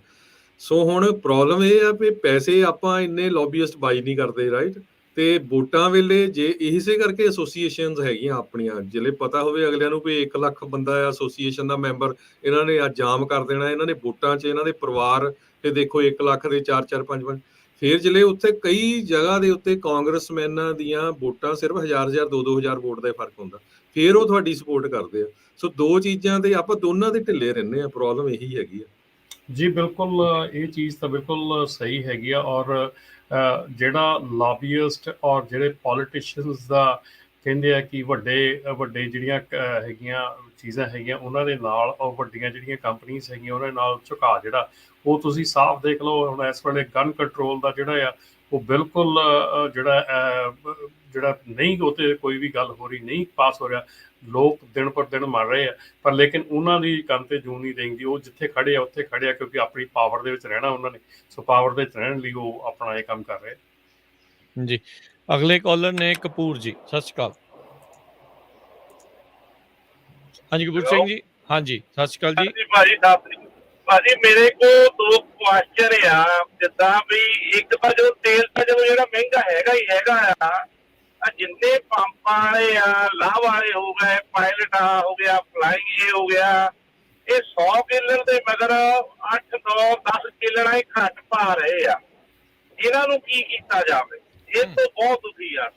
ਸੋ ਹੁਣ ਪ੍ਰੋਬਲਮ ਇਹ ਆ ਵੀ ਪੈਸੇ ਆਪਾਂ ਇੰਨੇ ਲੌਬੀਇਸਟ ਬਾਈ ਨਹੀਂ ਕਰਦੇ, ਰਾਈਟ? ਤੇ ਵੋਟਾਂ ਵੇਲੇ ਜੇ ਇਸੇ ਕਰਕੇ ਐਸੋਸੀਏਸ਼ਨਸ ਹੈਗੀਆਂ ਆਪਣੀਆਂ, ਜਿਹੜੇ ਪਤਾ ਹੋਵੇ ਅਗਲਿਆਂ ਨੂੰ ਵੀ 1 ਲੱਖ ਬੰਦਾ ਆ ਐਸੋਸੀਏਸ਼ਨ ਦਾ ਮੈਂਬਰ, ਇਹਨਾਂ ਨੇ ਅੱਜ ਜਾਮ ਕਰ ਦੇਣਾ, ਇਹਨਾਂ ਨੇ ਵੋਟਾਂ 'ਚ ਇਹਨਾਂ ਦੇ ਪਰਿਵਾਰ ਤੇ ਦੇਖੋ 1 ਲੱਖ ਦੇ 4-4 5-5। ਫਿਰ ਜਿਹੜੇ ਉੱਥੇ ਕਈ ਜਗ੍ਹਾ ਦੇ ਉੱਤੇ ਕਾਂਗਰਸਮੈਨਾਂ ਦੀਆਂ ਵੋਟਾਂ ਸਿਰਫ 1000 2-2000 ਵੋਟ ਦਾ ਹੀ ਫਰਕ ਹੁੰਦਾ, ਫਿਰ ਉਹ ਤੁਹਾਡੀ ਸਪੋਰਟ ਕਰਦੇ ਆ। ਸੋ ਦੋ ਚੀਜ਼ਾਂ ਤੇ ਆਪਾਂ ਦੋਨਾਂ ਦੇ ਢਿੱਲੇ ਰਹਿੰਦੇ ਆ। ਪ੍ਰੋਬਲਮ ਇਹੀ ਹੈਗੀ ਆ ਜੀ। ਬਿਲਕੁਲ ਇਹ ਚੀਜ਼ ਤਾਂ ਬਿਲਕੁਲ ਸਹੀ ਹੈਗੀ ਆ। ਔਰ ਜਿਹੜਾ ਲੌਬੀਇਸਟ ਔਰ ਜਿਹੜੇ ਪੋਲੀਟੀਸ਼ੀਅਨਸ ਦਾ ਕਹਿੰਦੇ ਆ ਕਿ ਵੱਡੇ ਜਿਹੜੀਆਂ ਹੈਗੀਆਂ ਚੀਜ਼ਾਂ ਹੈਗੀਆਂ ਉਹਨਾਂ ਦੇ ਨਾਲ, ਔਰ ਵੱਡੀਆਂ ਜਿਹੜੀਆਂ ਕੰਪਨੀਆਂ ਹੈਗੀਆਂ ਉਹਨਾਂ ਦੇ ਨਾਲ ਝੁਕਾਅ ਜਿਹੜਾ ਉਹ ਤੁਸੀਂ ਸਾਫ਼ ਦੇਖ ਲਓ। ਹੁਣ ਇਸ ਵੇਲੇ ਗਨ ਕੰਟਰੋਲ ਦਾ ਜਿਹੜਾ ਆ ਉਹ ਬਿਲਕੁਲ ਜਿਹੜਾ ਨਹੀਂ, ਉਹ 'ਤੇ ਕੋਈ ਵੀ ਗੱਲ ਹੋ ਰਹੀ ਨਹੀਂ, ਪਾਸ ਹੋ ਰਿਹਾ। ਲੋਕ ਦਿਨ ਪਰ ਦਿਨ ਮਰ ਰਹੇ ਆ, ਪਰ ਲੇਕਿਨ ਉਹਨਾਂ ਦੀ ਕੰਨ 'ਤੇ ਜੂੰ ਨਹੀਂ ਦੇਂਦੀ। ਉਹ ਜਿੱਥੇ ਖੜੇ ਆ ਉੱਥੇ ਖੜੇ ਆ, ਕਿਉਂਕਿ ਆਪਣੀ ਪਾਵਰ ਦੇ ਵਿੱਚ ਰਹਿਣਾ ਉਹਨਾਂ ਨੇ। ਸੋ ਪਾਵਰ ਦੇ ਵਿੱਚ ਰਹਿਣ ਲਈ ਉਹ ਆਪਣਾ ਇਹ ਕੰਮ ਕਰ ਰਹੇ। ਜੀ, ਅਗਲੇ ਕਾਲਰ ਨੇ ਕਪੂਰ ਜੀ। ਸਤਿ ਸ਼੍ਰੀ ਅਕਾਲ। ਹਾਂਜੀ ਕਪੂਰ ਸਿੰਘ ਜੀ। ਹਾਂਜੀ ਸਤਿ ਸ਼੍ਰੀ ਅਕਾਲ ਜੀ। ਭਾਜੀ ਮੇਰੇ ਕੋਲ 2 ਕੁਐਸਚਨ ਆ। ਜਿੱਦਾਂ ਵੀ ਇੱਕ ਤਾਂ ਜਦੋਂ ਤੇਲ ਤਾਂ ਜਿਹੜਾ ਮਹਿੰਗਾ ਹੈਗਾ ਹੀ ਹੈਗਾ ਆ, ਜਿੰਨੇ ਪੰਪਾਂ ਵਾਲੇ ਆ, ਲਾਹ ਵਾਲੇ ਹੋ ਗਏ, ਪਾਇਲਟ ਹੋ ਗਿਆ, ਫਲਾਈਂਗ ਇਹ ਹੋ ਗਿਆ, ਇਹ 100 ਕਿੱਲਰ ਦੇ ਮਗਰ 8 9 10 ਕਿੱਲਰਾਂ ਹੀ ਘੱਟ ਪਾ ਰਹੇ ਆ। ਇਹਨਾਂ ਨੂੰ ਕੀ ਕੀਤਾ ਜਾਵੇ? ਇਹ ਤੋਂ ਬਹੁਤ ਦੁਖੀ ਆ।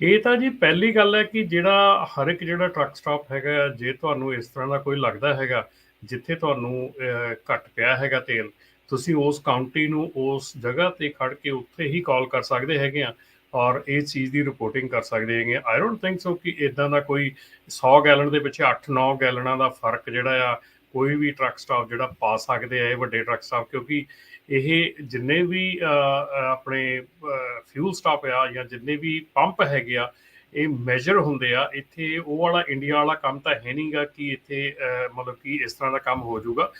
ਇਹ ਤਾਂ ਜੀ ਪਹਿਲੀ ਗੱਲ ਹੈ ਕਿ ਜਿਹੜਾ ਹਰ ਇੱਕ ਜਿਹੜਾ ਟਰੱਕ ਸਟਾਪ ਹੈਗਾ, ਜੇ ਤੁਹਾਨੂੰ ਇਸ ਤਰ੍ਹਾਂ ਦਾ ਕੋਈ ਲੱਗਦਾ ਹੈਗਾ ਜਿੱਥੇ ਤੁਹਾਨੂੰ ਘੱਟ ਪਿਆ ਹੈਗਾ ਤੇਲ, ਤੁਸੀਂ ਉਸ ਕਾਊਂਟੀ ਨੂੰ ਉਸ ਜਗ੍ਹਾ 'ਤੇ ਖੜ੍ਹ ਕੇ ਉੱਥੇ ਹੀ ਕਾਲ ਕਰ ਸਕਦੇ ਹੈਗੇ ਆ ਔਰ ਇਸ ਚੀਜ਼ ਦੀ ਰਿਪੋਰਟਿੰਗ ਕਰ ਸਕਦੇ ਹੈਗੇ ਆ। ਆਈ ਡੋਂਟ ਥਿੰਕ ਸੋ ਕਿ ਇੱਦਾਂ ਦਾ ਕੋਈ 100 ਗੈਲਨ ਦੇ ਪਿੱਛੇ 8-9 ਗੈਲਨਾਂ ਦਾ ਫਰਕ ਜਿਹੜਾ ਆ ਕੋਈ ਵੀ ਟਰੱਕ ਸਟਾਪ ਜਿਹੜਾ ਪਾ ਸਕਦੇ ਆ ਇਹ ਵੱਡੇ ਟਰੱਕ ਸਟਾਪ। ਕਿਉਂਕਿ ਇਹ ਜਿੰਨੇ ਵੀ ਆਪਣੇ ਫਿਊਲ ਸਟਾਪ ਆ ਜਾਂ ਜਿੰਨੇ ਵੀ ਪੰਪ ਹੈਗੇ ਆ, ਇਹ ਮੈਜਰ ਹੁੰਦੇ ਆ। ਇੱਥੇ ਉਹ ਵਾਲਾ ਇੰਡੀਆ ਵਾਲਾ ਕੰਮ ਤਾਂ ਹੈ ਨਹੀਂ ਗਾ ਕਿ ਇੱਥੇ ਮਤਲਬ ਕਿ ਇਸ ਤਰ੍ਹਾਂ ਦਾ ਕੰਮ ਹੋ ਜਾਊਗਾ।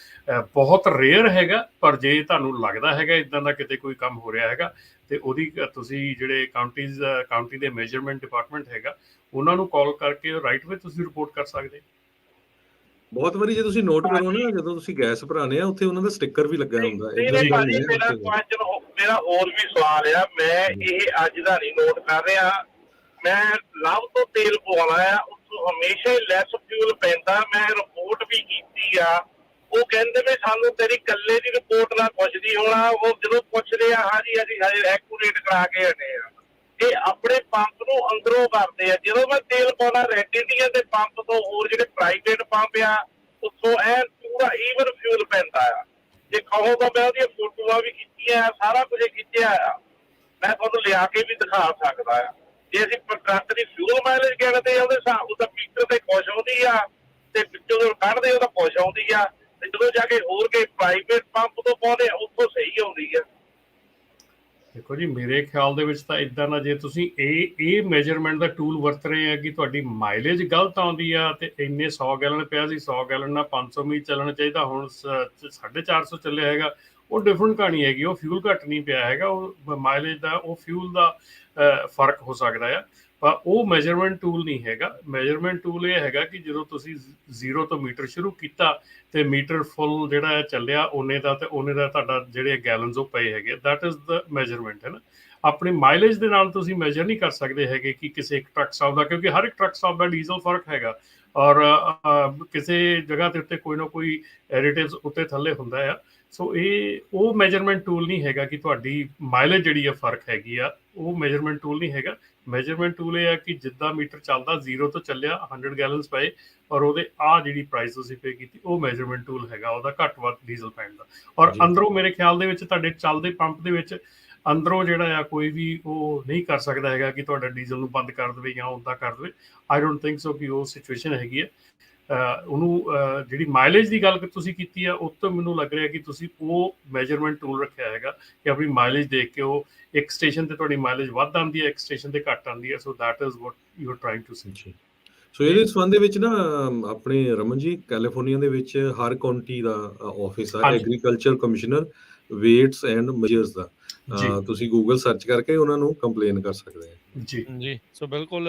ਬਹੁਤ ਰੇਅਰ ਹੈਗਾ, ਪਰ ਜੇ ਤੁਹਾਨੂੰ ਲੱਗਦਾ ਹੈਗਾ ਇੱਦਾਂ ਦਾ ਕਿਤੇ ਕੋਈ ਕੰਮ ਹੋ ਰਿਹਾ ਹੈਗਾ ਤੇ ਉਹਦੀ ਤੁਸੀਂ ਜਿਹੜੇ ਕਾਊਂਟੀ ਦੇ ਮੇਜਰਮੈਂਟ ਡਿਪਾਰਟਮੈਂਟ ਹੈਗਾ ਉਹਨਾਂ ਨੂੰ ਕਾਲ ਕਰਕੇ ਰਾਈਟ ਵੇ ਤੁਸੀਂ ਰਿਪੋਰਟ ਕਰ ਸਕਦੇ। ਬਹੁਤ ਵਾਰੀ ਜੇ ਤੁਸੀਂ ਨੋਟ ਕਰੋ ਨਾ, ਜਦੋਂ ਤੁਸੀਂ ਗੈਸ ਭਰਾਣੇ ਆ ਉੱਥੇ ਉਹਨਾਂ ਦਾ ਸਟicker ਵੀ ਲੱਗਾ ਹੁੰਦਾ। ਮੇਰਾ ਹੋਰ ਵੀ ਸਵਾਲ ਆ, ਮੈਂ ਇਹ ਅੱਜ ਦਾ ਨਹੀਂ ਨੋਟ ਕਰ ਰਿਹਾ। ਮੈਂ ਲਵ ਤੋਂ ਤੇਲ ਪਵਾਉਣਾ ਆ, ਉੱਥੋਂ ਹਮੇਸ਼ਾ ਹੀ ਲੈਸ ਫਿਊਲ ਪੈਂਦਾ। ਮੈਂ ਰਿਪੋਰਟ ਵੀ ਕੀਤੀ ਆ, ਉਹ ਕਹਿੰਦੇ ਵੀ ਸਾਨੂੰ ਤੇਰੀ ਇਕੱਲੇ ਦੀ ਰਿਪੋਰਟ ਨਾਲ ਕੁਝ ਨਹੀਂ ਹੋਣਾ। ਉਹ ਜਦੋਂ ਪੁੱਛਦੇ ਆ, ਹਾਂਜੀ ਅਸੀਂ ਹਜੇ ਐਕੂਰੇਟ ਕਰਾ ਕੇ ਹਟੇ ਆ। ਇਹ ਆਪਣੇ ਪੰਪ ਨੂੰ ਅੰਦਰੋਂ ਕਰਦੇ ਆ। ਜਦੋਂ ਮੈਂ ਤੇਲ ਪਾਉਣਾ ਰੈਡ ਇੰਡੀਅਨ ਦੇ ਪੰਪ ਤੋਂ ਹੋਰ ਜਿਹੜੇ ਪ੍ਰਾਈਵੇਟ ਪੰਪ ਆ ਉੱਥੋਂ ਐਨ ਪੂਰਾ ਈਵਨ ਫਿਊਲ ਪੈਂਦਾ ਆ। ਜੇ ਕਹੋ ਤਾਂ ਮੈਂ ਉਹਦੀਆਂ ਫੋਟੋਆਂ ਵੀ ਖਿੱਚੀਆਂ, ਸਾਰਾ ਕੁਝ ਖਿੱਚਿਆ ਆ, ਮੈਂ ਤੁਹਾਨੂੰ ਲਿਆ ਕੇ ਵੀ ਦਿਖਾ ਸਕਦਾ ਆ। ਜੇ ਅਸੀਂ ਟਰੱਕ ਦੀ ਫਿਊਲ ਮਾਈਲੇਜ ਗਿਣਦੇ ਆ, ਉਹਦੇ ਹਿਸਾਬ ਦਾ ਮੀਟਰ ਤੇ ਕੁਛ ਆਉਂਦੀ ਆ ਤੇ ਵਿੱਚੋਂ ਜਦੋਂ ਕੱਢਦੇ ਉਹਦਾ ਕੁਛ ਆਉਂਦੀ ਆ, ਤੇ ਜਦੋਂ ਜਾ ਕੇ ਹੋਰ ਕੇ ਪ੍ਰਾਈਵੇਟ ਪੰਪ ਤੋਂ ਪਾਉਂਦੇ ਉੱਥੋਂ ਸਹੀ ਆਉਂਦੀ ਆ। ਦੇਖੋ ਜੀ, ਮੇਰੇ ਖਿਆਲ ਦੇ ਵਿੱਚ ਤਾਂ ਇੱਦਾਂ ਦਾ ਜੇ ਤੁਸੀਂ ਇਹ ਮੈਜਰਮੈਂਟ ਦਾ ਟੂਲ ਵਰਤ ਰਹੇ ਆ ਕਿ ਤੁਹਾਡੀ ਮਾਈਲੇਜ ਗਲਤ ਆਉਂਦੀ ਆ ਤੇ ਇੰਨੇ 100 ਗੈਲਨ ਪਿਆ ਸੀ, 100 ਗੈਲਨ ਨਾਲ 500 ਮੀਲ ਚੱਲਣਾ ਚਾਹੀਦਾ, ਹੁਣ 450 ਚੱਲਿਆ ਹੈਗਾ, ਉਹ ਡਿਫਰੈਂਟ ਕਹਾਣੀ ਹੈਗੀ। ਉਹ ਫਿਊਲ ਘੱਟ ਨਹੀਂ ਪਿਆ ਹੈਗਾ, ਉਹ ਮਾਈਲੇਜ ਦਾ, ਉਹ ਫਿਊਲ ਦਾ ਫਰਕ ਹੋ ਸਕਦਾ ਆ, ਪਰ ਉਹ ਮੈਜਰਮੈਂਟ ਟੂਲ ਨਹੀਂ ਹੈਗਾ। ਮੈਜਰਮੈਂਟ ਟੂਲ ਇਹ ਹੈਗਾ ਕਿ ਜਦੋਂ ਤੁਸੀਂ 0 ਤੋਂ ਮੀਟਰ ਸ਼ੁਰੂ ਕੀਤਾ ਤੇ ਮੀਟਰ ਫੁੱਲ ਜਿਹੜਾ ਚੱਲਿਆ ਉਹਨੇ ਦਾ, ਤੇ ਉਹਨੇ ਦਾ ਤੁਹਾਡਾ ਜਿਹੜੇ ਗੈਲਨਸ ਉਹ ਪਏ ਹੈਗੇ, ਦੈਟ ਇਜ਼ ਦ ਮੈਜਰਮੈਂਟ ਹੈ ਨਾ। ਆਪਣੀ ਮਾਈਲੇਜ ਦੇ ਨਾਲ ਤੁਸੀਂ ਮੈਜਰ ਨਹੀਂ ਕਰ ਸਕਦੇ ਹੈਗੇ ਕਿ ਕਿਸੇ ਇੱਕ ਟਰੱਕ ਸਟਾਪ ਦਾ, ਕਿਉਂਕਿ ਹਰ ਇੱਕ ਟਰੱਕ ਸਟਾਪ ਦਾ ਡੀਜ਼ਲ ਫਰਕ ਹੈਗਾ ਔਰ ਕਿਸੇ ਜਗ੍ਹਾ ਦੇ ਉੱਤੇ ਕੋਈ ਨਾ ਕੋਈ ਐਡੀਟਿਵਸ ਉੱਤੇ ਥੱਲੇ ਹੁੰਦਾ ਆ। ਸੋ ਇਹ ਉਹ ਮੈਜਰਮੈਂਟ ਟੂਲ ਨਹੀਂ ਹੈਗਾ ਕਿ ਤੁਹਾਡੀ ਮਾਈਲੇਜ ਜਿਹੜੀ ਆ ਫਰਕ ਹੈਗੀ ਆ, ਉਹ ਮੈਜਰਮੈਂਟ ਟੂਲ ਨਹੀਂ ਹੈਗਾ। ਮੈਜਰਮੈਂਟ ਟੂਲ ਇਹ ਹੈ ਕਿ ਜਿੱਦਾਂ ਮੀਟਰ ਚੱਲਦਾ 0 ਤੋਂ ਚੱਲਿਆ 100 ਗੈਲਨਸ ਪਏ ਔਰ ਉਹਦੇ ਆ ਜਿਹੜੀ ਪ੍ਰਾਈਸ ਤੁਸੀਂ ਪੇ ਕੀਤੀ ਉਹ ਮੈਜਰਮੈਂਟ ਟੂਲ ਹੈਗਾ ਉਹਦਾ ਘੱਟ ਵੱਧ ਡੀਜ਼ਲ ਪੈਣ ਦਾ। ਔਰ ਜੀ। ਅੰਦਰੋਂ ਮੇਰੇ ਖਿਆਲ ਦੇ ਵਿੱਚ ਤੁਹਾਡੇ ਚੱਲਦੇ ਪੰਪ ਦੇ ਵਿੱਚ ਅੰਦਰੋਂ ਜਿਹੜਾ ਆ ਕੋਈ ਵੀ ਉਹ ਨਹੀਂ ਕਰ ਸਕਦਾ ਹੈਗਾ ਕਿ ਤੁਹਾਡਾ ਡੀਜ਼ਲ ਨੂੰ ਬੰਦ ਕਰ ਦੇਵੇ ਜਾਂ ਉੱਦਾਂ ਕਰ ਦੇਵੇ। ਆਈ ਡੋਂਟ ਥਿੰਕ ਸੋ ਕਿ ਉਹ ਸਿਚੁਏਸ਼ਨ ਹੈਗੀ ਹੈ। ਉਹਨੂੰ ਜਿਹੜੀ ਮਾਈਲੇਜ ਦੀ ਗੱਲ ਤੁਸੀਂ ਕੀਤੀ ਆ ਉਹ ਤੋਂ ਮੈਨੂੰ ਲੱਗ ਰਿਹਾ ਕਿ ਤੁਸੀਂ ਉਹ ਮੈਜਰਮੈਂਟ ਟੂਲ ਰੱਖਿਆ ਹੈਗਾ ਕਿ ਆਪਣੀ ਮਾਈਲੇਜ ਦੇਖ ਕੇ ਉਹ ਇੱਕ ਸਟੇਸ਼ਨ ਤੇ ਤੁਹਾਡੀ ਮਾਈਲੇਜ ਵੱਧ ਆਉਂਦੀ ਹੈ, ਇੱਕ ਸਟੇਸ਼ਨ ਤੇ ਘੱਟ ਆਉਂਦੀ ਹੈ। So that is what you are trying to say. ਜੀ। ਸੋ ਇਹਦੇ ਸੰਬੰਧ ਦੇ ਵਿੱਚ ਨਾ ਆਪਣੇ ਰਮਨ ਜੀ ਕੈਲੀਫੋਰਨੀਆ ਦੇ ਵਿੱਚ ਹਰ ਕਾਉਂਟੀ ਦਾ ਆਫਿਸ ਆ ਹਾਂਜੀ। Agriculture commissioner weights and measures ਦਾ। ਜੀ ਤੁਸੀਂ ਗੂਗਲ ਸਰਚ ਕਰਕੇ ਉਹਨਾਂ ਨੂੰ ਕੰਪਲੇਨ ਕਰ ਸਕਦੇ ਆ। ਜੀ ਜੀ। ਸੋ ਬਿਲਕੁਲ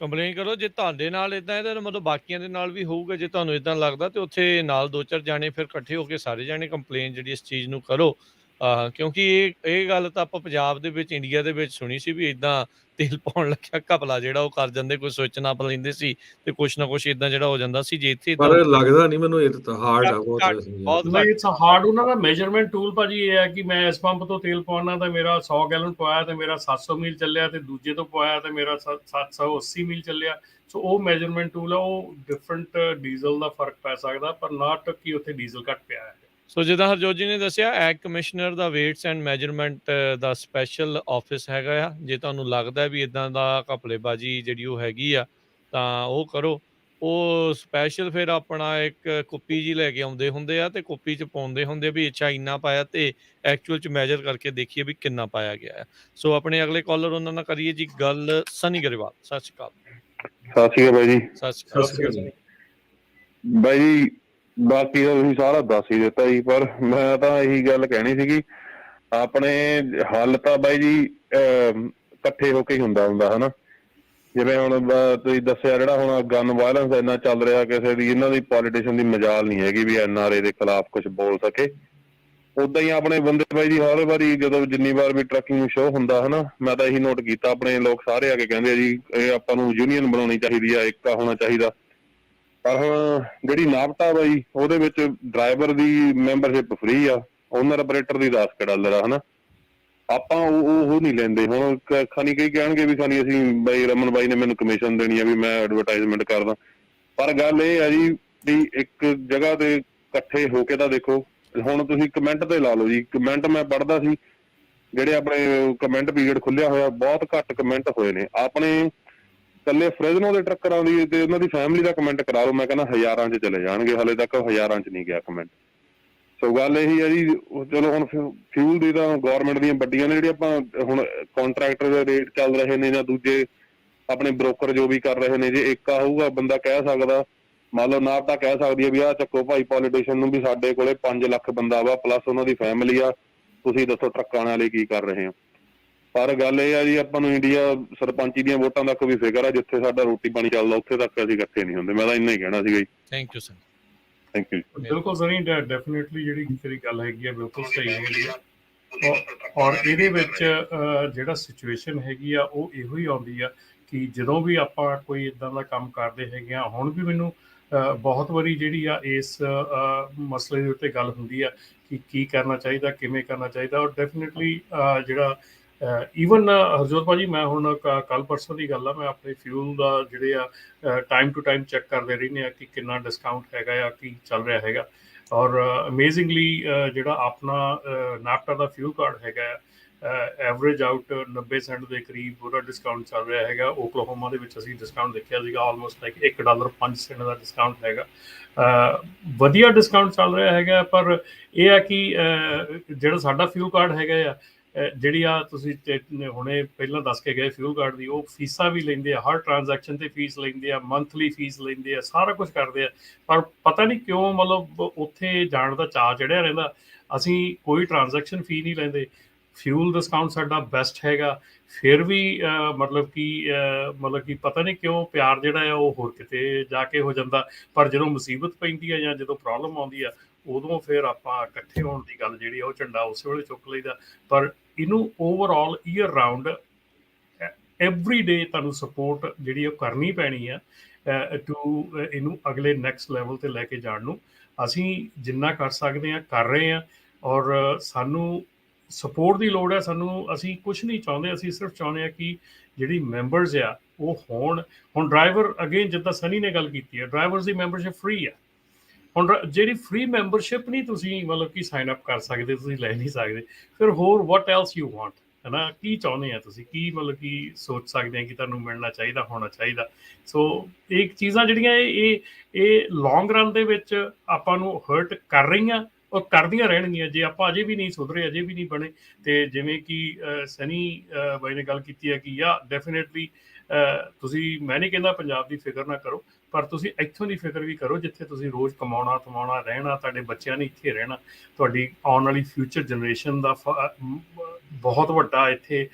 ਕੰਪਲੇਨ ਕਰੋ ਜੇ ਤੁਹਾਡੇ ਨਾਲ ਇਦਾਂ ਇਹਦਾ ਮਤਲਬ ਬਾਕੀਆਂ ਦੇ ਨਾਲ ਵੀ ਹੋਊਗਾ। ਜੇ ਤੁਹਾਨੂੰ ਇਦਾਂ ਲੱਗਦਾ ਤੇ ਉੱਥੇ ਨਾਲ 2-4 ਜਾਣੇ ਫਿਰ ਇਕੱਠੇ ਹੋ ਕੇ ਸਾਰੇ ਜਾਣੇ ਕੰਪਲੇਨ ਜਿਹੜੀ ਇਸ ਚੀਜ਼ ਨੂੰ ਕਰੋ। ਕਿਉਂਕਿ ਇਹ ਗੱਲ ਤਾਂ ਆਪਾਂ ਪੰਜਾਬ ਦੇ ਵਿੱਚ ਇੰਡੀਆ ਦੇ ਵਿੱਚ ਸੁਣੀ ਸੀ ਵੀ ਇਦਾਂ ਤੇਲ ਪਾਉਣ ਲੱਗਿਆ ਘਪਲਾ ਜਿਹੜਾ ਉਹ ਕਰ ਜਾਂਦੇ, ਕੋਈ ਸਵਿਚ ਨਾਪ ਲੈਂਦੇ ਸੀ ਤੇ ਕੁਛ ਨਾ ਕੁਛ ਇਦਾਂ ਜਿਹੜਾ ਹੋ ਜਾਂਦਾ ਸੀ। ਜੇ ਇੱਥੇ ਪਰ ਲੱਗਦਾ ਨਹੀਂ ਮੈਨੂੰ ਇਹ ਤਾਂ ਹਾਰਡ ਆ ਬਹੁਤ। ਬਹੁਤ ਨਹੀਂ ਇਟਸ ਹਾਰਡ। ਉਹਨਾਂ ਦਾ ਮੈਜਰਮੈਂਟ ਟੂਲ ਭਾਜੀ ਇਹ ਹੈ ਕਿ ਮੈਂ ਇਸ ਪੰਪ ਤੋਂ ਤੇਲ ਪਾਉਣਾ ਤਾਂ ਮੇਰਾ 100 ਗੈਲਨ ਪਵਾਇਆ ਤੇ ਮੇਰਾ 700 ਮੀਲ ਚੱਲਿਆ ਤੇ ਦੂਜੇ ਤੋਂ ਪਵਾਇਆ ਤੇ ਮੇਰਾ 780 ਮੀਲ ਚੱਲਿਆ। ਸੋ ਉਹ ਮੈਜਰਮੈਂਟ ਟੂਲ ਆ। ਉਹ ਡਿਫਰੈਂਟ ਡੀਜ਼ਲ ਦਾ ਫਰਕ ਪੈ ਸਕਦਾ ਪਰ ਨਾਟ ਕਿ ਉੱਥੇ ਡੀਜ਼ਲ ਘੱਟ ਪਿਆ ਹੈ। ਸੋ ਜਿੱਦਾਂ ਹਰਜੋਤ ਜੀ ਨੇ ਦੱਸਿਆ egg commissioner the waits and measurement the special office ਹੈਗਾ ਆ। ਜੇ ਤੁਹਾਨੂੰ ਲੱਗਦਾ ਵੀ ਇਦਾਂ ਦਾ ਘਪਲੇਬਾਜ਼ੀ ਜਿਹੜੀ ਉਹ ਹੈਗੀ ਆ ਤਾਂ ਉਹ ਕਰੋ। ਉਹ ਸਪੈਸ਼ਲ ਫਿਰ ਆਪਣਾ ਇੱਕ ਕੁੱਪੀ ਜੀ ਲੈ ਕੇ ਆਉਂਦੇ ਹੁੰਦੇ ਆ ਤੇ ਕੁੱਪੀ 'ਚ ਪਾਉਂਦੇ ਹੁੰਦੇ ਵੀ ਅੱਛਾ ਇੰਨਾ ਪਾਇਆ ਤੇ ਐਕਚੁਅਲ 'ਚ ਮੈਜਰ ਕਰਕੇ ਦੇਖੀਏ ਵੀ ਕਿੰਨਾ ਪਾਇਆ ਗਿਆ ਹੈ। ਸੋ ਆਪਣੇ ਅਗਲੇ ਕਾਲਰ ਉਹਨਾਂ ਨਾਲ ਕਰੀਏ ਜੀ ਗੱਲ। ਸਨੀ ਗਰੇਵਾਲ, ਸਤਿ ਸ਼੍ਰੀ ਅਕਾਲ। ਸਤਿ ਸ਼੍ਰੀ ਅਕਾਲ ਬਾਈ ਜੀ। ਸਤਿ ਸ਼੍ਰੀ ਅਕਾਲ। ਬਾਈ ਜੀ ਬਾਕੀ ਤਾਂ ਤੁਸੀਂ ਸਾਰਾ ਦੱਸ ਹੀ ਦਿੱਤਾ ਜੀ, ਪਰ ਮੈਂ ਤਾਂ ਇਹੀ ਗੱਲ ਕਹਿਣੀ ਸੀਗੀ ਆਪਣੇ ਹੱਲ ਤਾਂ ਬਾਈ ਜੀ ਇਕੱਠੇ ਹੋ ਕੇ ਹੀ ਹੁੰਦਾ ਹਨਾ। ਜਿਵੇਂ ਹੁਣ ਤੁਸੀਂ ਦੱਸਿਆ ਜਿਹੜਾ ਹੁਣ ਗਨ ਵਾਇਲੈਂਸ ਇੰਨਾ ਚੱਲ ਰਿਹਾ ਕਿਸੇ ਦੀ ਇਹਨਾਂ ਦੀ ਪੋਲੀਟੀਸ਼ੀਅਨ ਦੀ ਮਜਾਲ ਨਹੀਂ ਹੈਗੀ ਵੀ NRA ਦੇ ਖਿਲਾਫ ਕੁਝ ਬੋਲ ਸਕੇ। ਉਦਾਂ ਹੀ ਆਪਣੇ ਬੰਦੇ ਬਾਈ ਜੀ ਹਰ ਵਾਰੀ ਜਦੋਂ ਜਿੰਨੀ ਵਾਰ ਵੀ ਟਰੱਕਿੰਗ ਸ਼ੋਅ ਹੁੰਦਾ ਹਨਾ ਮੈਂ ਤਾਂ ਇਹੀ ਨੋਟ ਕੀਤਾ ਆਪਣੇ ਲੋਕ ਸਾਰੇ ਆ ਕੇ ਕਹਿੰਦੇ ਆ ਜੀ ਇਹ ਆਪਾਂ ਨੂੰ ਯੂਨੀਅਨ ਬਣਾਉਣੀ ਚਾਹੀਦੀ ਆ, ਏਕਤਾ ਹੋਣਾ ਚਾਹੀਦਾ। ਪਰ ਹੁਣ ਜਿਹੜੀ ਨਾਪਤਾ ਬਾਈ ਉਹਦੇ ਵਿੱਚ ਡਰਾਈਵਰ ਦੀ ਮੈਂਬਰਸ਼ਿਪ ਫ੍ਰੀ ਆ, ਓਨਰ ਆਪਰੇਟਰ ਦੀ $10 ਆ ਹਨਾ। ਆਪਾਂ ਉਹ ਨਹੀਂ ਲੈਂਦੇ। ਹੁਣ ਖਾਨੀ ਕਈ ਕਹਿਣਗੇ ਵੀ ਖਾਨੀ ਅਸੀਂ ਬਾਈ ਰਮਨ ਬਾਈ ਨੇ ਮੈਨੂੰ ਕਮਿਸ਼ਨ ਦੇਣੀ ਆ ਵੀ ਮੈਂ ਐਡਵਰਟਾਈਜ਼ਮੈਂਟ ਕਰਦਾ। ਪਰ ਗੱਲ ਇਹ ਆ ਜੀ ਵੀ ਇੱਕ ਜਗ੍ਹਾ ਤੇ ਇਕੱਠੇ ਹੋ ਕੇ ਤਾਂ ਦੇਖੋ। ਹੁਣ ਤੁਸੀਂ ਕਮੈਂਟ ਤੇ ਲਾ ਲਓ ਜੀ, ਕਮੈਂਟ ਮੈਂ ਪੜ੍ਹਦਾ ਸੀ ਜਿਹੜੇ ਆਪਣੇ ਕਮੈਂਟ ਪੀਰੀਅਡ ਖੁੱਲਿਆ ਹੋਇਆ ਬਹੁਤ ਘੱਟ ਕਮੈਂਟ ਹੋਏ ਨੇ। ਆਪਣੇ ਇਕੱਲੇ ਫ੍ਰੈਜ਼ਨੋ ਦੇ ਟਰੱਕਰਾਂ ਦੀ ਤੇ ਉਹਨਾਂ ਦੀ ਫੈਮਿਲੀ ਦਾ ਕਮੈਂਟ ਕਰਾ ਲਓ, ਮੈਂ ਕਹਿੰਦਾ ਹਜ਼ਾਰਾਂ 'ਚ ਚਲੇ ਜਾਣਗੇ। ਹਾਲੇ ਤੱਕ ਹਜ਼ਾਰਾਂ 'ਚ ਨਹੀਂ ਗਿਆ ਕਮੈਂਟ। ਸੋ ਗੱਲ ਇਹੀ ਹੈ ਜੀ ਚਲੋ ਹੁਣ ਫਿਊਲ ਦੀ ਤਾਂ ਗੌਰਮੈਂਟ ਦੀਆਂ ਵੱਡੀਆਂ ਨੇ ਜਿਹੜੀ ਆਪਾਂ ਹੁਣ ਕੰਟਰੈਕਟਰ ਦੇ ਰੇਟ ਚੱਲ ਰਹੇ ਨੇ ਜਾਂ ਦੂਜੇ ਆਪਣੇ ਬ੍ਰੋਕਰ ਜੋ ਵੀ ਕਰ ਰਹੇ ਨੇ। ਜੇ ਏਕਾ ਹੋਊਗਾ ਬੰਦਾ ਕਹਿ ਸਕਦਾ, ਮੰਨ ਲਓ ਨਾਪ ਤਾਂ ਕਹਿ ਸਕਦੀ ਹੈ ਵੀ ਆਹ ਚੱਕੋ ਭਾਈ ਪੋਲੀਟੀਸ਼ੀਅਨ ਨੂੰ ਵੀ ਸਾਡੇ ਕੋਲੇ 5 ਲੱਖ ਬੰਦਾ ਵਾ ਪਲੱਸ ਉਹਨਾਂ ਦੀ ਫੈਮਿਲੀ ਆ, ਤੁਸੀਂ ਦੱਸੋ ਟਰੱਕਾਂ ਵਾਲੇ ਕੀ ਕਰ ਰਹੇ ਹੋ। ਪਰ ਗੱਲ ਇਹ ਆ ਜੀ ਆਪਾਂ ਨੂੰ ਇੰਡੀਆ ਸਰਪੰਚੀ ਦੀਆਂ ਵੋਟਾਂ ਤੱਕ ਵੀ ਫਿਕਰ ਆ, ਜਿੱਥੇ ਸਾਡਾ ਰੋਟੀ ਪਾਣੀ ਚੱਲਦਾ ਉੱਥੇ ਤੱਕ ਅਸੀਂ ਇਕੱਠੇ ਨਹੀਂ ਹੁੰਦੇ। ਮੈਂ ਤਾਂ ਇੰਨਾ ਹੀ ਕਹਿਣਾ ਸੀਗਾ ਜੀ। Thank you sir. Thank you. ਬਿਲਕੁਲ ਸਨੀ ਡੈਫੀਨੇਟਲੀ ਜਿਹੜੀ ਤੇਰੀ ਗੱਲ ਹੈਗੀ ਆ ਬਿਲਕੁਲ ਸਹੀ ਹੈਗੀ ਆ। ਔਰ ਇਹਦੇ ਵਿੱਚ ਜਿਹੜਾ ਸਿਚੁਏਸ਼ਨ ਹੈਗੀ ਆ ਉਹ ਇਹੋ ਹੀ ਆਉਂਦੀ ਆ ਕਿ ਜਦੋਂ ਵੀ ਆਪਾਂ ਕੋਈ ਇਦਾਂ ਦਾ ਕੰਮ ਕਰਦੇ ਹੈਗੇ ਆ। ਹੁਣ ਵੀ ਮੈਨੂੰ ਬਹੁਤ ਵਾਰੀ ਜਿਹੜੀ ਆ ਇਸ ਮਸਲੇ ਦੇ ਉੱਤੇ ਗੱਲ ਹੁੰਦੀ ਆ ਕਿ ਕੀ ਕਰਨਾ ਚਾਹੀਦਾ, ਕਿਵੇਂ ਕਰਨਾ ਚਾਹੀਦਾ। ਔਰ ਡੈਫੀਨੇਟਲੀ ਜਿਹੜਾ ਈਵਨ ਹਰਜੋਤ ਭਾਜੀ ਮੈਂ ਹੁਣ ਕੱਲ ਪਰਸੋਂ ਦੀ ਗੱਲ ਆ ਮੈਂ ਆਪਣੇ ਫਿਊਲ ਦਾ ਜਿਹੜੇ ਆ ਟਾਈਮ ਟੂ ਟਾਈਮ ਚੈੱਕ ਕਰਦੇ ਰਹਿੰਦੇ ਆ ਕਿ ਕਿੰਨਾ ਡਿਸਕਾਊਂਟ ਹੈਗਾ ਆ, ਕੀ ਚੱਲ ਰਿਹਾ ਹੈਗਾ। ਔਰ ਅਮੇਜ਼ਿੰਗਲੀ ਜਿਹੜਾ ਆਪਣਾ ਨਾਪਟਾ ਦਾ ਫਿਊਲ ਕਾਰਡ ਹੈਗਾ ਐਵਰੇਜ ਆਊਟ 90 ਸੈਂਟ ਦੇ ਕਰੀਬ ਉਹਦਾ ਡਿਸਕਾਊਂਟ ਚੱਲ ਰਿਹਾ ਹੈਗਾ। ਓਕਲਾਹੋਮਾ ਦੇ ਵਿੱਚ ਅਸੀਂ ਡਿਸਕਾਊਂਟ ਦੇਖਿਆ ਸੀਗਾ ਆਲਮੋਸਟ ਲਾਈਕ $1.05 ਦਾ ਡਿਸਕਾਊਂਟ ਹੈਗਾ। ਵਧੀਆ ਡਿਸਕਾਊਂਟ ਚੱਲ ਰਿਹਾ ਹੈਗਾ। ਪਰ ਇਹ ਆ ਕਿ ਜਿਹੜਾ ਸਾਡਾ ਫਿਊਲ ਕਾਰਡ ਹੈਗਾ ਆ ਜਿਹੜੀ ਆ ਤੁਸੀਂ ਹੁਣੇ ਪਹਿਲਾਂ ਦੱਸ ਕੇ ਗਏ ਫਿਊਲ ਕਾਰਡ ਦੀ ਉਹ ਫੀਸਾਂ ਵੀ ਲੈਂਦੇ ਆ, ਹਰ ਟ੍ਰਾਂਜੈਕਸ਼ਨ ਤੇ ਫੀਸ ਲੈਂਦੇ ਆ, ਮੰਥਲੀ ਫੀਸ ਲੈਂਦੇ ਆ, ਸਾਰਾ ਕੁਝ ਕਰਦੇ ਆ। ਪਰ ਪਤਾ ਨਹੀਂ ਕਿਉਂ ਮਤਲਬ ਉੱਥੇ ਜਾਣ ਦਾ ਚਾਅ ਚੜਿਆ ਰਹਿੰਦਾ। ਅਸੀਂ ਕੋਈ ਟ੍ਰਾਂਜੈਕਸ਼ਨ ਫੀ ਨਹੀਂ ਲੈਂਦੇ। ਫਿਊਲ ਡਿਸਕਾਊਂਟ ਸਾਡਾ ਬੈਸਟ ਹੈਗਾ। ਫਿਰ ਵੀ ਮਤਲਬ ਕਿ ਪਤਾ ਨਹੀਂ ਕਿਉਂ ਪਿਆਰ ਜਿਹੜਾ ਆ ਉਹ ਹੋਰ ਕਿਤੇ ਜਾ ਕੇ ਹੋ ਜਾਂਦਾ। ਪਰ ਜਦੋਂ ਮੁਸੀਬਤ ਪੈਂਦੀ ਆ ਜਾਂ ਜਦੋਂ ਪ੍ਰੋਬਲਮ ਆਉਂਦੀ ਆ ਉਦੋਂ ਫਿਰ ਆਪਾਂ ਇਕੱਠੇ ਹੋਣ ਦੀ ਗੱਲ ਜਿਹੜੀ ਆ ਉਹ ਝੰਡਾ ਉਸੇ ਵੇਲੇ ਚੁੱਕ ਲਈਦਾ। ਪਰ ਇਹਨੂੰ overall year round every day ਤੁਹਾਨੂੰ ਸਪੋਰਟ ਜਿਹੜੀ ਉਹ ਕਰਨੀ ਪੈਣੀ ਆ ਟੂ ਇਹਨੂੰ ਅਗਲੇ ਨੈਕਸਟ ਲੈਵਲ 'ਤੇ ਲੈ ਕੇ ਜਾਣ ਨੂੰ। ਅਸੀਂ ਜਿੰਨਾ ਕਰ ਸਕਦੇ ਹਾਂ ਕਰ ਰਹੇ ਹਾਂ। ਔਰ ਸਾਨੂੰ ਸਪੋਰਟ ਦੀ ਲੋੜ ਹੈ। ਅਸੀਂ ਕੁਛ ਨਹੀਂ ਚਾਹੁੰਦੇ। ਅਸੀਂ ਸਿਰਫ ਚਾਹੁੰਦੇ ਹਾਂ ਕਿ ਜਿਹੜੀ ਮੈਂਬਰਸ ਆ ਉਹ ਹੋਣ। ਹੁਣ ਡਰਾਈਵਰ ਅਗੇਨ ਜਿੱਦਾਂ ਸਨੀ ਨੇ ਗੱਲ ਕੀਤੀ ਹੈ, ਡਰਾਈਵਰਸ ਦੀ ਮੈਂਬਰਸ਼ਿਪ ਫ੍ਰੀ ਆ। ਹੁਣ ਜਿਹੜੀ ਫ੍ਰੀ ਮੈਂਬਰਸ਼ਿਪ ਨਹੀਂ ਤੁਸੀਂ ਮਤਲਬ ਕਿ ਸਾਈਨ ਅਪ ਕਰ ਸਕਦੇ, ਤੁਸੀਂ ਲੈ ਨਹੀਂ ਸਕਦੇ, ਫਿਰ ਹੋਰ ਵਾਟ ਐਲਸ ਯੂ ਵਾਂਟ, ਹੈ ਨਾ? ਕੀ ਚਾਹੁੰਦੇ ਆ ਤੁਸੀਂ, ਕੀ ਮਤਲਬ ਕਿ ਸੋਚ ਸਕਦੇ ਆ ਕਿ ਤੁਹਾਨੂੰ ਮਿਲਣਾ ਚਾਹੀਦਾ, ਹੋਣਾ ਚਾਹੀਦਾ। ਸੋ ਇਹ ਚੀਜ਼ਾਂ ਜਿਹੜੀਆਂ ਇਹ ਲੌਂਗ ਰਨ ਦੇ ਵਿੱਚ ਆਪਾਂ ਨੂੰ ਹਰਟ ਕਰ ਰਹੀਆਂ ਔਰ ਕਰਦੀਆਂ ਰਹਿਣਗੀਆਂ ਜੇ ਆਪਾਂ ਅਜੇ ਵੀ ਨਹੀਂ ਸੁਧਰੇ, ਅਜੇ ਵੀ ਨਹੀਂ ਬਣੇ। ਤੇ ਜਿਵੇਂ ਕਿ ਸਨੀ ਬਾਈ ਨੇ ਗੱਲ ਕੀਤੀ ਹੈ ਕਿ ਯਾ ਡੈਫੀਨੇਟਲੀ ਤੁਸੀਂ, ਮੈਂ ਨਹੀਂ ਕਹਿੰਦਾ ਪੰਜਾਬ ਦੀ ਫਿਕਰ ਨਾ ਕਰੋ, ਪਰ ਤੁਸੀਂ ਇੱਥੋਂ ਦੀ ਫਿਕਰ ਵੀ ਕਰੋ ਜਿੱਥੇ ਤੁਸੀਂ ਰੋਜ਼ ਕਮਾਉਣਾ ਰਹਿਣਾ, ਤੁਹਾਡੇ ਬੱਚਿਆਂ ਨੇ ਇੱਥੇ ਰਹਿਣਾ, ਤੁਹਾਡੀ ਆਉਣ ਵਾਲੀ ਫਿਊਚਰ ਜਨਰੇਸ਼ਨ ਦਾ ਬਹੁਤ ਵੱਡਾ ਇੱਥੇ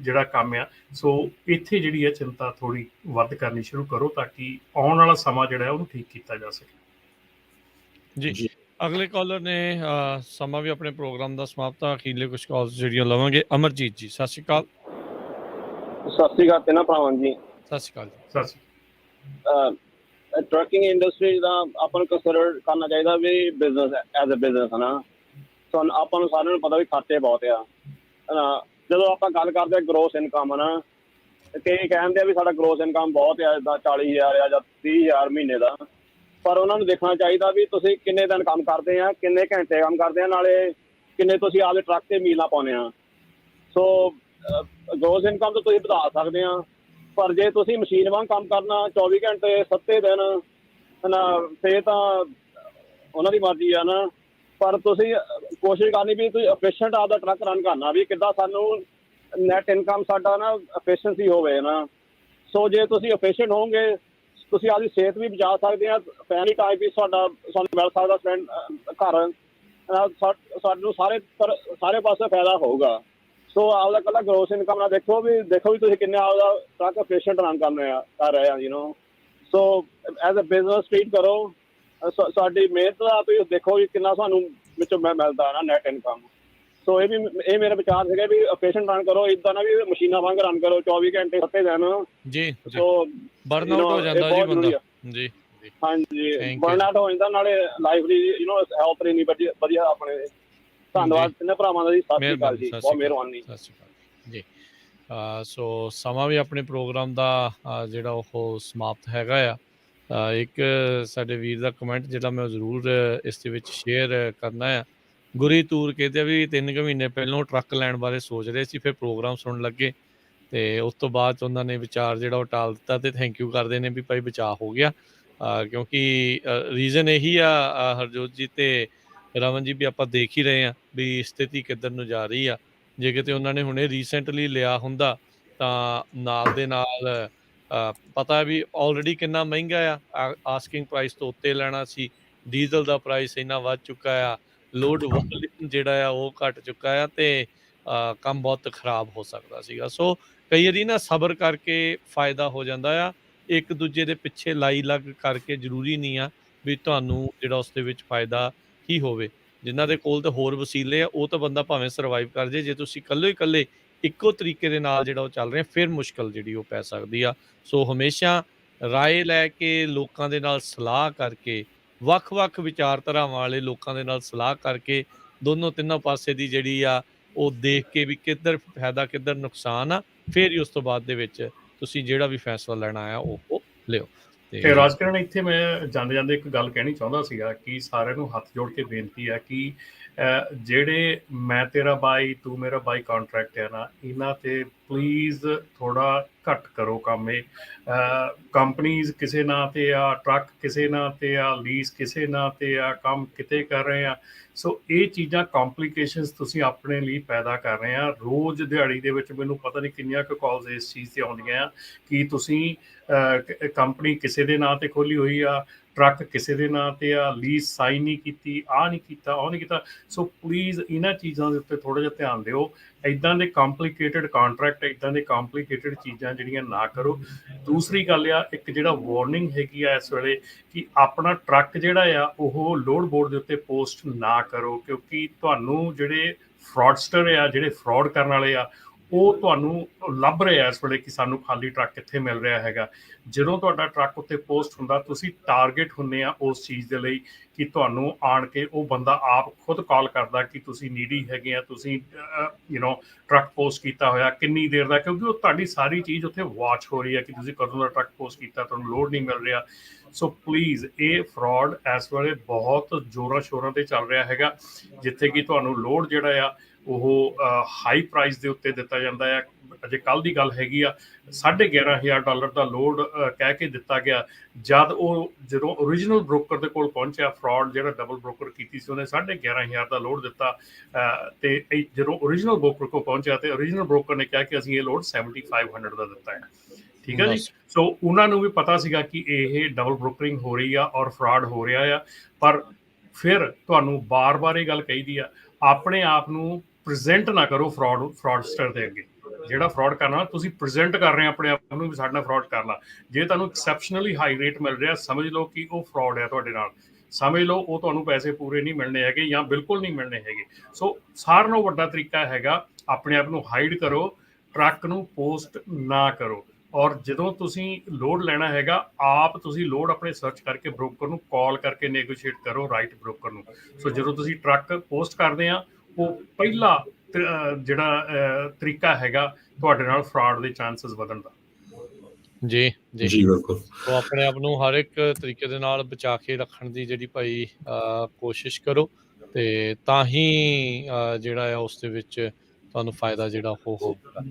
ਜਿਹੜਾ ਕੰਮ ਆ। ਸੋ ਇੱਥੇ ਜਿਹੜੀ ਹੈ ਚਿੰਤਾ ਥੋੜ੍ਹੀ ਵੱਧ ਕਰਨੀ ਸ਼ੁਰੂ ਕਰੋ ਤਾਂ ਕਿ ਆਉਣ ਵਾਲਾ ਸਮਾਂ ਜਿਹੜਾ ਉਹਨੂੰ ਠੀਕ ਕੀਤਾ ਜਾ ਸਕੇ। ਜੀ ਅਗਲੇ ਕਾਲਰ ਨੇ ਸਮਾਂ ਵੀ ਆਪਣੇ ਪ੍ਰੋਗਰਾਮ ਦਾ ਸਮਾਪਤ ਆ, ਅਖੀਰਲੇ ਕੁਝ ਕਾਲਸ ਜਿਹੜੀਆਂ ਲਵਾਂਗੇ। ਅਮਰਜੀਤ ਜੀ ਸਤਿ ਸ਼੍ਰੀ ਅਕਾਲ। ਸਤਿ ਸ਼੍ਰੀ ਅਕਾਲ ਤਿੰਨਾਂ ਭਰਾਵਾਂ ਜੀ। ਸਤਿ ਸ਼੍ਰੀ ਅਕਾਲ ਜੀ। ਸਤਿ ਸ਼੍ਰੀ ਟਰੱਕਿੰਗ ਇੰਡਸਟਰੀ ਦਾ ਆਪਾਂ ਨੂੰ ਕੰਸੀਡਰ ਕਰਨਾ ਚਾਹੀਦਾ ਵੀ ਬਿਜ਼ਨਸ ਐਜ਼ ਅ ਬਿਜ਼ਨਸ, ਹੈ ਨਾ। ਸਾਨੂੰ ਆਪਾਂ ਨੂੰ ਸਾਰਿਆਂ ਨੂੰ ਪਤਾ ਵੀ ਖਰਚੇ ਬਹੁਤ ਆ, ਹੈ ਨਾ। ਜਦੋਂ ਆਪਾਂ ਗੱਲ ਕਰਦੇ ਹਾਂ ਗਰੋਸ ਇਨਕਮ, ਹੈ ਨਾ, ਕਈ ਕਹਿੰਦੇ ਆ ਵੀ ਸਾਡਾ ਗਰੋਸ ਇਨਕਮ ਬਹੁਤ ਆ, ਜਿੱਦਾਂ 40,000 ਆ ਜਾਂ 30,000 ਮਹੀਨੇ ਦਾ। ਪਰ ਉਹਨਾਂ ਨੂੰ ਦੇਖਣਾ ਚਾਹੀਦਾ ਵੀ ਤੁਸੀਂ ਕਿੰਨੇ ਦਿਨ ਕੰਮ ਕਰਦੇ ਆ, ਕਿੰਨੇ ਘੰਟੇ ਕੰਮ ਕਰਦੇ ਆ, ਨਾਲੇ ਕਿੰਨੇ ਤੁਸੀਂ ਆਪਦੇ ਟਰੱਕ ਤੇ ਮੀਲਾਂ ਪਾਉਂਦੇ ਆ। ਸੋ ਗਰੋਸ ਇਨਕਮ ਤਾਂ ਤੁਸੀਂ ਵਧਾ ਸਕਦੇ ਆ, ਪਰ ਜੇ ਤੁਸੀਂ ਮਸ਼ੀਨ ਵਾਂਗ ਕੰਮ ਕਰਨਾ 24 ਘੰਟੇ 7 ਦਿਨ, ਹੈ ਨਾ, ਫੇਰ ਤਾਂ ਉਹਨਾਂ ਦੀ ਮਰਜ਼ੀ ਆ ਨਾ। ਪਰ ਤੁਸੀਂ ਕੋਸ਼ਿਸ਼ ਕਰਨੀ ਵੀ ਤੁਸੀਂ ਐਫੀਸ਼ੀਐਂਟ ਆਪਦਾ ਟਰੱਕ ਰਨ ਕਰਨਾ, ਵੀ ਕਿੱਦਾਂ ਸਾਨੂੰ ਨੈਟ ਇਨਕਮ ਸਾਡਾ ਨਾ ਐਫੀਸ਼ੀਐਂਸੀ ਹੋਵੇ ਨਾ। ਸੋ ਜੇ ਤੁਸੀਂ ਐਫੀਸ਼ੀਐਂਟ ਹੋਵੋਗੇ ਤੁਸੀਂ ਆਪਦੀ ਸਿਹਤ ਵੀ ਬਚਾ ਸਕਦੇ ਆ, ਫੈਮਿਲੀ ਟਾਈਮ ਵੀ ਸਾਨੂੰ ਮਿਲ ਸਕਦਾ, ਫਰੈਂਡ ਘਰ ਸਾਨੂੰ ਸਾਰੇ ਪਾਸੇ ਫਾਇਦਾ ਹੋਊਗਾ। ਸੋ ਆਪਦਾ ਇਕੱਲਾ ਗਰੋਸ ਇਨਕਮ ਨਾਲ ਦੇਖੋ ਵੀ ਤੁਸੀਂ ਕਿੰਨੇ ਆਪਦਾ ਟਰੱਕ ਐਫੀਸ਼ੀਐਂਟ ਰਨ ਕਰ ਰਹੇ ਆ, you know. So as a business treat ਕਰੋ ਸਾਡੀ ਮਿਹਨਤ ਦਾ, ਤੁਸੀਂ ਦੇਖੋ ਵੀ ਕਿੰਨਾ ਸਾਨੂੰ ਵਿੱਚੋਂ ਮਿਲਦਾ ਨਾ ਨੈਟ ਇਨਕਮ। ਸੋ ਇਹ ਮੇਰੇ ਵਿਚਾਰ ਸੀਗੇ ਵੀ ਐਫੀਸ਼ੀਐਂਟ ਰਨ ਕਰੋ, ਇੱਦਾਂ ਨਾ ਵੀ ਮਸ਼ੀਨਾਂ ਵਾਂਗ ਰਨ ਕਰੋ 24 ਘੰਟੇ 7 ਦਿਨ। ਜੀ ਸੋ ਬਰਨ ਆਊਟ ਹੋ ਜਾਂਦਾ ਜੀ ਬੰਦਾ। ਜੀ ਹਾਂਜੀ, ਬਰਨ ਆਊਟ ਹੋ ਜਾਂਦਾ, ਨਾਲੇ ਲਾਈਫ ਦੀ ਹੈਲਥ ਨਹੀਂ ਵਧੀਆ ਆਪਣੇ। ਧੰਨਵਾਦ ਤਿੰਨੇ ਭਰਾਵਾਂ ਦਾ ਜੀ। ਸਤਿ ਸ਼੍ਰੀ ਅਕਾਲ ਜੀ, ਬਹੁਤ ਮਿਹਰਬਾਨੀ। ਸਤਿ ਸ਼੍ਰੀ ਅਕਾਲ ਜੀ। ਸੋ ਸਮਾਂ ਵੀ ਆਪਣੇ ਪ੍ਰੋਗਰਾਮ ਦਾ ਜਿਹੜਾ ਉਹ ਸਮਾਪਤ ਹੈਗਾ ਆ। ਇੱਕ ਸਾਡੇ ਵੀਰ ਦਾ ਕਮੈਂਟ ਜਿਹੜਾ ਮੈਂ ਜ਼ਰੂਰ ਇਸ ਦੇ ਵਿੱਚ ਸ਼ੇਅਰ ਕਰਨਾ ਆ। ਗੁਰੀ ਤੂਰ ਕਹਿੰਦੇ ਵੀ 3 ਕੁ ਮਹੀਨੇ ਪਹਿਲਾਂ ਟਰੱਕ ਲੈਣ ਬਾਰੇ ਸੋਚ ਰਹੇ ਸੀ, ਫਿਰ ਪ੍ਰੋਗਰਾਮ ਸੁਣਨ ਲੱਗੇ ਤੇ ਉਸ ਤੋਂ ਬਾਅਦ 'ਚ ਉਹਨਾਂ ਨੇ ਵਿਚਾਰ ਜਿਹੜਾ ਉਹ ਟਾਲ ਦਿੱਤਾ ਤੇ ਥੈਂਕ ਯੂ ਕਰਦੇ ਨੇ ਵੀ ਭਾਈ ਬਚਾਅ ਹੋ ਗਿਆ। ਕਿਉਂਕਿ ਰੀਜ਼ਨ ਇਹੀ ਆ ਹਰਜੋਤ ਜੀ ਤੇ ਰਮਨ ਜੀ, ਵੀ ਆਪਾਂ ਦੇਖ ਹੀ ਰਹੇ ਹਾਂ ਵੀ ਸਥਿਤੀ ਕਿੱਧਰ ਨੂੰ ਜਾ ਰਹੀ ਆ। ਜੇ ਕਿਤੇ ਉਹਨਾਂ ਨੇ ਹੁਣੇ ਰੀਸੈਂਟਲੀ ਲਿਆ ਹੁੰਦਾ ਤਾਂ ਨਾਲ ਦੇ ਨਾਲ ਪਤਾ ਵੀ ਆਲਰੇਡੀ ਕਿੰਨਾ ਮਹਿੰਗਾ ਆ, ਆਸਕਿੰਗ ਪ੍ਰਾਈਸ ਤੋਂ ਉੱਤੇ ਲੈਣਾ ਸੀ। ਡੀਜ਼ਲ ਦਾ ਪ੍ਰਾਈਸ ਇੰਨਾ ਵੱਧ ਚੁੱਕਾ ਆ, ਲੋਡ ਵੋਲਿਊਮ ਜਿਹੜਾ ਆ ਉਹ ਘਟ ਚੁੱਕਾ ਆ ਤੇ ਕੰਮ ਬਹੁਤ ਖਰਾਬ ਹੋ ਸਕਦਾ ਸੀਗਾ। ਸੋ ਕਈ ਵਾਰੀ ਨਾ ਸਬਰ ਕਰਕੇ ਫਾਇਦਾ ਹੋ ਜਾਂਦਾ ਆ, ਇੱਕ ਦੂਜੇ ਦੇ ਪਿੱਛੇ ਲਾਈ ਲੱਗ ਕਰਕੇ ਜ਼ਰੂਰੀ ਨਹੀਂ ਆ ਵੀ ਤੁਹਾਨੂੰ ਜਿਹੜਾ ਉਸ ਦੇ ਵਿੱਚ ਫਾਇਦਾ ਹੀ ਹੋਵੇ। ਜਿਨ੍ਹਾਂ ਦੇ ਕੋਲ ਤਾਂ ਹੋਰ ਵਸੀਲੇ ਆ ਉਹ ਤਾਂ ਬੰਦਾ ਭਾਵੇਂ ਸਰਵਾਈਵ ਕਰ ਜੇ, ਜੇ ਤੁਸੀਂ ਇਕੱਲੇ ਇੱਕੋ ਤਰੀਕੇ ਦੇ ਨਾਲ ਜਿਹੜਾ ਉਹ ਚੱਲ ਰਹੇ ਫਿਰ ਮੁਸ਼ਕਲ ਜਿਹੜੀ ਉਹ ਪੈ ਸਕਦੀ ਆ। ਸੋ ਹਮੇਸ਼ਾ ਰਾਏ ਲੈ ਕੇ, ਲੋਕਾਂ ਦੇ ਨਾਲ ਸਲਾਹ ਕਰਕੇ, ਵੱਖ-ਵੱਖ ਵਿਚਾਰਧਾਰਾਵਾਂ ਵਾਲੇ ਲੋਕਾਂ ਦੇ ਨਾਲ ਸਲਾਹ ਕਰਕੇ, ਦੋਨੋਂ ਤਿੰਨੋਂ ਪਾਸੇ ਦੀ ਜਿਹੜੀ ਆ ਉਹ ਦੇਖ ਕੇ ਵੀ ਕਿੱਧਰ ਫਾਇਦਾ ਕਿੱਧਰ ਨੁਕਸਾਨ ਆ, ਫਿਰ ਹੀ ਉਸ ਤੋਂ ਬਾਅਦ ਦੇ ਵਿੱਚ ਤੁਸੀਂ ਜਿਹੜਾ ਵੀ ਫੈਸਲਾ ਲੈਣਾ ਆ ਉਹ ਲਿਓ। ਤੇ ਰਾਜਕਰਨ, ਇੱਥੇ ਮੈਂ ਜਾਂਦੇ ਇੱਕ ਗੱਲ ਕਹਿਣੀ ਚਾਹੁੰਦਾ ਸੀਗਾ ਕਿ ਸਾਰਿਆਂ ਨੂੰ ਹੱਥ ਜੋੜ ਕੇ ਬੇਨਤੀ ਹੈ ਕਿ ਜਿਹੜੇ ਮੈਂ ਤੇਰਾ ਬਾਈ ਤੂੰ ਮੇਰਾ ਬਾਈ ਕੰਟਰੈਕਟ ਹੈ ਨਾ, ਇਹਨਾਂ ਤੇ ਪਲੀਜ਼ ਥੋੜਾ ਘੱਟ ਕਰੋ ਕੰਮ। ਇਹ ਕੰਪਨੀਜ਼ ਕਿਸੇ ਨਾਂ ਤੇ ਆ, ਟਰੱਕ ਕਿਸੇ ਨਾਂ ਤੇ ਆ, ਲੀਜ਼ ਕਿਸੇ ਨਾਂ ਤੇ ਆ, ਕੰਮ ਕਿਤੇ ਕਰ ਰਹੇ ਆ। ਸੋ ਇਹ ਚੀਜ਼ਾਂ ਕੰਪਲੀਕੇਸ਼ਨਸ ਤੁਸੀਂ ਆਪਣੇ ਲਈ ਪੈਦਾ ਕਰ ਰਹੇ ਆ। ਰੋਜ਼ ਦਿਹਾੜੀ ਦੇ ਵਿੱਚ ਮੈਨੂੰ ਪਤਾ ਨਹੀਂ ਕਿੰਨੀਆਂ ਕੁ ਕਾਲਸ ਇਸ ਚੀਜ਼ ਤੇ ਆਉਂਦੀਆਂ ਆ ਕਿ ਤੁਸੀਂ ਕੰਪਨੀ ਕਿਸੇ ਦੇ ਨਾਂ ਤੇ ਖੋਲੀ ਹੋਈ ਆ, ਟਰੱਕ ਕਿਸੇ ਦੇ ਨਾਂ ਤੇ ਆ, ਲੀਜ਼ ਸਾਈਨ ਨਹੀਂ ਕੀਤੀ, ਨਹੀਂ ਕੀਤਾ, ਉਹ ਨਹੀਂ ਕੀਤਾ। ਸੋ ਪਲੀਜ਼ ਇਹਨਾਂ ਚੀਜ਼ਾਂ ਦੇ ਉੱਤੇ ਥੋੜ੍ਹਾ ਜਿਹਾ ਧਿਆਨ ਦਿਓ। ਇੱਦਾਂ ਦੇ ਕੰਪਲੀਕੇਟਡ ਕਾਂਟਰੈਕਟ, ਇੱਦਾਂ ਦੇ ਕੰਪਲੀਕੇਟਡ ਚੀਜ਼ਾਂ ਜਿਹੜੀਆਂ ਨਾ ਕਰੋ। ਦੂਸਰੀ ਗੱਲ ਆ, ਇੱਕ ਜਿਹੜਾ ਵਾਰਨਿੰਗ ਹੈਗੀ ਆ ਇਸ ਵੇਲੇ ਕਿ ਆਪਣਾ ਟਰੱਕ ਜਿਹੜਾ ਆ ਉਹ ਲੋਡ ਬੋਰਡ ਦੇ ਉੱਤੇ ਪੋਸਟ ਨਾ ਕਰੋ, ਕਿਉਂਕਿ ਤੁਹਾਨੂੰ ਜਿਹੜੇ ਫਰਾਡਸਟਰ ਆ, ਜਿਹੜੇ ਫਰਾਡ ਕਰਨ ਵਾਲੇ ਆ, ਉਹ ਤੁਹਾਨੂੰ ਲੱਭ ਰਿਹਾ ਇਸ ਵੇਲੇ ਕਿ ਸਾਨੂੰ ਖਾਲੀ ਟਰੱਕ ਕਿੱਥੇ ਮਿਲ ਰਿਹਾ ਹੈਗਾ। ਜਦੋਂ ਤੁਹਾਡਾ ਟਰੱਕ ਉੱਤੇ ਪੋਸਟ ਹੁੰਦਾ, ਤੁਸੀਂ ਟਾਰਗੇਟ ਹੁੰਦੇ ਆ ਉਸ ਚੀਜ਼ ਦੇ ਲਈ ਕਿ ਤੁਹਾਨੂੰ ਆਣ ਕੇ ਉਹ ਬੰਦਾ ਆਪ ਖੁਦ ਕਾਲ ਕਰਦਾ ਕਿ ਤੁਸੀਂ ਨੀਡੀ ਹੈਗੇ ਆ, ਤੁਸੀਂ ਟਰੱਕ ਪੋਸਟ ਕੀਤਾ ਹੋਇਆ ਕਿੰਨੀ ਦੇਰ ਦਾ, ਕਿਉਂਕਿ ਉਹ ਤੁਹਾਡੀ ਸਾਰੀ ਚੀਜ਼ ਉੱਥੇ ਵਾਚ ਹੋ ਰਹੀ ਹੈ ਕਿ ਤੁਸੀਂ ਕਦੋਂ ਦਾ ਟਰੱਕ ਪੋਸਟ ਕੀਤਾ, ਤੁਹਾਨੂੰ ਲੋਡ ਨਹੀਂ ਮਿਲ ਰਿਹਾ। ਸੋ ਪਲੀਜ਼, ਇਹ ਫਰਾਡ ਇਸ ਵੇਲੇ ਬਹੁਤ ਜ਼ੋਰਾਂ ਸ਼ੋਰਾਂ ਤੇ ਚੱਲ ਰਿਹਾ ਹੈਗਾ, ਜਿੱਥੇ ਕਿ ਤੁਹਾਨੂੰ ਲੋਡ ਜਿਹੜਾ ਆ ਉਹ ਹਾਈ ਪ੍ਰਾਈਸ ਦੇ ਉੱਤੇ ਦਿੱਤਾ ਜਾਂਦਾ ਹੈ। ਅਜੇ ਕੱਲ ਦੀ ਗੱਲ ਹੈਗੀ ਆ, $11,500 ਦਾ ਲੋਡ ਕਹਿ ਕੇ ਦਿੱਤਾ ਗਿਆ, ਜਦ ਉਹ ਜਦੋਂ ਓਰੀਜਨਲ ਬ੍ਰੋਕਰ ਦੇ ਕੋਲ ਪਹੁੰਚਿਆ, ਫਰਾਡ ਜਿਹੜਾ ਡਬਲ ਬ੍ਰੋਕਰ ਕੀਤੀ ਸੀ ਉਹਨੇ $11,500 ਦਾ ਲੋਡ ਦਿੱਤਾ, ਤੇ ਜਦੋਂ ਓਰੀਜਨਲ ਬ੍ਰੋਕਰ ਕੋਲ ਪਹੁੰਚਿਆ ਤੇ ਓਰੀਜਨਲ ਬ੍ਰੋਕਰ ਨੇ ਕਿਹਾ ਕਿ ਅਸੀਂ ਇਹ ਲੋਡ $7,500 ਦਾ ਦਿੱਤਾ ਹੈ। ਠੀਕ ਹੈ ਜੀ। ਸੋ ਉਹਨਾਂ ਨੂੰ ਵੀ ਪਤਾ ਸੀਗਾ ਕਿ ਇਹ ਡਬਲ ਬ੍ਰੋਕਰਿੰਗ ਹੋ ਰਹੀ ਆ ਔਰ ਫਰਾਡ ਹੋ ਰਿਹਾ ਆ, ਪਰ ਫਿਰ ਤੁਹਾਨੂੰ ਬਾਰ-ਬਾਰ ਇਹ ਗੱਲ ਕਹੀਦੀ ਆ, ਆਪਣੇ ਆਪ ਨੂੰ ਪ੍ਰੈਜ਼ੈਂਟ ਨਾ ਕਰੋ ਫਰਾਡਸਟਰ ਦੇ ਅੱਗੇ। ਜਿਹੜਾ ਫਰਾਡ ਕਰਨਾ, ਤੁਸੀਂ ਪ੍ਰੈਜ਼ੈਂਟ ਕਰ ਰਹੇ ਆਪਣੇ ਆਪ ਨੂੰ ਵੀ ਸਾਡੇ ਨਾਲ ਫਰਾਡ ਕਰਨਾ। ਜੇ ਤੁਹਾਨੂੰ ਐਕਸੈਪਸ਼ਨਲੀ ਹਾਈ ਰੇਟ ਮਿਲ ਰਿਹਾ, ਸਮਝ ਲਓ ਕਿ ਉਹ ਫਰਾਡ ਹੈ ਤੁਹਾਡੇ ਨਾਲ, ਸਮਝ ਲਓ ਉਹ ਤੁਹਾਨੂੰ ਪੈਸੇ ਪੂਰੇ ਨਹੀਂ ਮਿਲਣੇ ਹੈਗੇ ਜਾਂ ਬਿਲਕੁਲ ਨਹੀਂ ਮਿਲਣੇ ਹੈਗੇ। ਸੋ ਸਾਰਿਆਂ ਨਾਲੋਂ ਵੱਡਾ ਤਰੀਕਾ ਹੈਗਾ, ਆਪਣੇ ਆਪ ਨੂੰ ਹਾਈਡ ਕਰੋ, ਟਰੱਕ ਨੂੰ ਪੋਸਟ ਨਾ ਕਰੋ, ਔਰ ਜਦੋਂ ਤੁਸੀਂ ਲੋਡ ਲੈਣਾ ਹੈਗਾ, ਆਪ ਤੁਸੀਂ ਲੋਡ ਆਪਣੇ ਸਰਚ ਕਰਕੇ ਬ੍ਰੋਕਰ ਨੂੰ ਕਾਲ ਕਰਕੇ ਨੈਗੋਸ਼ੀਏਟ ਕਰੋ, ਰਾਈਟ ਬ੍ਰੋਕਰ ਨੂੰ। ਸੋ ਜਦੋਂ ਤੁਸੀਂ ਟਰੱਕ ਪੋਸਟ ਕਰਦੇ ਆ, ਉਹ ਪਹਿਲਾ ਜਿਹੜਾ ਤਰੀਕਾ ਹੈਗਾ ਤੁਹਾਡੇ ਨਾਲ ਫਰਾਡ ਦੇ ਚਾਂਸਸ ਵਧਣ ਦਾ। ਜੀ ਜੀ ਜੀ ਬਿਲਕੁਲ। ਸੋ ਆਪਣੇ ਆਪ ਨੂੰ ਹਰ ਇੱਕ ਤਰੀਕੇ ਦੇ ਨਾਲ ਬਚਾ ਕੇ ਰੱਖਣ ਦੀ ਜਿਹੜੀ ਭਾਈ ਕੋਸ਼ਿਸ਼ ਕਰੋ, ਤੇ ਤਾਂ ਹੀ ਜਿਹੜਾ ਆ ਉਸ ਦੇ ਵਿੱਚ ਤੁਹਾਨੂੰ ਫਾਇਦਾ ਜਿਹੜਾ ਉਹ ਹੋਊਗਾ।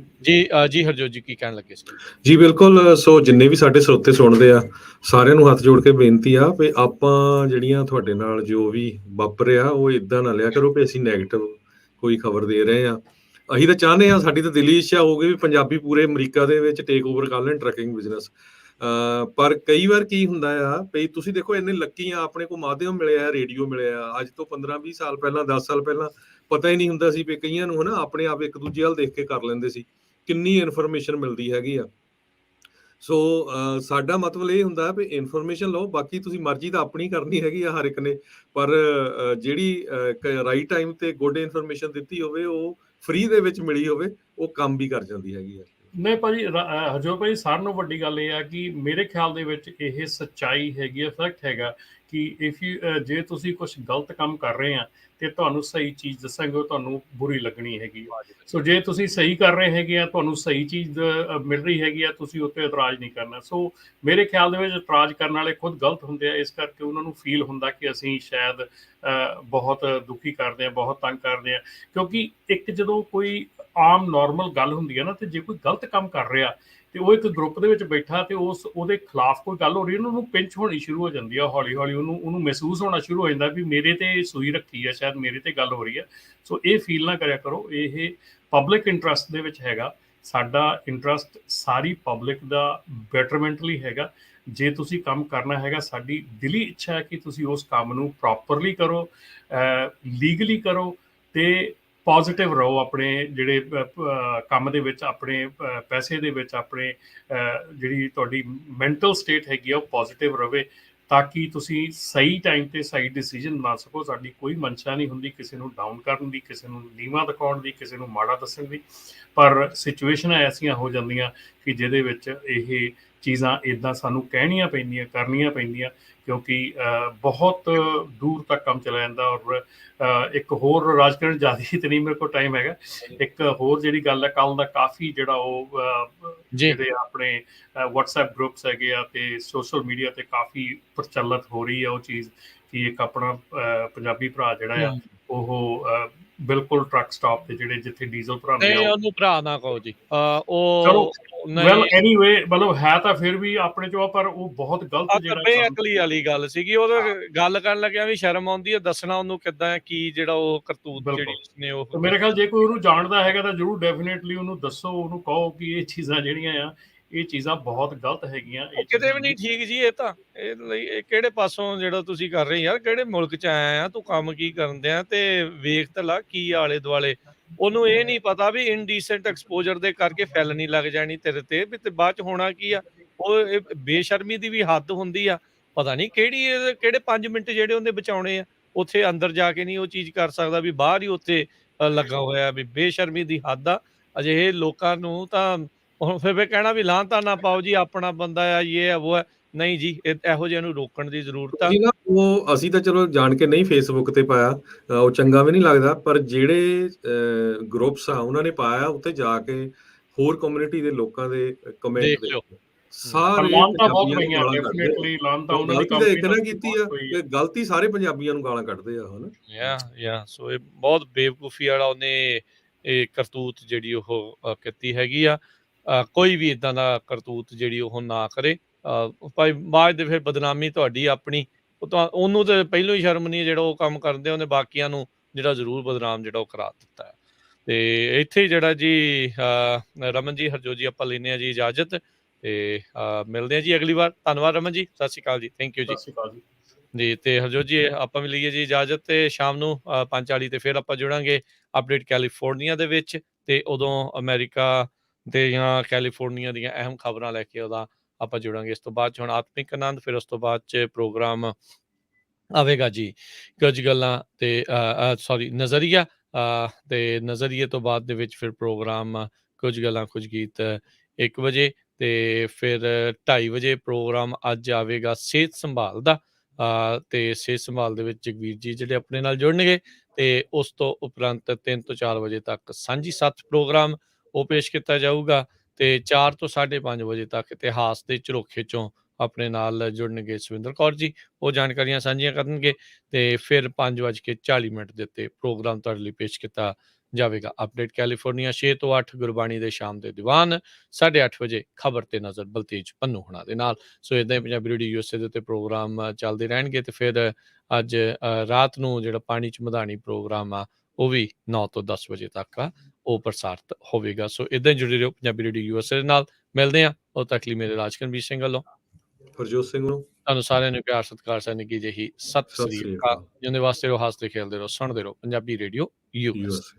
ਜੀ ਹਰਜੋਤ ਜੀ, ਕੀ ਕਹਿਣ ਲੱਗੇ ਸੀ? ਜੀ ਬਿਲਕੁਲ। ਸੋ ਜਿੰਨੇ ਵੀ ਸਾਡੇ ਸਰੋਤੇ ਸੁਣਦੇ ਆ, ਸਾਰਿਆਂ ਨੂੰ ਹੱਥ ਜੋੜ ਕੇ ਬੇਨਤੀ ਆ ਵੀ ਆਪਾਂ ਜਿਹੜੀਆਂ ਤੁਹਾਡੇ ਨਾਲ ਜੋ ਵੀ ਵਾਪਰਿਆ, ਉਹ ਇਦਾਂ ਨਾ ਲਿਆ ਕਰੋ ਵੀ ਅਸੀਂ ਨੈਗੇਟਿਵ ਕੋਈ ਖਬਰ ਦੇ ਰਹੇ ਆ। ਅਸੀਂ ਤਾਂ ਚਾਹੁੰਦੇ ਆ, ਸਾਡੀ ਤਾਂ ਦਿਲੀ ਇੱਛਾ ਹੋਊਗੀ ਵੀ ਪੰਜਾਬੀ ਪੂਰੇ ਅਮਰੀਕਾ ਦੇ ਵਿੱਚ ਟੇਕ ਓਵਰ ਕਰ ਲੈਣ ਟਰੱਕਿੰਗ ਬਿਜ਼ਨਸ। ਪਰ ਕਈ ਵਾਰ ਕੀ ਹੁੰਦਾ ਆ ਵੀ ਤੁਸੀਂ ਦੇਖੋ, ਇੰਨੇ ਲੱਕੀ ਆ, ਆਪਣੇ ਕੋਲ ਮਾਧਿਅਮ ਮਿਲਿਆ, ਰੇਡੀਓ ਮਿਲਿਆ। ਅੱਜ ਤੋਂ 15-20 ਸਾਲ ਪਹਿਲਾਂ, 10 ਸਾਲ ਪਹਿਲਾਂ ਪਤਾ ਹੀ ਨਹੀਂ ਹੁੰਦਾ ਸੀ ਵੀ ਕਈਆਂ ਨੂੰ ਹਨਾ ਆਪਣੇ ਆਪ ਇੱਕ ਦੂਜੇ ਵੱਲ ਦੇਖ ਕੇ ਕਰ ਲੈਂਦੇ ਸੀ। ਕਿੰਨੀ ਇਨਫੋਰਮੇਸ਼ਨ ਮਿਲਦੀ ਹੈਗੀ ਆ। ਸੋ ਸਾਡਾ ਮਤਲਬ ਇਹ ਹੁੰਦਾ ਵੀ ਇਨਫੋਰਮੇਸ਼ਨ ਲਓ, ਬਾਕੀ ਤੁਸੀਂ ਮਰਜ਼ੀ ਤਾਂ ਆਪਣੀ ਕਰਨੀ ਹੈਗੀ ਆ ਹਰ ਇੱਕ ਨੇ, ਪਰ ਜਿਹੜੀ ਰਾਈਟ ਟਾਈਮ ਤੇ ਗੁੱਡ ਇਨਫੋਰਮੇਸ਼ਨ ਦਿੱਤੀ ਹੋਵੇ, ਉਹ ਫ੍ਰੀ ਦੇ ਵਿੱਚ ਮਿਲੀ ਹੋਵੇ, ਉਹ ਕੰਮ ਵੀ ਕਰ ਜਾਂਦੀ ਹੈਗੀ ਆ। ਨਹੀਂ ਭਾਜੀ, ਹਰਜੋਤ ਭਾਜੀ, ਸਾਰਿਆਂ ਨਾਲੋਂ ਵੱਡੀ ਗੱਲ ਇਹ ਆ ਕਿ ਮੇਰੇ ਖਿਆਲ ਦੇ ਵਿੱਚ ਇਹ ਸੱਚਾਈ ਹੈਗੀ ਆ, ਫੈਕਟ ਹੈਗਾ ਕਿ ਜੇ ਤੁਸੀਂ ਕੁਝ ਗਲਤ ਕੰਮ ਕਰ ਰਹੇ ਆ ਤੇ ਤੁਹਾਨੂੰ ਸਹੀ ਚੀਜ਼ ਦੱਸਾਂਗੇ, ਉਹ ਤੁਹਾਨੂੰ ਬੁਰੀ ਲੱਗਣੀ ਹੈਗੀ। ਸੋ ਜੇ ਤੁਸੀਂ ਸਹੀ ਕਰ ਰਹੇ ਹੈਗੇ ਆ, ਤੁਹਾਨੂੰ ਸਹੀ ਚੀਜ਼ ਮਿਲ ਰਹੀ ਹੈਗੀ ਆ, ਤੁਸੀਂ ਉੱਤੇ ਇਤਰਾਜ਼ ਨਹੀਂ ਕਰਨਾ। ਸੋ ਮੇਰੇ ਖਿਆਲ ਦੇ ਵਿੱਚ ਇਤਰਾਜ਼ ਕਰਨ ਵਾਲੇ ਖੁਦ ਗਲਤ ਹੁੰਦੇ ਆ, ਇਸ ਕਰਕੇ ਉਹਨਾਂ ਨੂੰ ਫੀਲ ਹੁੰਦਾ ਕਿ ਅਸੀਂ ਸ਼ਾਇਦ ਬਹੁਤ ਦੁਖੀ ਕਰਦੇ ਆ, ਬਹੁਤ ਤੰਗ ਕਰਦੇ ਆ। ਕਿਉਂਕਿ ਇੱਕ ਜਦੋਂ ਕੋਈ ਆਮ ਨਾਰਮਲ ਗੱਲ ਹੁੰਦੀ ਹੈ ਨਾ, ਤੇ ਜੇ ਕੋਈ ਗਲਤ ਕੰਮ ਕਰ ਰਿਹਾ ਤੇ ਉਹ ਇੱਕ ਗਰੁੱਪ ਦੇ ਵਿੱਚ ਬੈਠਾ ਤੇ ਉਹਦੇ ਖਿਲਾਫ ਕੋਈ ਗੱਲ ਹੋ ਰਹੀ ਹੈ, ਉਹਨੂੰ ਪਿੰਚ ਹੋਣੀ ਸ਼ੁਰੂ ਹੋ ਜਾਂਦੀ ਆ। ਹੌਲੀ ਹੌਲੀ ਉਹਨੂੰ ਮਹਿਸੂਸ ਹੋਣਾ ਸ਼ੁਰੂ ਹੋ ਜਾਂਦਾ ਵੀ ਮੇਰੇ ਤੇ ਸੂਈ ਰੱਖੀ ਹੈ, ਸ਼ਾਇਦ ਮੇਰੇ ਤੇ ਗੱਲ ਹੋ ਰਹੀ ਹੈ। ਸੋ ਇਹ ਫੀਲ ਨਾ ਕਰਿਆ ਕਰੋ, ਇਹ ਪਬਲਿਕ ਇੰਟਰਸਟ ਦੇ ਵਿੱਚ ਹੈਗਾ। ਸਾਡਾ ਇੰਟਰਸਟ ਸਾਰੀ ਪਬਲਿਕ ਦਾ ਬੈਟਰਮੈਂਟ ਲਈ ਹੈਗਾ। ਜੇ ਤੁਸੀਂ ਕੰਮ ਕਰਨਾ ਹੈਗਾ, ਸਾਡੀ ਦਿਲੀ ਇੱਛਾ ਹੈ ਕਿ ਤੁਸੀਂ ਉਸ ਕੰਮ ਨੂੰ ਪ੍ਰੋਪਰਲੀ ਕਰੋ, ਲੀਗਲੀ ਕਰੋ, ਤੇ ਪੋਜ਼ੀਟਿਵ ਰਹੋ ਆਪਣੇ ਜਿਹੜੇ ਕੰਮ ਦੇ ਵਿੱਚ, ਆਪਣੇ ਪੈਸੇ ਦੇ ਵਿੱਚ, ਆਪਣੇ ਜਿਹੜੀ ਤੁਹਾਡੀ ਮੈਂਟਲ ਸਟੇਟ ਹੈਗੀ ਆ, ਉਹ ਪੋਜ਼ੀਟਿਵ ਰਵੇ, ਤਾਂ ਕਿ ਤੁਸੀਂ ਸਹੀ ਟਾਈਮ ਤੇ ਸਹੀ ਡਿਸੀਜਨ ਬਣਾ ਸਕੋ। ਸਾਡੀ ਕੋਈ ਮਨਸ਼ਾ ਨਹੀਂ ਹੁੰਦੀ ਕਿਸੇ ਨੂੰ ਡਾਊਨ ਕਰਨ ਦੀ, ਕਿਸੇ ਨੂੰ ਨੀਵਾਂ ਦਿਖਾਉਣ ਦੀ, ਕਿਸੇ ਨੂੰ ਮਾੜਾ ਦੱਸਣ ਦੀ, ਪਰ ਸਿਚੁਏਸ਼ਨਾਂ ਐਸੀਆਂ ਹੋ ਜਾਂਦੀਆਂ ਕਿ ਜਿਹਦੇ ਵਿੱਚ ਇਹ ਚੀਜ਼ਾਂ ਇੱਦਾਂ ਸਾਨੂੰ ਕਹਿਣੀਆਂ ਪੈਂਦੀਆਂ, ਕਰਨੀਆਂ ਪੈਂਦੀਆਂ, ਕਿਉਂਕਿ ਬਹੁਤ ਦੂਰ ਤੱਕ ਕੰਮ ਚਲਾ ਜਾਂਦਾ। ਔਰ ਇੱਕ ਹੋਰ ਰਾਜਕਰਨ ਜ਼ਿਆਦਾ ਤੇ ਨਹੀਂ ਮੇਰੇ ਕੋਲ ਟਾਈਮ ਹੈਗਾ, ਇੱਕ ਹੋਰ ਜਿਹੜੀ ਗੱਲ ਹੈ, ਕੱਲ ਦਾ ਕਾਫੀ ਜਿਹੜਾ ਉਹ ਜਿਹੜੇ ਆਪਣੇ WhatsApp ਗਰੁੱਪਸ ਹੈਗੇ ਆ ਤੇ ਸੋਸ਼ਲ ਮੀਡੀਆ ਤੇ ਕਾਫੀ ਪ੍ਰਚਲਿਤ ਹੋ ਰਹੀ ਹੈ ਉਹ ਚੀਜ਼ ਕਿ ਇੱਕ ਆਪਣਾ ਪੰਜਾਬੀ ਭਰਾ ਜਿਹੜਾ ਆ ਉਹ ਬਿਲਕੁਲ ਟਰੱਕ ਸਟਾਪ ਤੇ ਜਿਹੜੇ ਜਿੱਥੇ ਡੀਜ਼ਲ ਭਰਾਉਂਦੇ ਆ, ਉਹਨੂੰ ਭਰਾ ਨਾ ਕਹੋ ਜੀ, ਉਹ ਚਲੋ ਵੈਲ ਐਨੀਵੇ, ਮਤਲਬ ਹੈ ਤਾਂ ਫਿਰ ਵੀ ਆਪਣੇ ਚੋਂ, ਪਰ ਉਹ ਬਹੁਤ ਗਲਤ ਜਿਹੜਾ ਬੇਅਕਲੀ ਵਾਲੀ ਗੱਲ ਸੀਗੀ। ਉਹ ਗੱਲ ਕਰਨ ਲੱਗਿਆ ਵੀ ਸ਼ਰਮ ਆਉਂਦੀ ਹੈ ਦੱਸਣਾ ਉਹਨੂੰ ਕਿੱਦਾਂ ਕੀ ਜਿਹੜਾ ਉਹ ਕਰਤੂਤ ਜਿਹੜੀ ਉਸਨੇ ਉਹ। ਮੇਰੇ ਖਿਆਲ ਜੇ ਕੋਈ ਉਹਨੂੰ ਜਾਣਦਾ ਹੈਗਾ ਤਾਂ ਜ਼ਰੂਰ ਡੈਫੀਨੇਟਲੀ ਉਹਨੂੰ ਦੱਸੋ, ਉਹਨੂੰ ਕਹੋ ਕਿ ਇਹ ਚੀਜ਼ਾਂ ਜਿਹੜੀਆਂ ਆ, ਇਹ ਚੀਜ਼ਾਂ ਬਹੁਤ ਗਲਤ ਹੈਗੀਆਂ, ਕਿਤੇ ਵੀ ਨਹੀਂ ਠੀਕ ਜੀ। ਇਹ ਤਾਂ ਇਹ ਕਿਹੜੇ ਪਾਸੋਂ ਜਿਹੜਾ ਤੁਸੀਂ ਕਰ ਰਹੇ ਯਾਰ, ਕਿਹੜੇ ਮੁਲਕ ਚ ਆਇਆ ਆ ਤੂੰ, ਕੰਮ ਕੀ ਕਰਨ ਦਿਆਂ, ਤੇ ਵੇਖ ਤਾਂ ਲਾ ਕੀ ਆਲੇ ਦੁਆਲੇ। ਉਹਨੂੰ ਇਹ ਨਹੀਂ ਪਤਾ ਵੀ ਇਨਡੀਸੈਂਟ ਐਕਸਪੋਜ਼ਰ ਦੇ ਕਰਕੇ ਫੈਲਣੀ ਲੱਗ ਜਾਣੀ ਤੇਰੇ ਤੇ, ਵੀ ਤੇ ਬਾਅਦ ਚ ਹੋਣਾ ਕੀ ਆ। ਉਹ ਬੇਸ਼ਰਮੀ ਦੀ ਵੀ ਹੱਦ ਹੁੰਦੀ ਆ, ਪਤਾ ਨਹੀਂ ਕਿਹੜੇ 5 ਮਿੰਟ ਜਿਹੜੇ ਉਹਨੇ ਬਚਾਉਣੇ ਆ। ਉੱਥੇ ਅੰਦਰ ਜਾ ਕੇ ਨਹੀਂ ਉਹ ਚੀਜ਼ ਕਰ ਸਕਦਾ, ਵੀ ਬਾਹਰ ਹੀ ਉੱਥੇ ਲੱਗਾ ਹੋਇਆ, ਵੀ ਬੇਸ਼ਰਮੀ ਦੀ ਹੱਦ ਆ। ਅਜਿਹੇ ਲੋਕਾਂ ਨੂੰ ਤਾਂ ਹੁਣ ਫਿਰ ਕਹਿਣਾ ਵੀ ਲਾਹਨਤਾਂ ਨਾ ਪਾਓ ਜੀ, ਆਪਣਾ ਬੰਦਾ ਆ, ਇਹ ਹੈ ਉਹ ਹੈ। ਨਹੀਂ ਜੀ, ਇਹੋ ਜਿਹਿਆਂ ਨੂੰ ਰੋਕਣ ਦੀ ਜ਼ਰੂਰਤ ਆ। ਜੀ ਨਾ, ਉਹ ਅਸੀਂ ਤਾਂ ਚਲੋ ਜਾਣ ਕੇ ਨਹੀਂ ਫੇਸਬੁੱਕ ਤੇ ਪਾਇਆ, ਉਹ ਚੰਗਾ ਵੀ ਨਹੀਂ ਲੱਗਦਾ, ਪਰ ਜਿਹੜੇ ਗਰੁੱਪਸ ਆ ਉਹਨਾਂ ਨੇ ਪਾਇਆ, ਉੱਥੇ ਜਾ ਕੇ ਹੋਰ ਕਮਿਊਨਿਟੀ ਦੇ ਲੋਕਾਂ ਦੇ ਕਮੈਂਟ ਦੇਖ ਲਿਓ। ਸਾਰੇ ਲਾਹਨਤਾਂ ਬਹੁਤ ਪੰਜਾਬੀਆਂ ਨੂੰ ਪਈਆਂ, ਗਾਲਾਂ ਕੱਢਦੇ ਆ। ਡੈਫੀਨਿਟਲੀ ਲਾਹਨਤਾਂ ਉਹਨਾਂ ਦੀ ਗਲਤੀ ਤਾਂ ਇੱਕ ਨਾ ਕੰਪਨੀ ਕੀਤੀ ਆ, ਕਿ ਗਲਤੀ ਸਾਰੇ ਪੰਜਾਬੀਆਂ ਨੂੰ ਗਾਲਾਂ ਕੱਢਦੇ ਆ ਹਨਾ। ਯਾ ਸੋ ਇਹ ਬਹੁਤ ਬੇਵਕੂਫੀ ਵਾਲਾ ਉਹਨੇ ਇਹ ਕਰਤੂਤ ਜਿਹੜੀ ਉਹ ਕੀਤੀ ਹੈਗੀ ਆ। ਕੋਈ ਵੀ ਇਦਾਂ ਦਾ ਕਰਤੂਤ ਜਿਹੜੀ ਉਹ ਨਾ ਕਰੇ, ਭਾਈ ਬਾਅਦ ਦੇ ਫਿਰ ਬਦਨਾਮੀ ਤੁਹਾਡੀ ਆਪਣੀ, ਉਹਨੂੰ ਤੇ ਪਹਿਲੋਂ ਹੀ ਸ਼ਰਮ ਨਹੀਂ ਜਿਹੜਾ ਉਹ ਕੰਮ ਕਰਦੇ, ਉਹਨੇ ਬਾਕੀਆਂ ਨੂੰ ਜਿਹੜਾ ਜ਼ਰੂਰ ਬਦਨਾਮ ਜਿਹੜਾ ਉਹ ਕਰਾ ਦਿੱਤਾ ਹੈ। ਤੇ ਇੱਥੇ ਜਿਹੜਾ ਜੀ ਰਮਨ ਜੀ, ਹਰਜੋਤ ਜੀ, ਆਪਾਂ ਲੈਂਦੇ ਹਾਂ ਜੀ ਇਜਾਜ਼ਤ, ਤੇ ਮਿਲਦੇ ਹਾਂ ਜੀ ਅਗਲੀ ਵਾਰ। ਧੰਨਵਾਦ ਰਮਨ ਜੀ, ਸਤਿ ਸ਼੍ਰੀ ਅਕਾਲ ਜੀ, ਥੈਂਕ ਯੂ ਜੀ। ਸਤਿ ਸ਼੍ਰੀ ਅਕਾਲ ਜੀ। ਜੀ ਤੇ ਹਰਜੋਤ ਜੀ, ਆਪਾਂ ਵੀ ਲਈਏ ਜੀ ਇਜਾਜ਼ਤ, ਤੇ ਸ਼ਾਮ ਨੂੰ 5:40 ਤੇ ਫਿਰ ਆਪਾਂ ਜੁੜਾਂਗੇ ਅਪਡੇਟ ਕੈਲੀਫੋਰਨੀਆ ਦੇ ਵਿੱਚ, ਤੇ ਉਦੋਂ ਅਮਰੀਕਾ ਤੇ ਜਾਂ ਕੈਲੀਫੋਰਨੀਆ ਦੀਆਂ ਅਹਿਮ ਖਬਰਾਂ ਲੈ ਕੇ ਉਹਦਾ ਆਪਾਂ ਜੁੜਾਂਗੇ। ਇਸ ਤੋਂ ਬਾਅਦ 'ਚ ਹੁਣ ਆਤਮਿਕ ਆਨੰਦ, ਫਿਰ ਉਸ ਤੋਂ ਬਾਅਦ 'ਚ ਪ੍ਰੋਗਰਾਮ ਆਵੇਗਾ ਜੀ ਕੁਝ ਗੱਲਾਂ ਤੇ ਸੌਰੀ ਨਜ਼ਰੀਆ, ਤੇ ਨਜ਼ਰੀਏ ਤੋਂ ਬਾਅਦ ਦੇ ਵਿੱਚ ਫਿਰ ਪ੍ਰੋਗਰਾਮ ਕੁਝ ਗੱਲਾਂ ਕੁਝ ਗੀਤ 1 ਵਜੇ, ਤੇ ਫਿਰ 2:30 ਵਜੇ ਪ੍ਰੋਗਰਾਮ ਅੱਜ ਆਵੇਗਾ ਸਿਹਤ ਸੰਭਾਲ ਦਾ, ਤੇ ਸਿਹਤ ਸੰਭਾਲ ਦੇ ਵਿੱਚ ਜਗਵੀਰ ਜੀ ਜਿਹੜੇ ਆਪਣੇ ਨਾਲ ਜੁੜਨਗੇ, ਤੇ ਉਸ ਤੋਂ ਉਪਰੰਤ 3 ਤੋਂ 4 ਵਜੇ ਤੱਕ ਸਾਂਝੀ ਸੱਥ ਪ੍ਰੋਗਰਾਮ ਉਹ ਪੇਸ਼ ਕੀਤਾ ਜਾਊਗਾ, ਤੇ 4 ਤੋਂ 5:30 ਵਜੇ ਤੱਕ ਇਤਿਹਾਸ ਦੇ ਝਰੋਖੇ 'ਚੋਂ ਆਪਣੇ ਨਾਲ ਜੁੜਨਗੇ ਸਵਿੰਦਰ ਕੌਰ ਜੀ, ਉਹ ਜਾਣਕਾਰੀਆਂ ਸਾਂਝੀਆਂ ਕਰਨਗੇ, ਤੇ ਫਿਰ 5:40 ਦੇ ਉੱਤੇ ਪ੍ਰੋਗਰਾਮ ਤੁਹਾਡੇ ਲਈ ਪੇਸ਼ ਕੀਤਾ ਜਾਵੇਗਾ ਅਪਡੇਟ ਕੈਲੀਫੋਰਨੀਆ। 6 ਤੋਂ 8 ਗੁਰਬਾਣੀ ਦੇ ਸ਼ਾਮ ਦੇ ਦੀਵਾਨ, 8:30 ਵਜੇ ਖਬਰ ਤੇ ਨਜ਼ਰ ਬਲਤੇਜ ਪੰਨੂ ਹੋਣਾ ਦੇ ਨਾਲ। ਸੋ ਇਦਾਂ ਹੀ ਪੰਜਾਬੀ ਰੇਡੀਓ USA ਦੇ ਉੱਤੇ ਪ੍ਰੋਗਰਾਮ ਚੱਲਦੇ ਰਹਿਣਗੇ, ਤੇ ਫਿਰ ਅੱਜ ਰਾਤ ਨੂੰ ਜਿਹੜਾ ਪਾਣੀ 'ਚ ਮਧਾਣੀ ਪ੍ਰੋਗਰਾਮ ਆ ਉਹ ਵੀ 9 ਤੋਂ 10 ਵਜੇ ਤੱਕ ਆ ਉਹ ਪ੍ਰਸਾਰਿਤ ਹੋਵੇਗਾ। ਸੋ ਇਦਾਂ ਹੀ ਜੁੜੇ ਰਹੋ ਪੰਜਾਬੀ ਰੇਡੀਓ USA ਦੇ ਨਾਲ। ਮਿਲਦੇ ਹਾਂ, ਉਦੋਂ ਤੱਕ ਲਈ ਮੇਰੇ ਰਾਜਕਰਮਜੀਤ ਸਿੰਘ ਵੱਲੋਂ ਹਰਜੋਤ ਸਿੰਘ ਨੂੰ ਤੁਹਾਨੂੰ ਸਾਰਿਆਂ ਨੂੰ ਪਿਆਰ ਸਤਿਕਾਰ ਸਨ ਕੀ ਜਿਹੀ ਸਤਿ ਸ੍ਰੀ ਅਕਾਲ। ਜਿਉਂਦੇ ਵਾਸਤੇ ਰਹੋ, ਹੱਸਦੇ ਖੇਲਦੇ ਰਹੋ, ਸੁਣਦੇ ਰਹੋ ਪੰਜਾਬੀ ਰੇਡੀਓ USA।